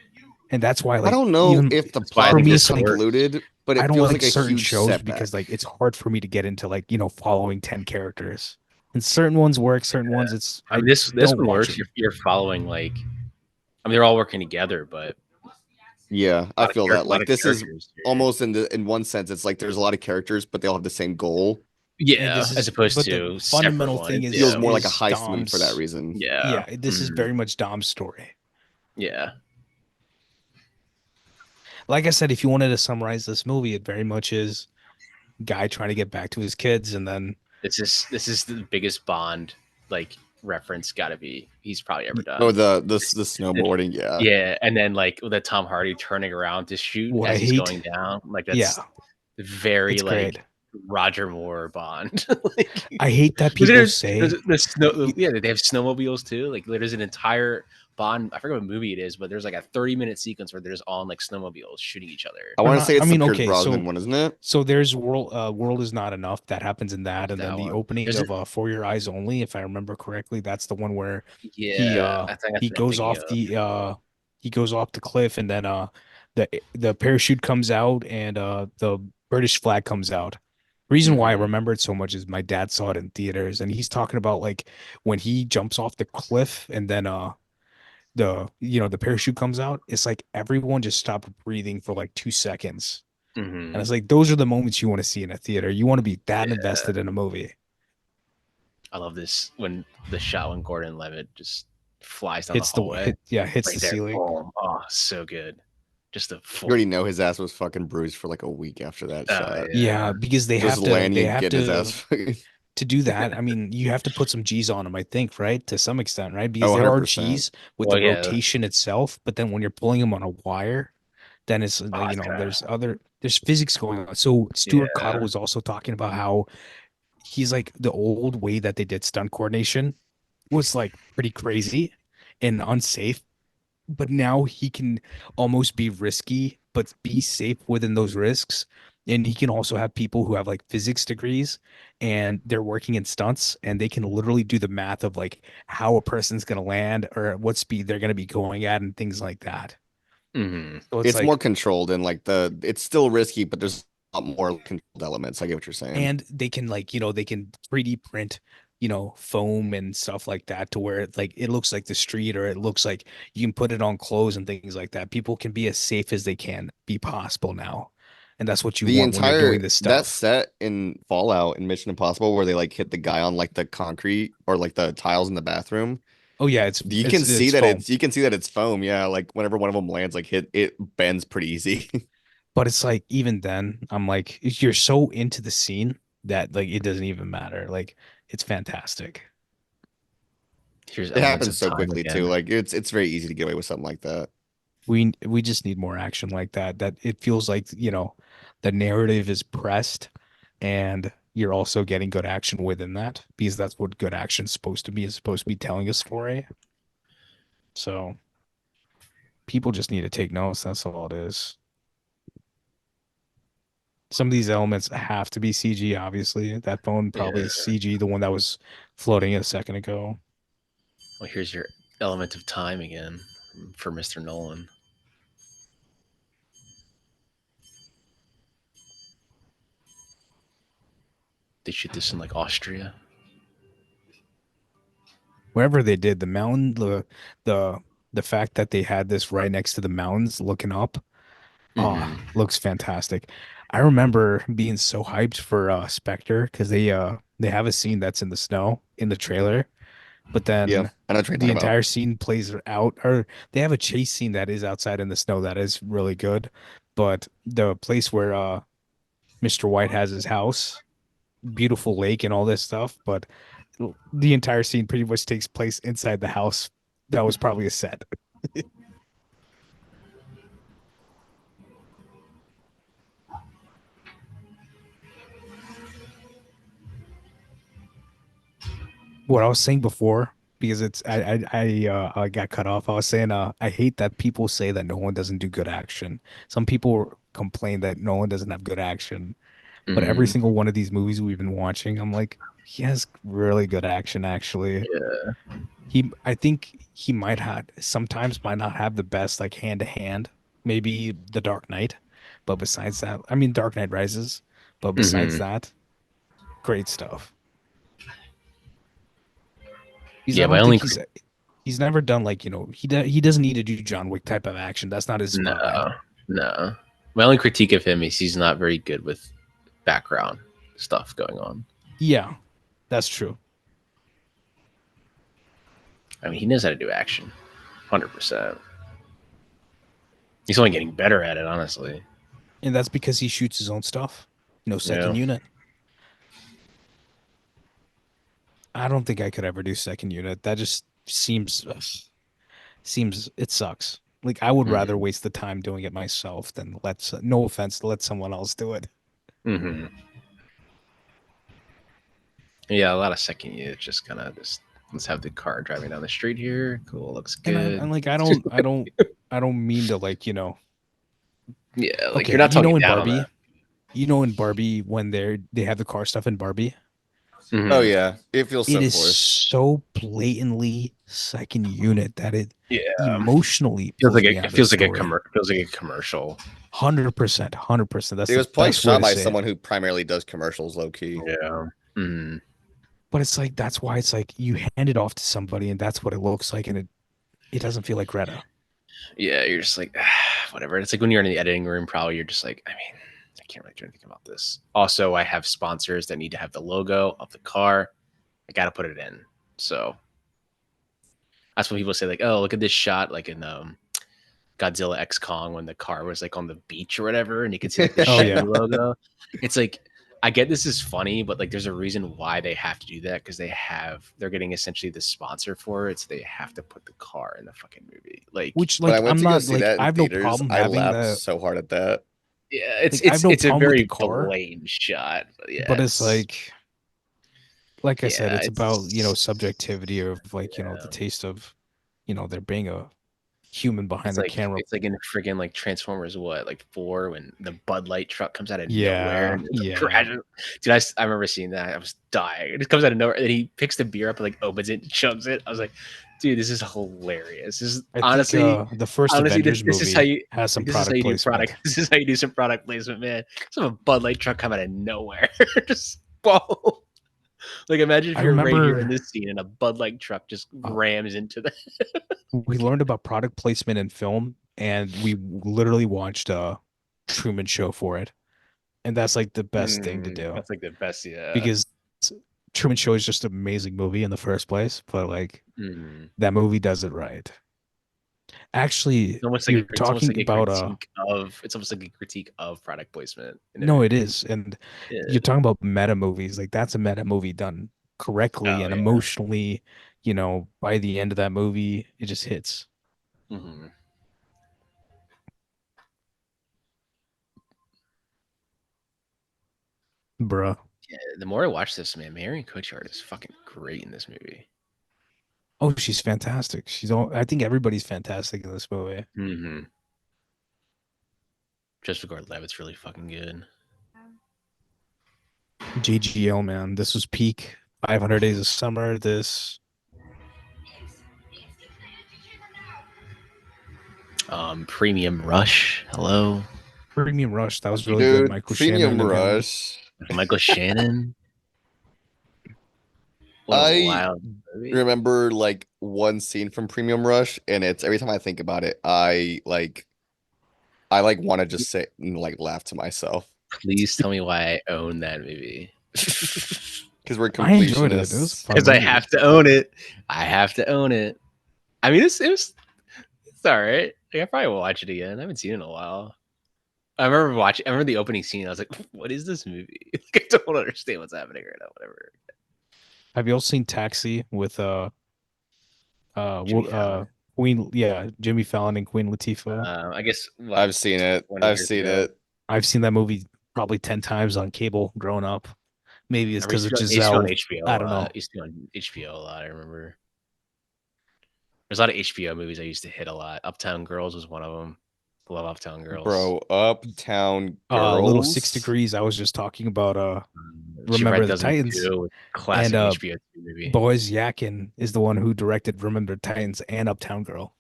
And that's why I like don't know even if the That's why I plot for think me feels it's this like works. convoluted, but I it don't feels like like a certain huge shows because setback. like it's hard for me to get into like, following 10 characters. And certain ones work, certain ones it's I I mean, this don't one watch works. them. You're following like, I mean, they're all working together, but Yeah, I feel that. a lot Like of this is characters here. almost in one sense, it's like there's a lot of characters, but they all have the same goal. And Yeah, this as is opposed but the to separate fundamental thing ones. It is feels Yeah, more like a is heist movie for that Dom's. reason. yeah, Yeah, this is very much Dom's story. yeah. Like I said, if you wanted to summarize this movie, it very much is guy trying to get back to his kids, and then This is the biggest Bond like reference. Got to be he's probably ever Oh, done. the It- snowboarding, yeah. yeah, and then like the Tom Hardy turning around to shoot what I as he's hate, going down, like yeah, that's very it's great. like Roger Moore Bond. Like, I hate that 'cause people say the snow, yeah, they have snowmobiles too. Like there's an entire Bond. I forget what movie it is, but there's like a 30-minute sequence where they're just all in like snowmobiles shooting each other. I or want to not. say I it's the mean, Pierce okay, Brosnan one, isn't it? so there's world is not enough that happens in that, and then That the one. opening There's a, of For Your Eyes Only, if I remember correctly, that's the one where he yeah, uh I think that's he what I'm goes thinking off of. the cliff, and then the parachute comes out, and the British flag comes out. Reason why I Hmm. remember it so much is my dad saw it in theaters, and he's talking about like when he jumps off the cliff, and then the parachute comes out. It's like everyone just stopped breathing for like 2 seconds. And Hmm. it's like those are the moments you want to see in a theater. You want to be that Yeah, invested in a movie. I love this when the shot when Gordon Levitt just flies down the Hits the hallway hit yeah, hits right the there. ceiling. Boom. Oh, so good. Just a You already full. know his ass was fucking bruised for like a week after that Oh shot. Yeah, yeah. because they Just have to landing they and have getting his ass fucking. to do that. I mean, you have to put some G's on them, I think, right? To some extent, right? Oh, Because there are 100%. G's with the Well, yeah. rotation itself, but then when you're pulling them on a wire, then it's Oh, it's there's physics going on. So Stuart Cottle yeah. was also talking about how he's like the old way that they did stunt coordination was like pretty crazy and unsafe, but now he can almost be risky but be safe within those risks. And he can also have people who have like physics degrees and they're working in stunts and they can literally do the math of like how a person's going to land or at what speed they're going to be going at and things like that. Hmm. So it's It's more like, controlled and like it's still risky, but there's a lot more controlled elements. I get what you're saying. and they can like, they can 3D print, foam and stuff like that to where it looks like the street or it looks like you can put it on clothes and things like that. People can be as safe as they can be possible now. And that's what you The want when you're entire doing this that stuff. set in Fallout in Mission Impossible where they like hit the guy on like the concrete or like the tiles in the bathroom. Oh yeah, it's You it's can see it's that foam. it's foam. Yeah, like whenever one of them lands, like it bends pretty easy. But it's like even then, I'm like, you're so into the scene that like it doesn't even matter. Like it's fantastic. Here's It elements happens of so time quickly too. again. Like it's very easy to get away with something like that. We just need more action like that. That it feels like, the narrative is pressed and you're also getting good action within that because that's what good action's supposed to be. It's supposed to be telling a story. So people just need to take notes. That's all it is. Some of these elements have to be CG, obviously. That phone probably Yeah. is CG, the one that was floating a second ago. Well, here's your element of time again for Mr. Nolan. They shoot this in like Austria. Wherever they did the mountain, the the fact that they had this right next to the mountains looking up, Hmm. looks fantastic. I remember being so hyped for Spectre because they have a scene that's in the snow in the trailer, but Yeah, then I know what you're the talking about. entire scene plays out, or they have a chase scene that is outside in the snow that is really good. But the place where Mr. White has his house, beautiful lake and all this stuff, but the entire scene pretty much takes place inside the house. That was probably a set. What I was saying before, because I got cut off. I was saying I hate that people say that Nolan doesn't do good action. Some people complain that Nolan doesn't have good action, but every Mm, single one of these movies we've been watching, I'm like, he has really good action actually. yeah. I think he might not have the best like hand to hand, maybe The Dark Knight, but besides that, I mean Dark Knight Rises, but besides Hmm. that, great stuff. Because I Yeah, my don't think only he's never done like he doesn't need to do John Wick type of action. That's not his no, vibe. no. My only critique of him is he's not very good with background stuff going on. Yeah, that's true. I mean, he knows how to do action, 100%. He's only getting better at it, honestly. And that's because he shoots his own stuff. Yeah. Second unit. I don't think I could ever do second unit. That just seems it sucks. Like I would rather Hmm. waste the time doing it myself than no offense, let someone else do it. Hmm. Yeah, a lot of second units just kind of just let's have the car driving down the street here. Cool, looks And I'm good. like I don't mean to like, Yeah, like okay, you're not talking down on that. In Barbie when they have the car stuff in Barbie, Oh Hmm. yeah, it feels it so is forced. so blatantly second unit that it Yeah, emotionally pulls me out it of the feels like story. feels like a commercial. 100%, 100%. That's It the was probably best way shot to by say it. someone who primarily does commercials, low key. Yeah. Mm. But it's like that's why it's like you hand it off to somebody and that's what it looks like and it doesn't feel like Greta. Yeah, you're just like whatever. It's like when you're in the editing room, probably you're just like, I mean, I can't really do anything about this. Also, I have sponsors that need to have the logo of the car. I got to put it in. So that's when people say like, oh, look at this shot, like in Godzilla X Kong when the car was like on the beach or whatever, and you could see like the Oh Chevy yeah. logo. It's like I get this is funny, but like there's a reason why they have to do that because they're getting essentially the sponsor for it, so they have to put the car in the fucking movie. Like, Which When I like went I'm to go not see like that I in have no theaters, problem I having laughed the so hard at that. yeah, like I have no it's a problem with the very car, blatant shot. But yeah, but it's like I said, yeah, it's about, subjectivity of like, the yeah. taste of, there being a human behind the camera. It's like in friggin' like Transformers what like 4 when the Bud Light truck comes out of nowhere Yeah, and it's yeah. crashes. Dude, I remember seeing that. I was dying. It just comes out of nowhere and he picks the beer up and like opens it, and chugs it. I was like, dude, this is hilarious. This is I think the first Avengers this is how movie you has some this is how product you do product. placement. This is how you do some product placement, man. Some a Bud Light truck come out of nowhere. Just whoa. Like imagine if I you're right here in remember this scene and a Bud Light truck just uh, rams into the we learned about product placement in film and we literally watched Truman Show for it. And that's like the best thing to do that's like the best, yeah. because Truman Show is just an amazing movie in the first place, but like Mm. that movie does it right. Actually, you're It's almost talking like a about critique of it's almost like a critique of product placement in a no, it movie. is. And you're Yeah. talking about meta movies. Like that's a meta movie done correctly Oh and yeah. emotionally, by the end of that movie, it just hits. Hmm. Bruh. Yeah. The more I watch this, man, Marion Cotillard is fucking great in this movie. Oh, she's fantastic. I think everybody's fantastic in this movie. Mm-hmm. Jessica Gordon-Levitt's really fucking good. JGL, man. This was peak 500 Days of Summer. This Premium Rush. Hello, Premium Rush, that was really good. Dude, Michael Shannon Premium again. Rush. Michael Shannon. What a I wild movie. remember like one scene from Premium Rush, and it's every time I think about it, I like want to just sit and like laugh to myself Please tell me why I own that movie. because we're I enjoyed it. It was a completionists. fun Because I movie. have to own it. I have to own it. I mean, it's all right. Like, I probably will watch it again. I haven't seen it in a while. I remember watching. I remember the opening scene. I was like, "What is this movie? I don't understand what's happening right now." Whatever. Have you all seen Taxi with Jimmy Fallon. Queen? Yeah, Jimmy Fallon and Queen Latifah. I guess I've like seen it. 20 I've years seen ago. it. I've seen that movie probably 10 times on cable growing up. Maybe it's I used because to of go, it used to go on Giselle. HBO a I don't lot. know. It used to go on HBO a lot. I remember there's a lot of HBO movies I used to hit a lot. Uptown Girls was one of them. Love Uptown Girls. Bro, Uptown Little Six Girls. Degrees. I was just talking about She Remember Red the Doesn't Titans, Do, and classic HBO2 movie. Boaz Yakin is the one who directed Remember the Titans and Uptown Girl.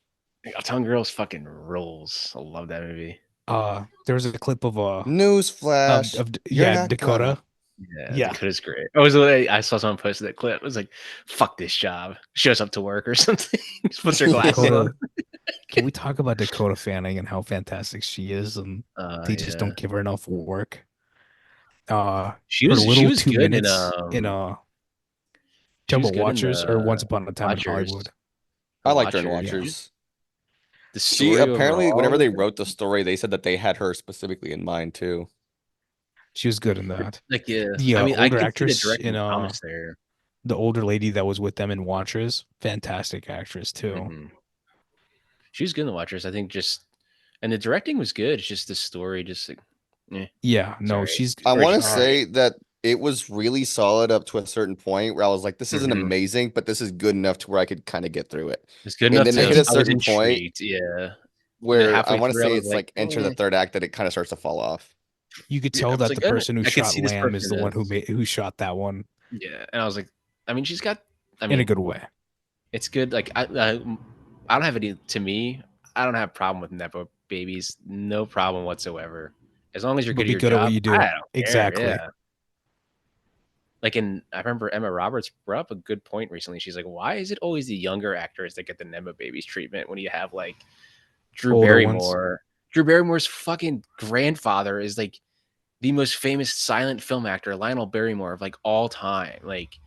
Uptown Girls fucking rolls. I love that movie. There was a clip of Newsflash. You're not gonna. Dakota. Yeah, Yeah. Dakota's great. I saw someone posted that clip. It was like, "Fuck this job." Shows up to work or something. Just puts her glasses on. Dakota. Can we talk about Dakota Fanning and how fantastic she is, and they just Yeah, don't give her enough work. she Her was little two good in minutes in she was Jumbo good in Watchers or the Once Upon a Time in Watchers. Hollywood. I liked her in Watchers. Yeah. Watchers. The She story apparently, whenever overall, they wrote the story, they said that they had her specifically in mind too. She was good in that. like yeah. The I mean, I older could see the actress directing in promise there. the older lady that was with them in Watchers, fantastic actress too. Mm-hmm. She was good in the Watchers. I think and the directing was good. It's just the story, just like, Yeah, no, sorry. she's. I Or want to just say that it was really solid up to a certain point where I was like, this isn't Mhm. amazing, but this is good enough to where I could kind of get through it. It's good And enough then to. it hit a I was certain point intrigued. Yeah. And then where I halfway want to through, I say was it's like, like enter the third act that it kind of starts to fall off. You could yeah, I tell was that like, the person who I could shot see this Lamb is person the one as who shot that one yeah. And I was like, I mean, she's got. I in a mean, good way. it's good. Like I don't have any. To me, I don't have a problem with nepo babies. No problem whatsoever. As long as you're But good at be your good at what job, you I do. don't care. Exactly. Yeah. Like I remember Emma Roberts brought up a good point recently. She's like, why is it always the younger actors that get the nepo babies treatment when you have like Drew Older ones. Barrymore? Drew Barrymore's fucking grandfather is like the most famous silent film actor, Lionel Barrymore of like all time. Like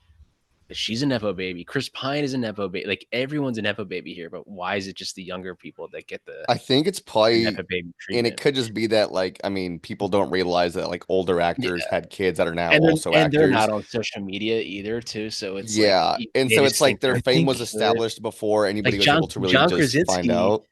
she's a nepo baby. Chris Pine is a nepo baby. Like everyone's a nepo baby here, but why is it just the younger people that get the I think it's nepo probably, baby and it treatment? could just be that, like, I mean, people don't realize that like older Yeah, actors had kids that are now and also they're not actors. on social media either, too. So it's like Yeah. And they so just it's like think their they're I fame think was good. established before anybody Like was able to really John just find Krasinski. out.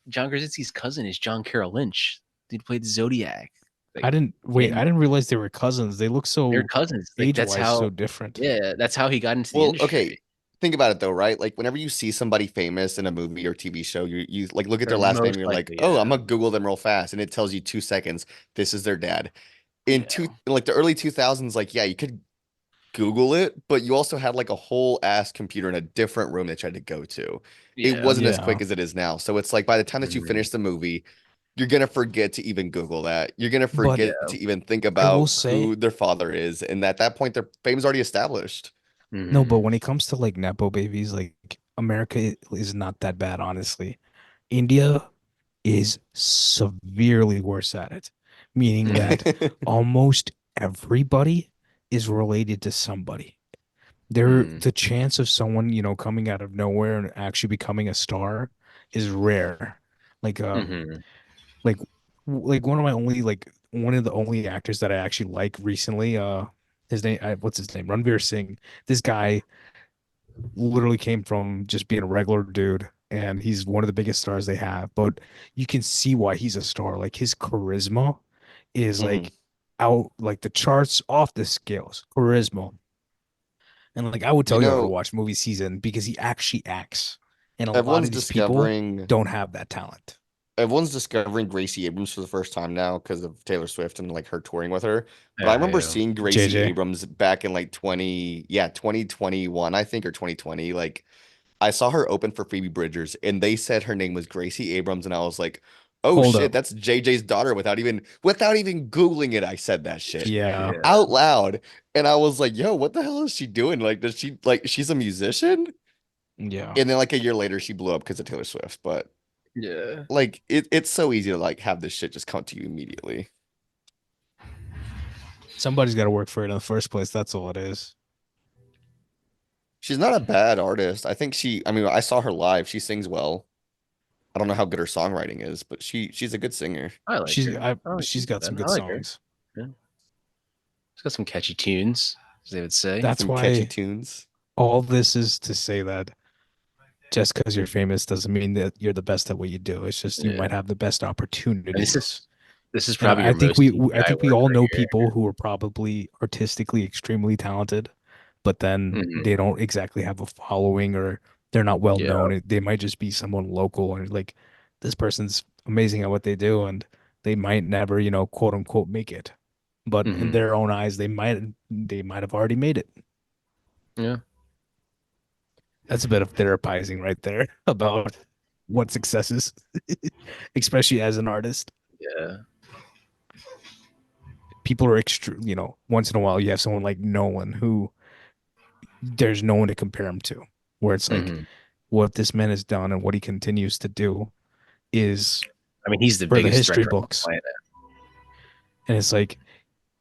John Krasinski's cousin is John Carroll Lynch. Dude played Zodiac. I Like didn't wait. I in didn't realize they were cousins. They look they're so cousins. Like that's age-wise so how. different. Yeah, that's how he got into the Well, okay. industry. Think about it though, right? Like whenever you see somebody famous in a movie or TV show, you like look at their They're last name, most and you're like, likely, oh, yeah, I'm gonna Google them real fast, and it tells you 2 seconds. This is their dad. yeah, In like the early 2000s, like yeah, you could Google it, but you also had like a whole ass computer in a different room that you had to go to. It yeah. wasn't as Yeah. quick as it is now. So it's like by the time that you Mhm. finish the movie, you're gonna forget to even Google that. You're gonna But forget Yeah. to even think I will about say who their father is, and at that point, their fame's already established. no, but Mhm. when it comes to like nepo babies, like America is not that bad, honestly. India is severely worse at it, meaning that almost everybody is related to somebody. Mhm. The chance of someone, coming out of nowhere and actually becoming a star is rare. Like Mhm. like one of the only actors that I actually like recently, his name what's his name? Ranveer Singh. This guy literally came from just being a regular dude, and he's one of the biggest stars they have. But you can see why he's a star. Like his charisma is Mhm. like out like the charts off the scales. Charisma. And like I would You tell you ever know, watch movie season because he actually acts. And a lot everyone's of these people discovering don't have that talent. everyone's discovering Gracie Abrams for the first time now because of Taylor Swift and like her touring with her. But I Yeah, remember yeah. seeing Gracie JJ. Abrams back in like 2021, I think, or 2020. Like I saw her open for Phoebe Bridgers and they said her name was Gracie Abrams and I was like, "Oh Hold shit, up. that's JJ's daughter." Without even Googling it, I said that shit Yeah. Yeah. out loud. And I was like, "Yo, what the hell is she doing? Like does she like she's a musician?" Yeah. And then like a year later she blew up because of Taylor Swift. But Yeah. like it's so easy to like have this shit just come to you immediately. Somebody's got to work for it in the first place. That's all it is. She's not a bad artist. I think I mean, I saw her live. She sings well. I don't know how good her songwriting is, but she's a good singer. I like her. She's got some good I like her. songs. Yeah. She's got some catchy tunes, as they would say. That's Some catchy why tunes. all this is to say that just because you're famous doesn't mean that you're the best at what you do. It's just you Yeah. might have the best And opportunities. this is And probably your most I guy think we word all right know here. people who are probably artistically extremely talented, but then Mhm. they don't exactly have a following or they're not well Yeah. known. They might just be someone local and like this person's amazing at what they do and they might never, quote unquote make it. But in Mhm. their own eyes, they might have already made it. Yeah. That's a bit of therapizing right there about what success is, especially as an artist. Yeah. People are extreme, once in a while you have someone like Nolan who there's no one to compare him to, where it's like Mhm. what this man has done and what he continues to do is I mean, he's the for the biggest history director on the books. planet. And it's like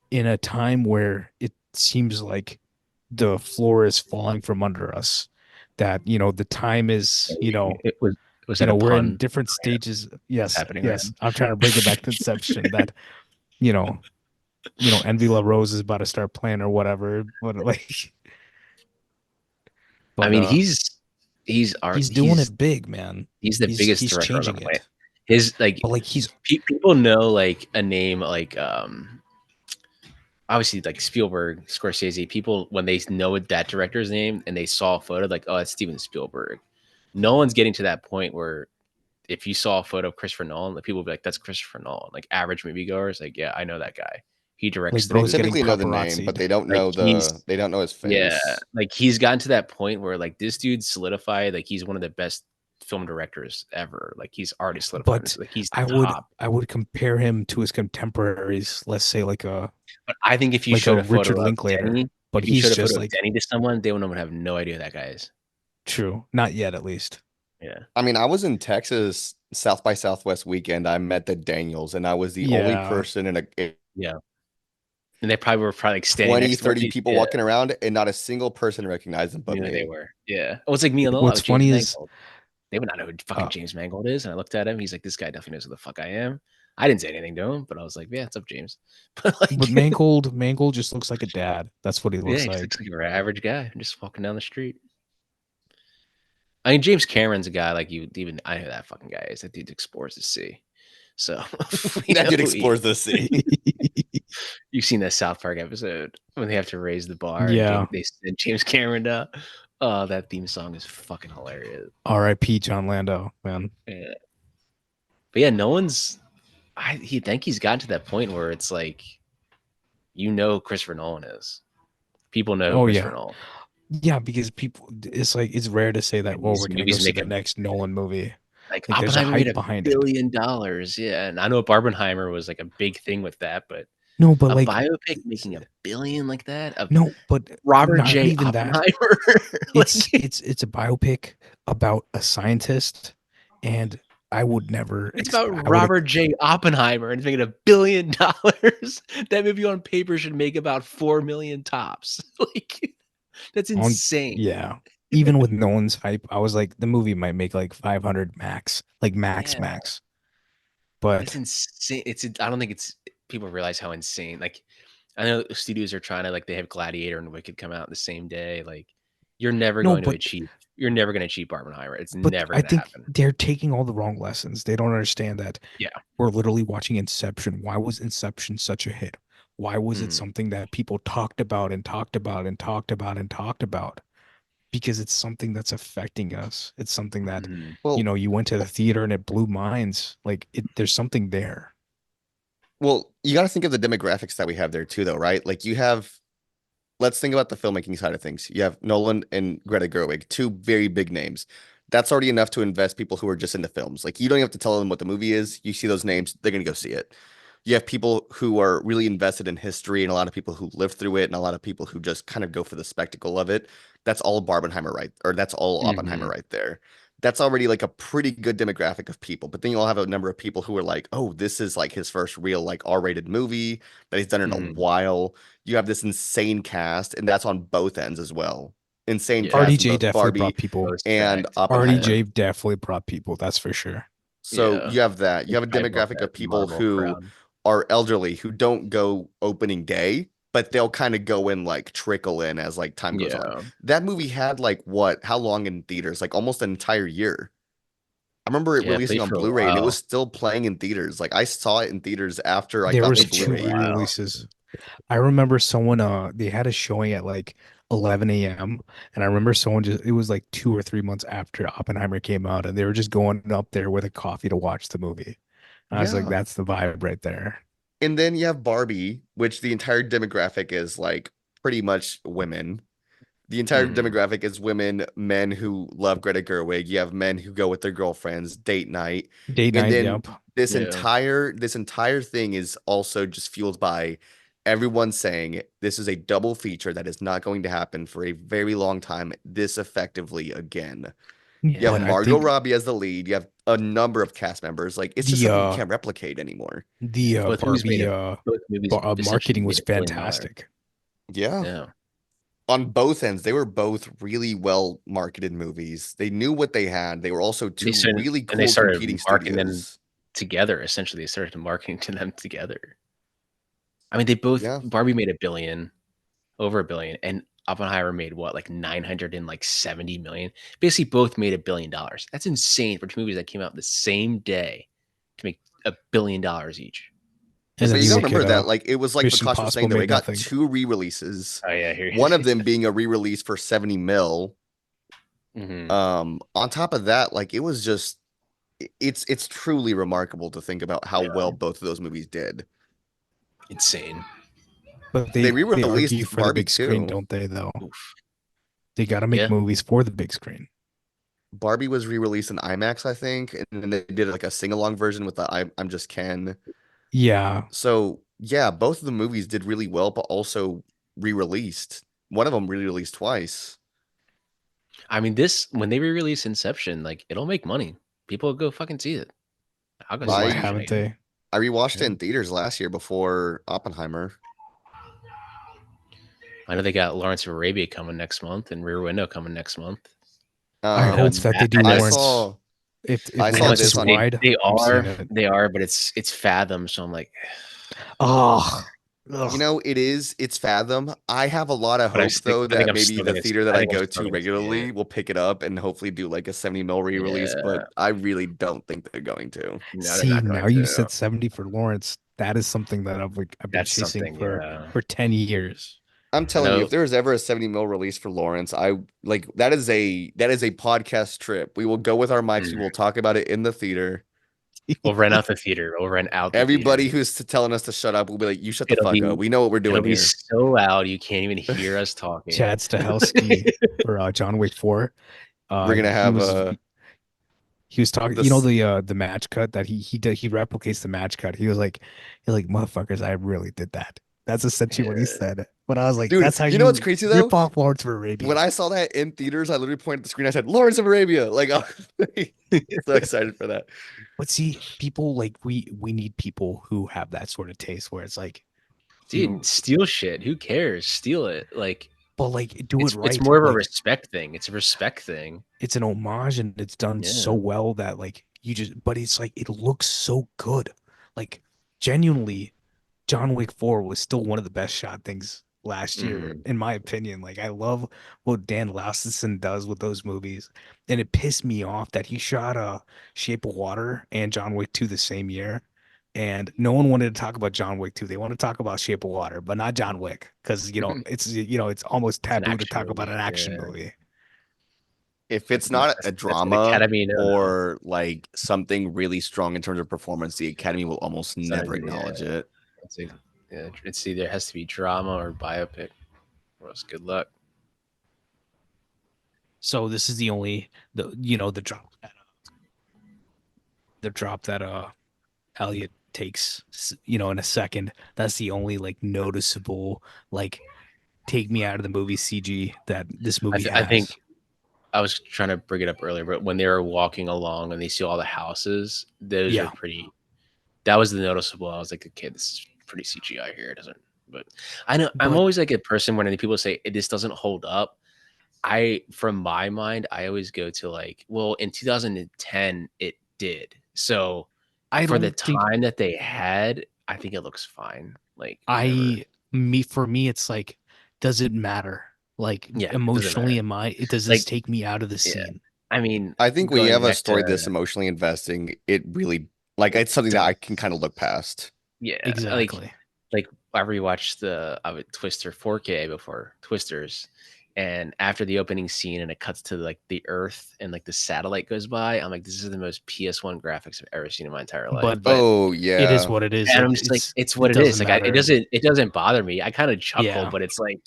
in a time where it seems like the floor is falling from under us, that, the time is, Was that a we're in pun? different stages. What's Yes, happening right yes. now? I'm trying to bring it back to Inception that, you know, Envy La Rose is about to start playing or whatever. But like, I but mean, he's he's doing it big, man. he's the biggest He's director on the changing planet. it. His like But like he's people know like a name like obviously like Spielberg, Scorsese. People when they know that director's name and they saw a photo like, oh, it's Steven Spielberg. No one's getting to that point where if you saw a photo of Christopher Nolan, like people would be like, that's Christopher Nolan. Like average moviegoers, like, yeah, I know that guy. He directs like the They bro's movie. getting typically know the name, but paparazzied. they don't Like know they don't know his yeah, face. like he's gotten to that point where like this dude solidified, like he's one of the best film directors ever. Like he's already solidified. But Like he's the I would top. I would compare him to his contemporaries. Let's say But I think if you like a showed a Richard photo of Linklater, Denny, but if you he's showed a just photo of like Denny to someone, they would have no idea who that guy is. true. Not yet, at least. Yeah. I mean, I was in Texas South by Southwest weekend. I met the Daniels, and I was the only Yeah. person in Yeah. And they probably were probably like standing 20, next to 30 people yeah, walking around, and not a single person recognized them but knew who they me. were. Yeah. Oh, it's like me and Lola. I What's was James funny is Mangold. They would not know who fucking uh James Mangold is. And I looked at him. He's like, this guy definitely knows who the fuck I am. I didn't say anything to him, but I was like, yeah, what's up, James? But but like, Mangold just looks like a dad. That's what he yeah, looks he just like. looks like your average guy just walking down the street. I mean, James Cameron's a guy like you even I know who that fucking guy is. That dude explores the sea. So we That know dude who he explores the sea. you've seen that South Park episode when they have to raise the bar and Yeah. They send James Cameron down. Oh, that theme song is fucking hilarious. R.I.P. John Lando, man. Yeah. But yeah, no one's he think he's gotten to that point where it's like you know who Christopher Nolan is. People know who Oh Christopher yeah. Nolan Yeah, because people it's like it's rare to say that, and well, these we're gonna go movies see make the a next Nolan movie. like Like there's a Oppenheimer made hype $1 behind it. billion. Yeah. And I know Barbenheimer was like a big thing with that, but No, but a like biopic making $1 billion like that of no, but Robert not J. even that. Oppenheimer. It's like, it's a biopic about a scientist, and I would never it's about I would Robert J. Oppenheimer and it's making $1 billion. That movie on paper should make about 4 million tops. Like that's on insane. yeah. Even with Nolan's hype, I was like, the movie might make like 500 max, like max Yeah, max. that's But insane. I don't think it's people realize how insane. Like I know studios are trying to like they have Gladiator and Wicked come out the same day. Like you're never no, going to but achieve. You're never going to achieve Barbenheimer. It's but never I going to think happen. they're taking all the wrong lessons. They don't understand that Yeah. we're literally watching Inception. Why was Inception such a hit? Why was it Mhm. something that people talked about and talked about and talked about and talked about? Because it's something that's affecting us. It's something that, Mhm. Well, you went to the theater and it blew minds. Like there's something there. well, you got to think of the demographics that we have there too, though, right? Like you have, let's think about the filmmaking side of things. You have Nolan and Greta Gerwig, two very big names. That's already enough to invest people who are just into films. Like you don't have to tell them what the movie is. You see those names, they're gonna go see it. You have people who are really invested in history, and a lot of people who live through it, and a lot of people who just kind of go for the spectacle of it. That's all Barbenheimer, right? Or that's all Oppenheimer Mhm. right there. That's already like a pretty good demographic of people. But then you'll have a number of people who are like, oh, this is like his first real like R-rated movie that he's done in a Mhm. while. You have this insane cast, and that's on both ends as well. Insane Yeah. cast in RDJ both definitely Barbie brought people. Most and effect. Oppenheimer. RDJ definitely brought people. That's for sure. So Yeah. you have that. You have a I love demographic that of people Marvel who crowd. are elderly who don't go opening day, but they'll kind of go in like trickle in as like time goes on. Yeah. That movie had like what? How long in theaters? Like almost an entire year. I remember it Yeah, I releasing played on for a Blu-ray and it was while. still playing in theaters. Like I saw it in theaters after I There got the was Played for a two Blu-ray. while. re-releases. I remember someone they had a showing at like 11 a.m. and I remember someone just it was like 2 or 3 months after Oppenheimer came out and they were just going up there with a coffee to watch the movie. I was like, Yeah. that's the vibe right there. And then you have Barbie, which the entire demographic is like pretty much women. The entire Mhm. demographic is women, men who love Greta Gerwig. You have men who go with their girlfriends, date night. Date And night, then yep. Yeah. this entire thing is also just fueled by everyone saying this is a double feature that is not going to happen for a very long time this effectively again. You have But Yeah. I Margot think Robbie as the lead. You have a number of cast members. Like it's just the something you can't replicate anymore. Both movies made Barbie a both movies essentially marketing made was $1 billion. fantastic. Yeah. Yeah. On both ends, they were both really well marketed movies. They knew what they had. They were also They two started really and they cool started competing marketing them studios. together, essentially. They started marketing to them together. I mean, they both Yeah. Barbie made 1 billion, over 1 billion, and Oppenheimer made what, like 970 million? Basically, both made $1 billion. That's insane for two movies that came out the same day to make $1 billion each. And That's then But you you gotta look at remember that, like, it was like Mission Vikash was Impossible saying, though, it made got nothing. two re-releases. Oh yeah, here. One of them being a re-release for 70 mil. Mhm. On top of that, like it was just it's truly remarkable to think about how Yeah, well both of those movies did. insane. But They they argue re-released for the Barbie big screen, too. don't they, though? Oof. They got to make Yeah. movies for the big screen. Barbie was re-released in IMAX, I think, and then they did like a sing-along version with the I'm Just Ken. Yeah. So yeah, both of the movies did really well, but also re-released. One of them re-released twice. I mean, this when they re-release Inception, like it'll make money. People will go fucking see it. I'll go Well, see why I Inception haven't again. they? I rewatched it Yeah. in theaters last year before Oppenheimer. I know they got Lawrence of Arabia coming next month and Rear Window coming next month. I I know hope it's Um, that they do I know I it's Lawrence. saw If I I know saw Lawrence it's is this on wide, I'm seeing it. they are, but it's Fathom, so I'm like, Oh, you ugh. know, it's Fathom. I have a lot of but hope though I think that maybe the theater that I I think I'm go still to gonna see it. regularly will pick it up and hopefully do like a 70 mil re-release, but Yeah, I really don't think they're going to. no, they're See, not going now you to. said 70 for Lawrence. That is something that I've been That's chasing something, yeah. for 10 years. I'm I telling you, if know. there is ever a 70 mil release for Lawrence, I like that is a podcast trip. We will go with our mics, we Mm. will talk about it in the theater. We'll rent out the theater. We'll rent out the Everybody theater. who's telling us to shut up will be like, "You shut the It'll fuck be up. We know what we're it'll doing be here." so loud you can't even hear us talking. Chad Stahelski for John Wick 4. We're gonna He have was he was talking, this. the match cut that he did, he replicates the match cut. He's like, motherfuckers, I really did that. That's essentially what he Yeah. said. But I was like, Dude, that's how you know what's you crazy though? rip off Lawrence of When Arabia. I saw that in theaters, I literally pointed at the screen. I said, "Lawrence of Arabia!" Like, I was so excited for that. But see, people like we need people who have that sort of taste where it's like Dude, you steal shit. Who cares? Steal it. Like but like do it it's right. more of a Like respect thing. It's a respect thing. it's an homage and it's done so Yeah. well that like you just but it's like it looks so good. Like genuinely John Wick 4 was still one of the best shot things last year, Mhm. in my opinion. Like I love what Dan Laustsen does with those movies. And it pissed me off that he shot Shape of Water and John Wick 2 the same year. And no one wanted to talk about John Wick 2. They want to talk about Shape of Water, but not John Wick. Because it's almost It's an taboo to action talk about movie. an action Yeah. movie. If it's not a That's an drama Academy no. or like something really strong in terms of performance, the Academy will almost It's not never yeah. acknowledge it. It's either has to be drama or biopic. Or else good luck. So this is the only the drop that Elliot takes, in a second. That's the only like noticeable like take me out of the movie CG that this movie I think has. I was trying to bring it up earlier, but when they were walking along and they see all the houses, those are Yeah, pretty. That was the noticeable. I was like, okay, this is pretty CGI here. It doesn't, but I know I'm but always like a person when people say this doesn't hold up. From my mind, I always go to like, well, in 2010 it did. So I for the don't think time that they had, I think it looks fine. Like whatever. for me, it's like, does it matter? Like Yeah, it doesn't emotionally, matter. does this Like, take me out of the yeah. scene? I mean, I think when you going have a back story to this emotionally investing, it really like it's something that I can kind of look past. yeah, Exactly. like I rewatched the Twister 4K before Twisters, and after the opening scene and it cuts to like the Earth and like the satellite goes by, I'm like, this is the most PS1 graphics I've ever seen in my entire life. But Oh it is yeah. what it is. And I'm just like, it's what It it is. doesn't Like matter. it doesn't bother me. I kind of chuckle, Yeah. but it's like,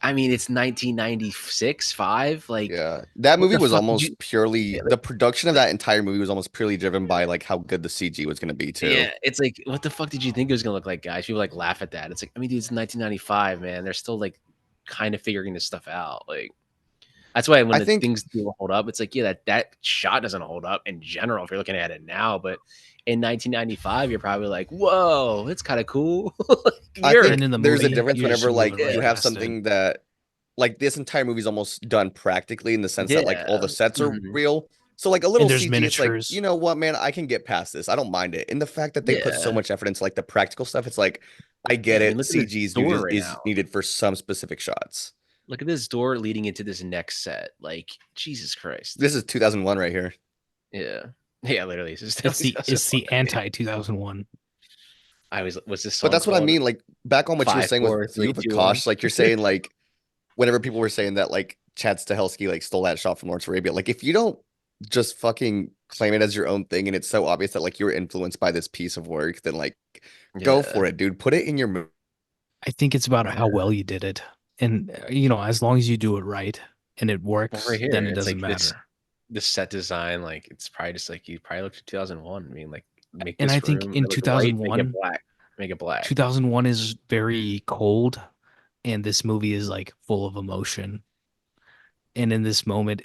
I mean, it's 1996, five. Like, Yeah. That what movie the was fuck did you? almost purely Yeah, the production of that entire movie was almost purely driven by like how good the CG was going to be too. yeah, it's like, what the fuck did you think it was gonna look like, guys? People like laugh at that. It's like, I mean, dude, it's 1995, man. They're still like kind of figuring this stuff out. Like, that's why when I the think things do hold up, it's like, yeah, that shot doesn't hold up in general if you're looking at it now. But in 1995, you're probably like, whoa, it's kind of cool. Like, I you're think And in the there's a movie, difference you're just whenever like moving right you have past it. something that like this entire movie is almost done practically in the sense that like all yeah. the sets are Mhm. real. So like a And little there's CG, it's like, miniatures. you know what, man, I can get past this. I don't mind it. And the fact that they put so Yeah. much effort into like the practical stuff, it's like I Yeah. get I mean, it. look at this CG door right is now. needed for some specific shots. Look at this door leading into this next set. Like, Jesus Christ. This is 2001 right here. Yeah. Yeah, literally. It's just It's the anti 2001. I was what's this But song that's what I called? mean. Like back on what you were Five, saying with four, you, three, two, one. Vikash, like you're saying, like whenever people were saying that like Chad Stahelski like stole that shot from Lawrence Arabia, like if you don't just fucking claim it as your own thing and it's so obvious that like you were influenced by this piece of work, then like go Yeah. for it, dude. Put it in your movie. I think it's about how well you did it. And as long as you do it right and it Well, right works, here, then it it's doesn't like this matter. the set design, like it's probably just like you probably looked at 2001. I mean, like make And I this think room, in it look white, make it 2001, black, make it black. 2001 is very cold, and this movie is like full of emotion. And in this moment,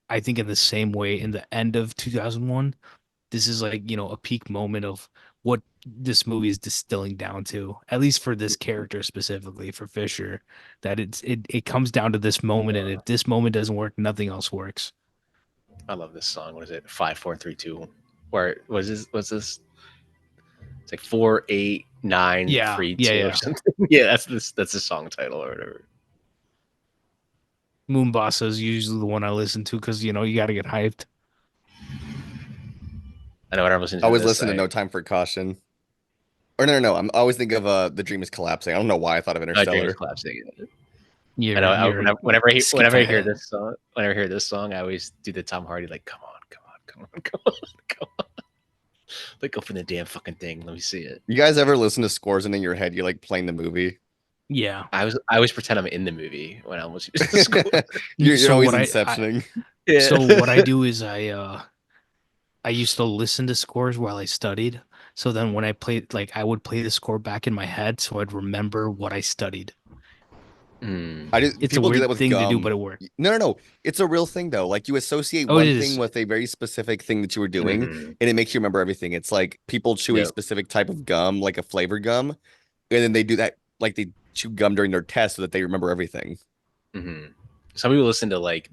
I think in the same way, in the end of 2001, this is like, a peak moment of what this movie is distilling down to, at least for this character specifically, for Fisher, that it comes down to this moment, and if this moment doesn't work, nothing else works. I love this song. What is it? 5, 4, 3, 2. Where was this? What's this? It's like 4, 8, 9, Yeah, 3, yeah, 2 or yeah. something. Yeah, that's the song title or whatever. Moonbasa is usually the one I listen to because you got to get hyped. I know when I'm listening I to always this, listen to No Time for Caution. Or no. I'm I always think of The Dream is Collapsing. I don't know why I thought of Dream is Interstellar. collapsing. I know. You're skip Whenever I hear ahead. this song, I always do the Tom Hardy like, come on, come on, come on, come on, come on. Like, open the damn fucking thing. Let me see it. You guys ever listen to scores and in your head you're like playing the movie? Yeah. I always pretend I'm in the movie when I'm listening to the score. You're So always what inceptioning. Yeah. So what I do is I used to listen to scores while I studied. So then when I played, like I would play the score back in my head so I'd remember what I studied. I just It's a people do that weird with thing to do, gum. but it worked. No. It's a real thing though. Like you associate Oh, it one thing is. with a very specific thing that you were doing, Mm-hmm. and it makes you remember everything. It's like people chew a Yep. specific type of gum, like a flavored gum, and then they do that, like they chew gum during their test so that they remember everything. Mm-hmm. Some people listen to like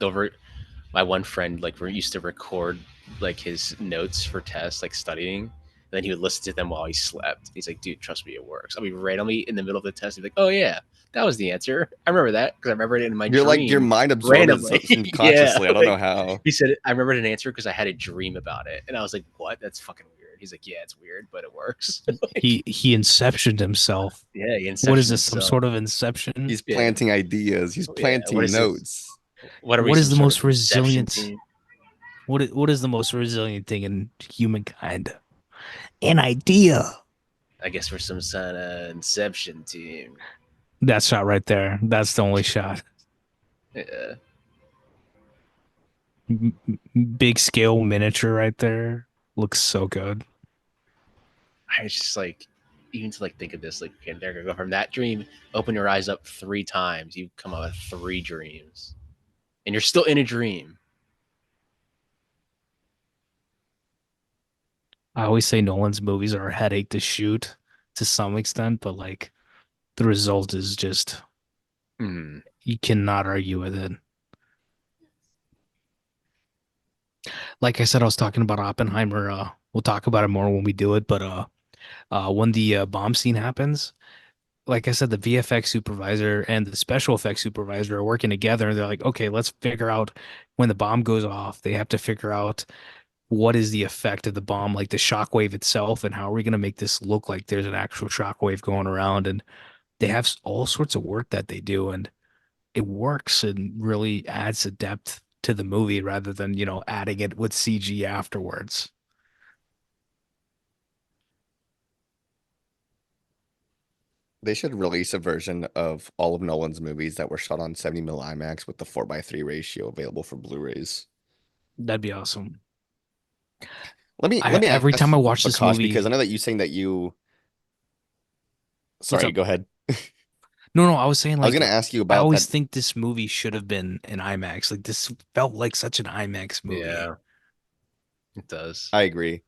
my one friend like we used to record like his notes for tests, like studying. And then he would listen to them while he slept. He's like, dude, trust me, it works. I'll be randomly in the middle of the test. He's like, oh yeah, that was the answer. I remember that because I remembered it in my You're like your dream mind absorbed it randomly. Yeah, subconsciously. I don't know like, how. he said I remembered an answer because I had a dream about it, and I was like, what? That's fucking weird. He's like, yeah, it's weird, but it works. Like, He inceptioned himself. yeah, he What is inception this? Some himself. sort of inception? He's Yeah, planting ideas. He's yeah. What planting is this? notes. What are we? What is Some the sort of most inception resilient? team? What is the most resilient thing in humankind? An idea. I guess we're some kind of inception team. That shot right there. That's the only shot. Yeah. Big scale miniature right there. Looks so good. I was just like, even to like think of this, like, okay, they're gonna go from that dream, open your eyes up 3 times, you come out with 3 dreams, and you're still in a dream. I always say Nolan's movies are a headache to shoot to some extent, but like the result is just you cannot argue with it. like I said, I was talking about Oppenheimer. We'll talk about it more when we do it. But when the bomb scene happens, like I said, the VFX supervisor and the special effects supervisor are working together. They're like, okay, let's figure out when the bomb goes off. They have to figure out what is the effect of the bomb, like the shockwave itself, and how are we going to make this look like there's an actual shockwave going around. And they have all sorts of work that they do, and it works and really adds a depth to the movie rather than, adding it with CG afterwards. They should release a version of all of Nolan's movies that were shot on 70 mil IMAX with the 4:3 ratio available for Blu-rays. That'd be awesome. Let me Every ask time I you, watch this Vikash, because movie, I know that you saying that you. what's Sorry, up? go ahead. No, I was saying I was like gonna ask you I about always that. think this movie should have been an IMAX. Like this felt like such an IMAX movie. Yeah, it does. I agree.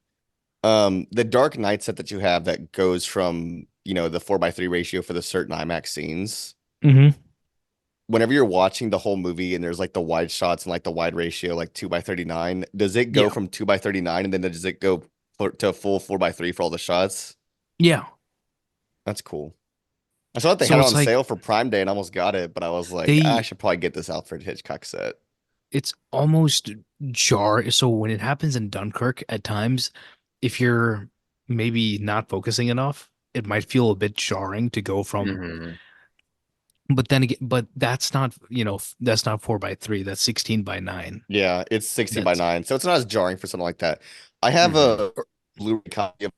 The Dark Knight set that you have that goes from, the 4:3 ratio for the certain IMAX scenes. Hmm. Whenever you're watching the whole movie and there's like the wide shots and like the wide ratio, like 2:39, does it go Yeah. from 2:39 and then does it go to a full 4:3 for all the shots? Yeah. That's cool. I saw that they had So it it's on like sale for Prime Day and almost got it, but I was like, I they should probably get this Alfred Hitchcock set. it's almost jar. So when it happens in Dunkirk at times, if you're maybe not focusing enough, it might feel a bit jarring to go from, Hmm. but then again, but that's not, that's not 4:3, that's 16:9. Yeah, it's 16 by That's 9, so it's not as jarring for something like that. I have Hmm. a Blu-ray copy of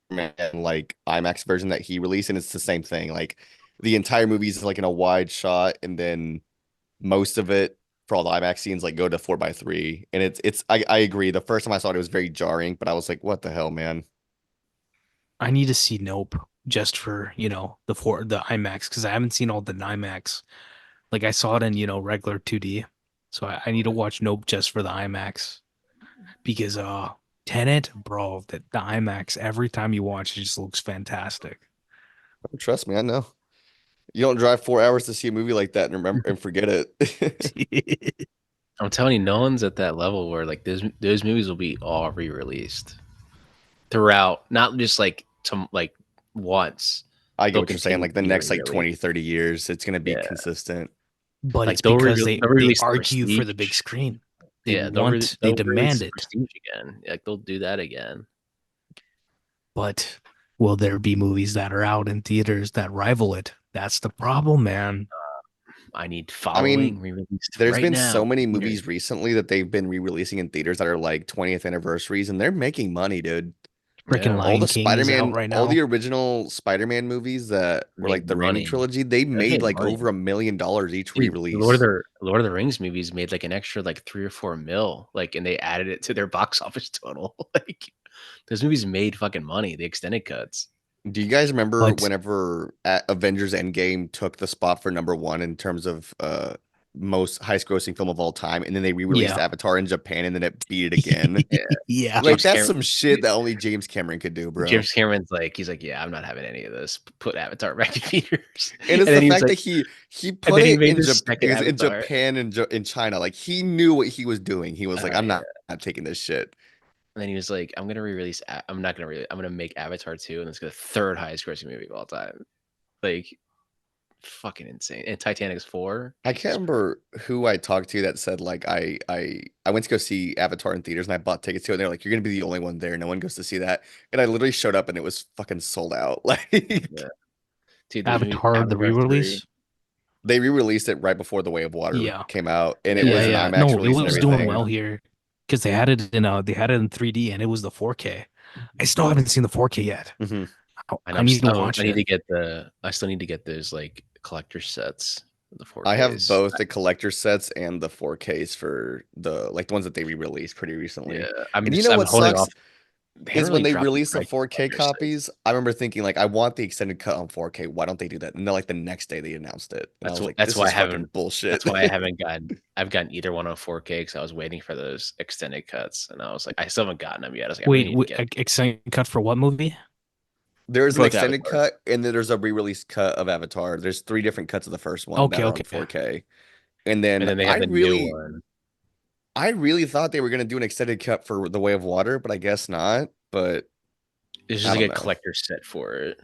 Man, like IMAX version that he released, and it's the same thing. Like the entire movie is like in a wide shot, and then most of it for all the IMAX scenes like go to 4:3. And I agree. The first time I saw it, it was very jarring, but I was like, what the hell, man? I need to see Nope just for, the IMAX because I haven't seen all the IMAX. Like I saw it in, regular 2D. So I need to watch Nope just for the IMAX because Tenet, bro, the IMAX every time you watch it just looks fantastic. Trust me, I know. You don't drive 4 hours to see a movie like that and remember and forget it. I'm telling you, Nolan's at that level where like those movies will be all re-released throughout, not just like to like once. I get They'll what you're saying. continue Like to the be next like re-released. 20, 30 years, it's gonna be Yeah, consistent. But it's like they'll because re they they'll they release the argue for the big Prestige. screen. Yeah, They they'll release demand the it. Prestige again. Like they'll do that again. But will there be movies that are out in theaters that rival it? That's the problem, man. I need I mean, Following re-released there's right been so now. many Here. movies recently that they've been re-releasing in theaters that are like 20th anniversaries, and they're making money, dude. Freaking Yeah, All the Lion King is out Spider-Man, right all the now. original Spider-Man movies that were like made the Raimi money. trilogy, they Those made made like money. over $1 million each Dude, re-release. Lord of the Rings movies made like an extra like 3 or 4 mil, like, and they added it to their box office total. Like, those movies made fucking money. The extended cuts. Do you guys remember But whenever Avengers Endgame took the spot for number one in terms of most highest grossing film of all time, and then they re-released yeah. Avatar in Japan and then it beat it again? Yeah, Yeah. Like James that's Cameron. some shit that only James Cameron could do, bro. James Cameron's like, he's like, yeah, I'm not having any of this. Put Avatar back in theaters, And and it's the then he was fact like, that he and put then he it made in the Japan, second in Avatar. Japan and in China. Like he knew what he was doing. He was like, I'm Yeah. not taking this shit. And then he was like, I'm gonna re-release. I'm not gonna I'm gonna make Avatar 2, and it's the third highest grossing movie of all time. Like, fucking insane. And Titanic's 4. I can't Jesus Christ. remember who I talked to that said like I went to go see Avatar in theaters and I bought tickets to it and they're like, you're gonna be the only one there. No one goes to see that. And I literally showed up and it was fucking sold out. Like Yeah. Dude, those movies, Avatar, the Avatar 3. re-release. they re-released it right before The Way of Water Yeah. came out and it Yeah, was Yeah. an yeah. IMAX No, it release and was doing everything. well here because they had it in 3D and it was the 4K. I still Yeah. haven't seen the 4K yet. Hmm. And I need to I watch need it. to get I still need to get those like collector sets, the I have 4Ks. both the collector sets and the 4Ks for the ones that they re-released pretty Yeah. recently. And you know I'm what holding off. sucks? They haven't Is when really they dropped the release the price of 4K collector sets. copies, I remember thinking like I want the extended cut on 4K. Why don't they do that? And then like the next day they announced it. And I was like, That's this why I is fucking haven't bullshit. that's why I haven't gotten I've gotten either one on 4K because I was waiting for those extended cuts, and I was like, I still haven't gotten them yet. I was like, I really Wait, need to get extended cut for what movie? There's an both extended Avatars. cut and then there's a re-release cut of Avatar. There's three different cuts of the first one that Okay, are on okay. 4K. And And then then they I have the new really one. I really thought they were gonna do an extended cut for The Way of Water, but I guess not. But It's I just like don't a know. collector set for it.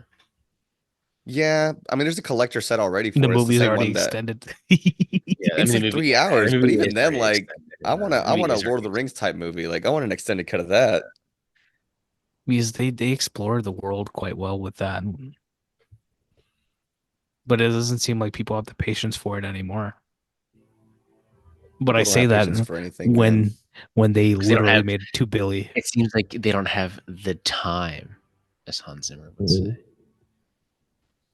Yeah, I mean, there's a collector set already The for it. It's the movie's same already one that extended. Yeah, I it's mean like the movie. 3 hours, The but movie even is then, already like extended. I want to The I movie want a is Lord of already the Rings type movie. Like I want an extended cut of that. Because they explore the world quite well with that. But it doesn't seem like people have the patience for it anymore. But I People don't say have that patience for anything, man. when they 'Cause they don't literally have. made 2 billion. It seems like they don't have the time, as Hans Zimmer would say.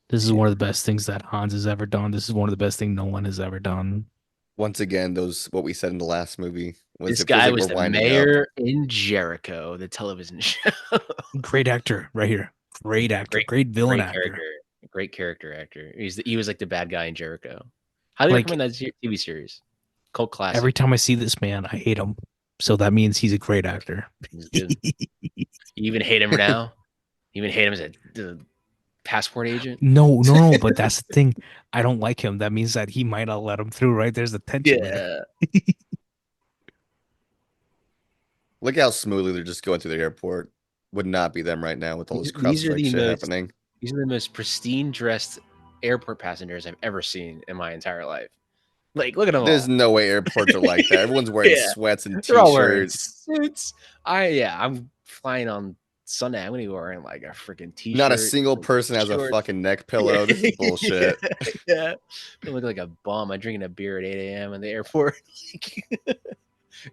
This is one of the best things that Hans has ever done. This is one of the best things Nolan has ever done. Once again, what we said in the last movie was This it feels guy like was we're the winding up. mayor in Jericho, the television show. Great actor right here. Great actor. Great villain Great actor. character. Great character actor. He was like the bad guy in Jericho. Highly Like recommend that TV series. Cult classic. every time I see this man, I hate him. So that means he's a great actor. He's good. You even hate him now? You even hate him as the passport agent? No, but that's the thing. I don't like him. That means that he might not let him through, right? There's the tension there. Yeah. Look how smoothly they're just going through the airport. Would not be them right now with all this These are CrowdStrike the shit most happening. These are the most pristine dressed airport passengers I've ever seen in my entire life. Like, look at them There's all. no way airports are like that. Everyone's wearing Yeah. sweats and They're all wearing t-shirts. suits. I'm flying on Sunday. I'm gonna be wearing like a freaking t-shirt. Not a single person has a shorts. fucking neck pillow. This is bullshit. Yeah. I look like a bum. I'm drinking a beer at 8 a.m. in the airport.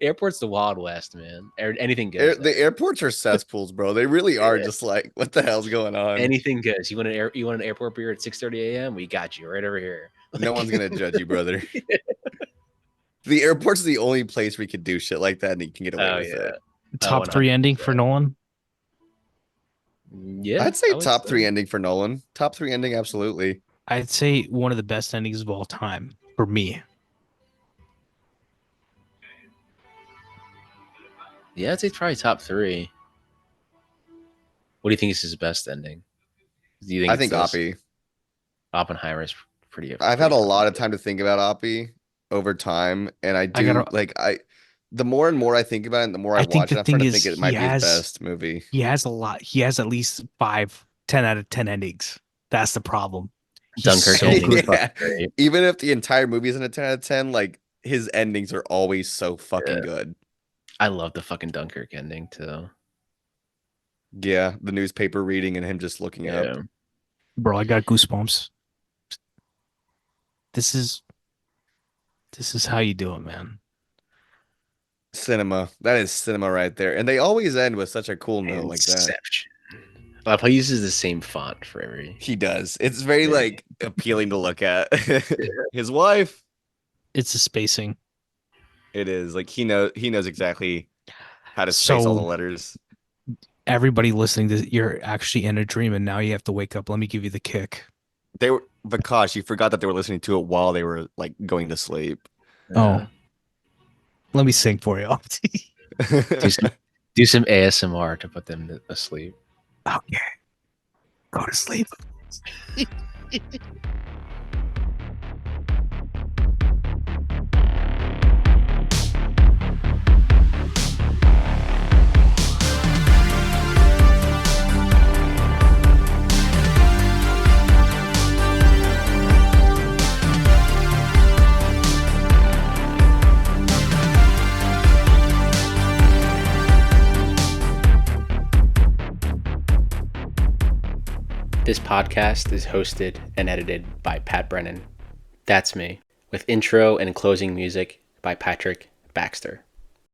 Airport's the Wild West, man. Anything goes. The airports are cesspools, bro. They really are just like, what the hell's going on? Anything goes. You want an airport beer at 6:30 a.m.? We got you right over here. No one's gonna judge you, brother. The airport's the only place where you can do shit like that and you can get away with it. Top 3 ending for Nolan. Yeah, I'd say top 3 ending for Nolan. Top 3 ending, absolutely. I'd say one of the best endings of all time for me. Yeah, I'd say probably top 3. What do you think is his best ending? Do you think I think Oppie. Oppenheimer is pretty. I've had a lot of time to think about Oppie over time, and the more and more I think about it, and the more I watch it, I'm starting to think it might be his best movie. He has a lot. He has at least 10 out of 10 endings. That's the problem. Dunkirk ending. Even if the entire movie isn't a 10 out of 10, like his endings are always so fucking good. I love the fucking Dunkirk ending too. Yeah, the newspaper reading and him just looking up. Bro, I got goosebumps. This is how you do it, man. Cinema. That is cinema right there. And they always end with such a cool note like that. Inception. He uses the same font for every. He does. It's very like appealing to look at. His wife. It's the spacing. It is like he knows exactly how to space all the letters. Everybody listening to this, you're actually in a dream and now you have to wake up. Let me give you the kick. Vikash, you forgot that they were listening to it while they were like going to sleep. Oh. Let me sing for you. do some ASMR to put them to sleep. Okay. Go to sleep. This podcast is hosted and edited by Pat Brennan. That's me, with intro and closing music by Patrick Baxter.